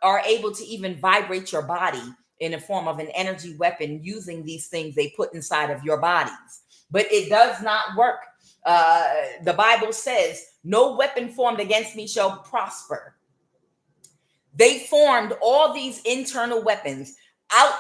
are able to even vibrate your body in the form of an energy weapon using these things they put inside of your bodies. But it does not work. The Bible says, no weapon formed against me shall prosper. They formed all these internal weapons out.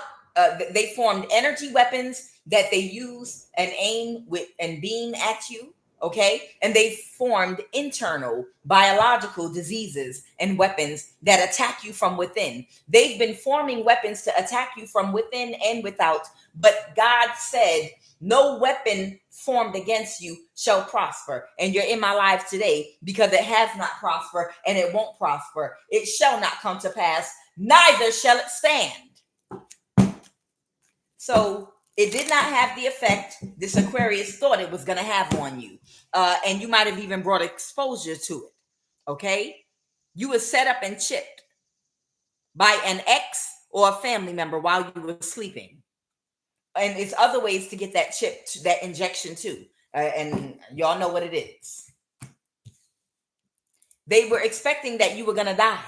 They formed energy weapons that they use and aim with and beam at you. Okay. And they formed internal biological diseases and weapons that attack you from within. They've been forming weapons to attack you from within and without. But God said, no weapon formed against you shall prosper. And you're in my life today because it has not prospered and it won't prosper. It shall not come to pass, neither shall it stand. So it did not have the effect this Aquarius thought it was going to have on you. And you might have even brought exposure to it. Okay? You were set up and chipped by an ex or a family member while you were sleeping. And it's other ways to get that chip, that injection too. And y'all know what it is. They were expecting that you were going to die.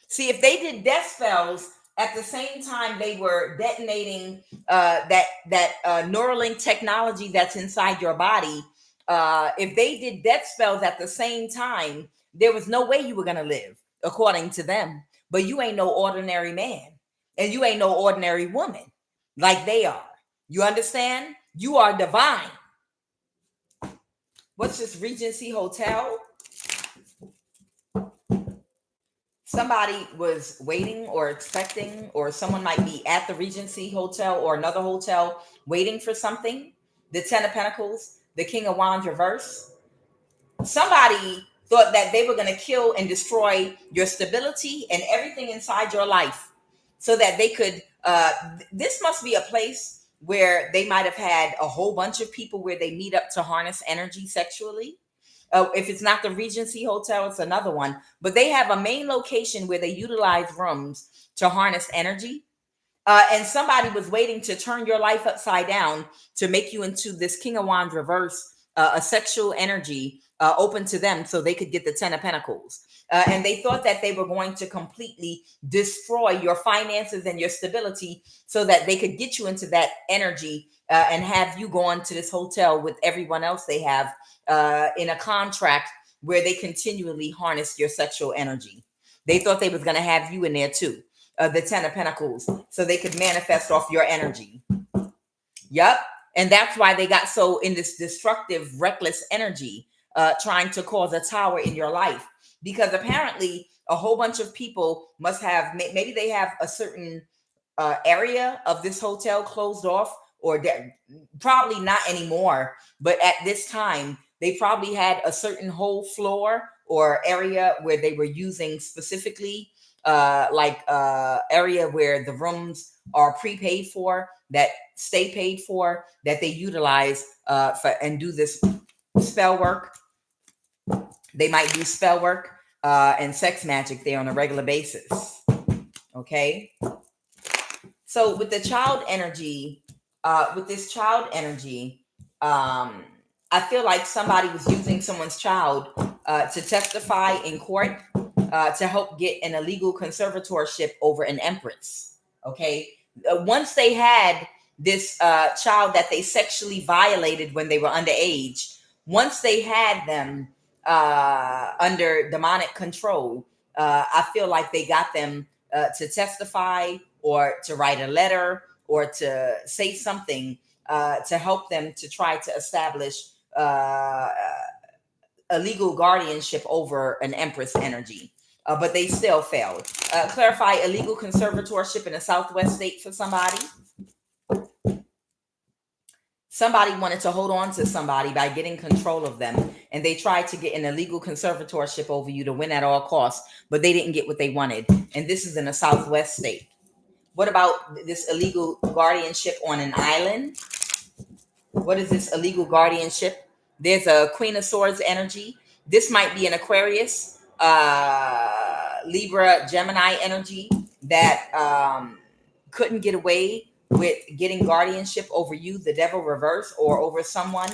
See, if they did death spells at the same time they were detonating that Neuralink technology that's inside your body, if they did death spells at the same time, there was no way you were going to live, according to them. But you ain't no ordinary man. And you ain't no ordinary woman like they are. You understand? You are divine. What's this Regency Hotel? Somebody was waiting or expecting, or someone might be at the Regency Hotel or another hotel waiting for something. The Ten of Pentacles, the King of Wands reverse. Somebody thought that they were going to kill and destroy your stability and everything inside your life so that they could. This must be a place where they might have had a whole bunch of people where they meet up to harness energy sexually. If it's not the Regency Hotel, it's another one. But they have a main location where they utilize rooms to harness energy. And somebody was waiting to turn your life upside down to make you into this King of Wands reverse, a sexual energy open to them so they could get the Ten of Pentacles. And they thought that they were going to completely destroy your finances and your stability so that they could get you into that energy and have you go on to this hotel with everyone else they have in a contract where they continually harness your sexual energy. They thought they was going to have you in there too. The Ten of Pentacles, so they could manifest off your energy. Yep. And that's why they got so in this destructive, reckless energy, trying to cause a tower in your life. Because apparently a whole bunch of people must have, maybe they have a certain area of this hotel closed off, or probably not anymore. But at this time, they probably had a certain whole floor or area where they were using specifically area where the rooms are prepaid for, that stay paid for, that they utilize for and do this spell work. They might do spell work and sex magic there on a regular basis. Okay. So with the child energy, with this child energy, I feel like somebody was using someone's child to testify in court to help get an illegal conservatorship over an empress. Okay. Once they had this child that they sexually violated when they were underage, once they had them under demonic control, I feel like they got them to testify or to write a letter or to say something to help them to try to establish a legal guardianship over an empress energy. But they still failed. Clarify illegal conservatorship in a Southwest state for somebody. Somebody wanted to hold on to somebody by getting control of them, and they tried to get an illegal conservatorship over you to win at all costs, but they didn't get what they wanted. And this is in a Southwest state. What about this illegal guardianship on an island? What is this illegal guardianship? There's a Queen of Swords energy. This might be an Aquarius, Libra, Gemini energy that couldn't get away with getting guardianship over you, the Devil reverse, or over someone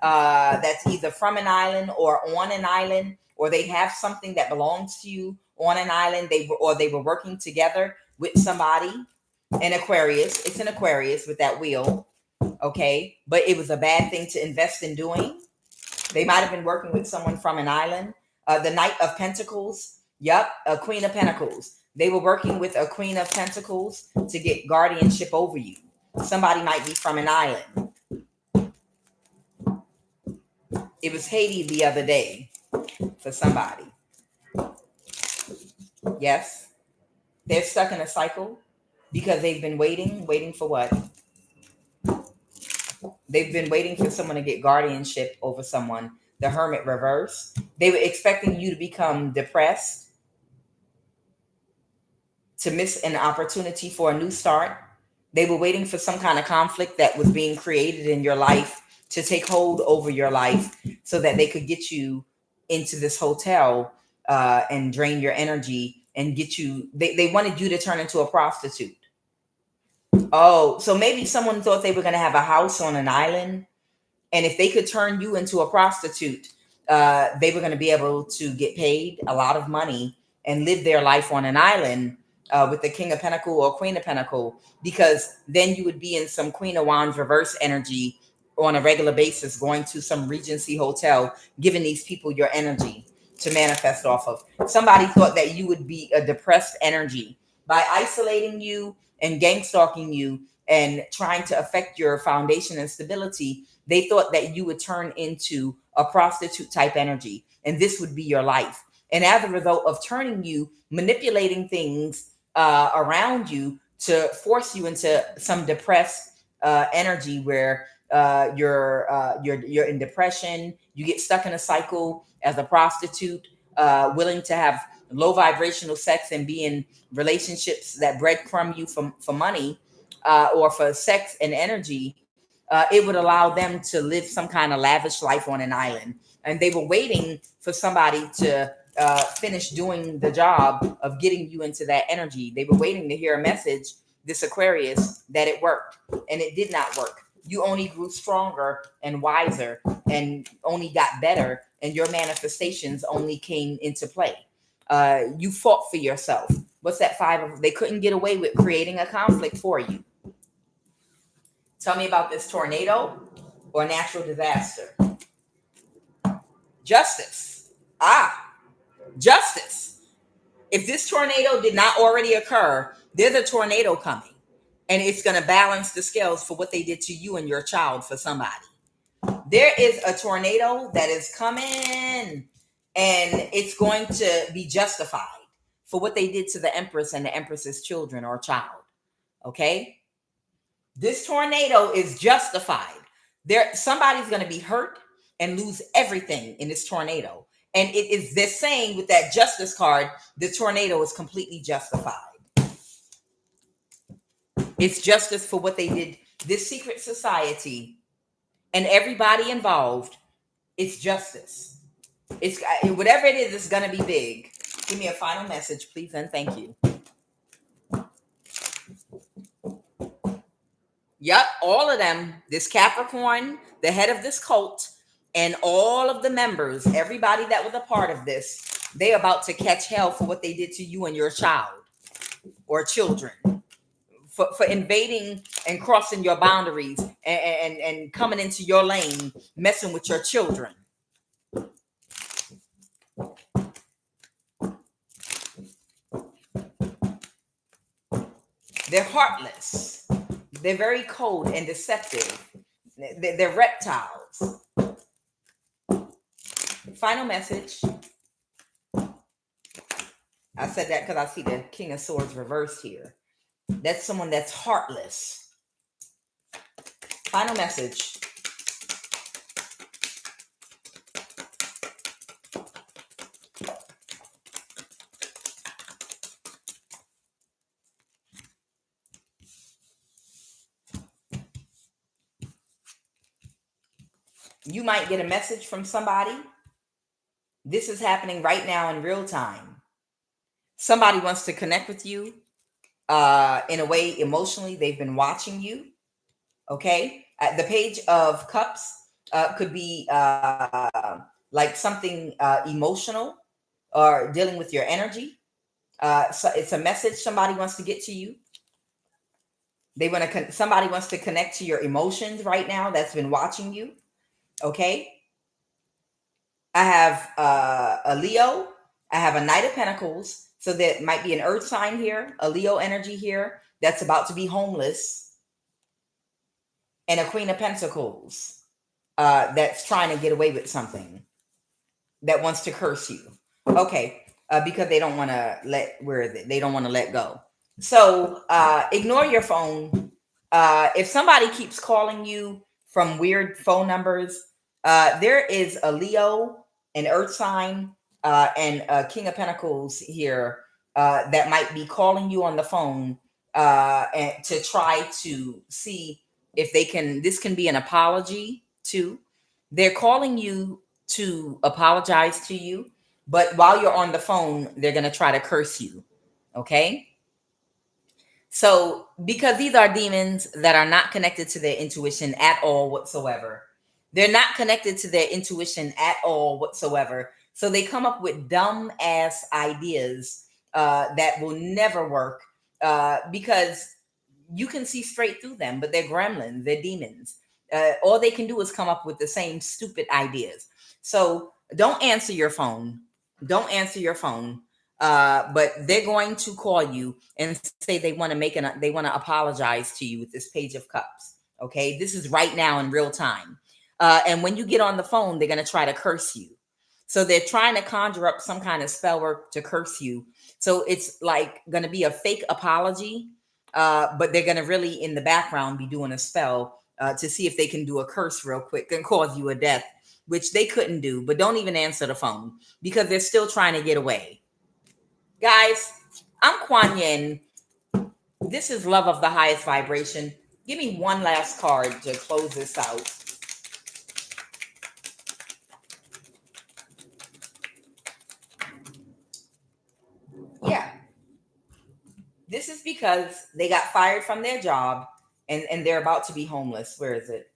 that's either from an island or on an island, or they have something that belongs to you on an island. They were working together with somebody. An Aquarius. It's an Aquarius with that wheel. Okay. But it was a bad thing to invest in doing. They might have been working with someone from an island. The Knight of Pentacles. Yep. A Queen of Pentacles. They were working with a Queen of Pentacles to get guardianship over you. Somebody might be from an island. It was Haiti the other day for somebody. Yes. They're stuck in a cycle because they've been waiting for what? They've been waiting for someone to get guardianship over someone. The Hermit reverse. They were expecting you to become depressed, to miss an opportunity for a new start. They were waiting for some kind of conflict that was being created in your life to take hold over your life so that they could get you into this hotel and drain your energy and get you. They wanted you to turn into a prostitute. Oh, so maybe someone thought they were going to have a house on an island. And if they could turn you into a prostitute, they were going to be able to get paid a lot of money and live their life on an island with the King of Pentacles or Queen of Pentacles, because then you would be in some Queen of Wands reverse energy on a regular basis, going to some Regency hotel, giving these people your energy to manifest off of. Somebody thought that you would be a depressed energy by isolating you and gang stalking you and trying to affect your foundation and stability. They thought that you would turn into a prostitute type energy, and this would be your life. And as a result of turning you, manipulating things around you to force you into some depressed energy where you're in depression. You get stuck in a cycle as a prostitute, willing to have low vibrational sex and be in relationships that breadcrumb you for money or for sex and energy. It would allow them to live some kind of lavish life on an island, and they were waiting for somebody to finish doing the job of getting you into that energy. They were waiting to hear a message, this Aquarius, that it worked, and it did not work. You only grew stronger and wiser and only got better, and your manifestations only came into play. You fought for yourself. What's that five of? They couldn't get away with creating a conflict for you. Tell me about this tornado or natural disaster. Justice. Justice. If this tornado did not already occur, there's a tornado coming, and it's going to balance the scales for what they did to you and your child for somebody. There is a tornado that is coming, and it's going to be justified for what they did to the Empress and the Empress's children or child. Okay? This tornado is justified. Somebody's going to be hurt and lose everything in this tornado. And it is this saying with that justice card, the tornado is completely justified. It's justice for what they did. This secret society and everybody involved, it's justice. It's whatever it is, it's going to be big. Give me a final message, please, and thank you. Yep, all of them, this Capricorn, the head of this cult, and all of the members, everybody that was a part of this, they're about to catch hell for what they did to you and your child or children, for invading and crossing your boundaries and coming into your lane, messing with your children. They're heartless. They're very cold and deceptive. They're reptiles. Final message. I said that because I see the King of Swords reversed here. That's someone that's heartless. Final message. You might get a message from somebody. This is happening right now in real time. Somebody wants to connect with you in a way emotionally. They've been watching you. Okay. The Page of Cups could be like something emotional or dealing with your energy. So it's a message somebody wants to get to you. Somebody wants to connect to your emotions right now that's been watching you. Okay. I have a Leo. I have a Knight of Pentacles. So that might be an earth sign here, a Leo energy here that's about to be homeless. And a Queen of Pentacles that's trying to get away with something, that wants to curse you. Okay. Because they don't want to they don't want to let go. So ignore your phone. If somebody keeps calling you from weird phone numbers, there is a Leo, an earth sign, and a King of Pentacles here that might be calling you on the phone and to try to see if they can. This can be an apology too. They're calling you to apologize to you, but while you're on the phone, they're going to try to curse you. Okay. So, because these are demons that are not connected to their intuition at all whatsoever. They're not connected to their intuition at all whatsoever. So they come up with dumb ass ideas that will never work because you can see straight through them, but they're gremlins, they're demons. All they can do is come up with the same stupid ideas. So don't answer your phone. Don't answer your phone. But they're going to call you and say they want to they want to apologize to you with this Page of Cups. Okay, this is right now in real time. And when you get on the phone, they're going to try to curse you. So they're trying to conjure up some kind of spell work to curse you. So it's like going to be a fake apology, but they're going to really in the background be doing a spell to see if they can do a curse real quick and cause you a death, which they couldn't do. But don't even answer the phone because they're still trying to get away. Guys, I'm Kuan Yin. This is love of the highest vibration. Give me one last card to close this out. Yeah. This is because they got fired from their job and they're about to be homeless. Where is it?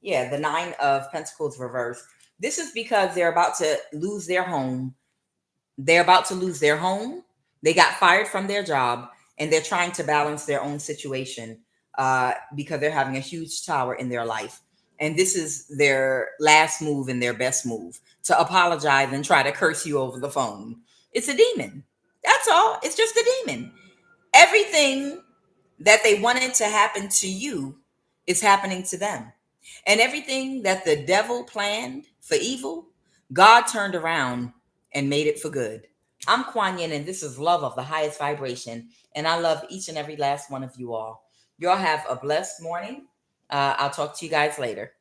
Yeah, the Nine of Pentacles reverse. This is because they're about to lose their home. They're about to lose their home. They got fired from their job and they're trying to balance their own situation because they're having a huge tower in their life. And this is their last move and their best move to apologize and try to curse you over the phone. It's a demon. That's all. It's just a demon. Everything that they wanted to happen to you is happening to them. And everything that the devil planned for evil, God turned around and made it for good. I'm Kuan Yin, and this is love of the highest vibration. And I love each and every last one of you all. Y'all have a blessed morning. I'll talk to you guys later.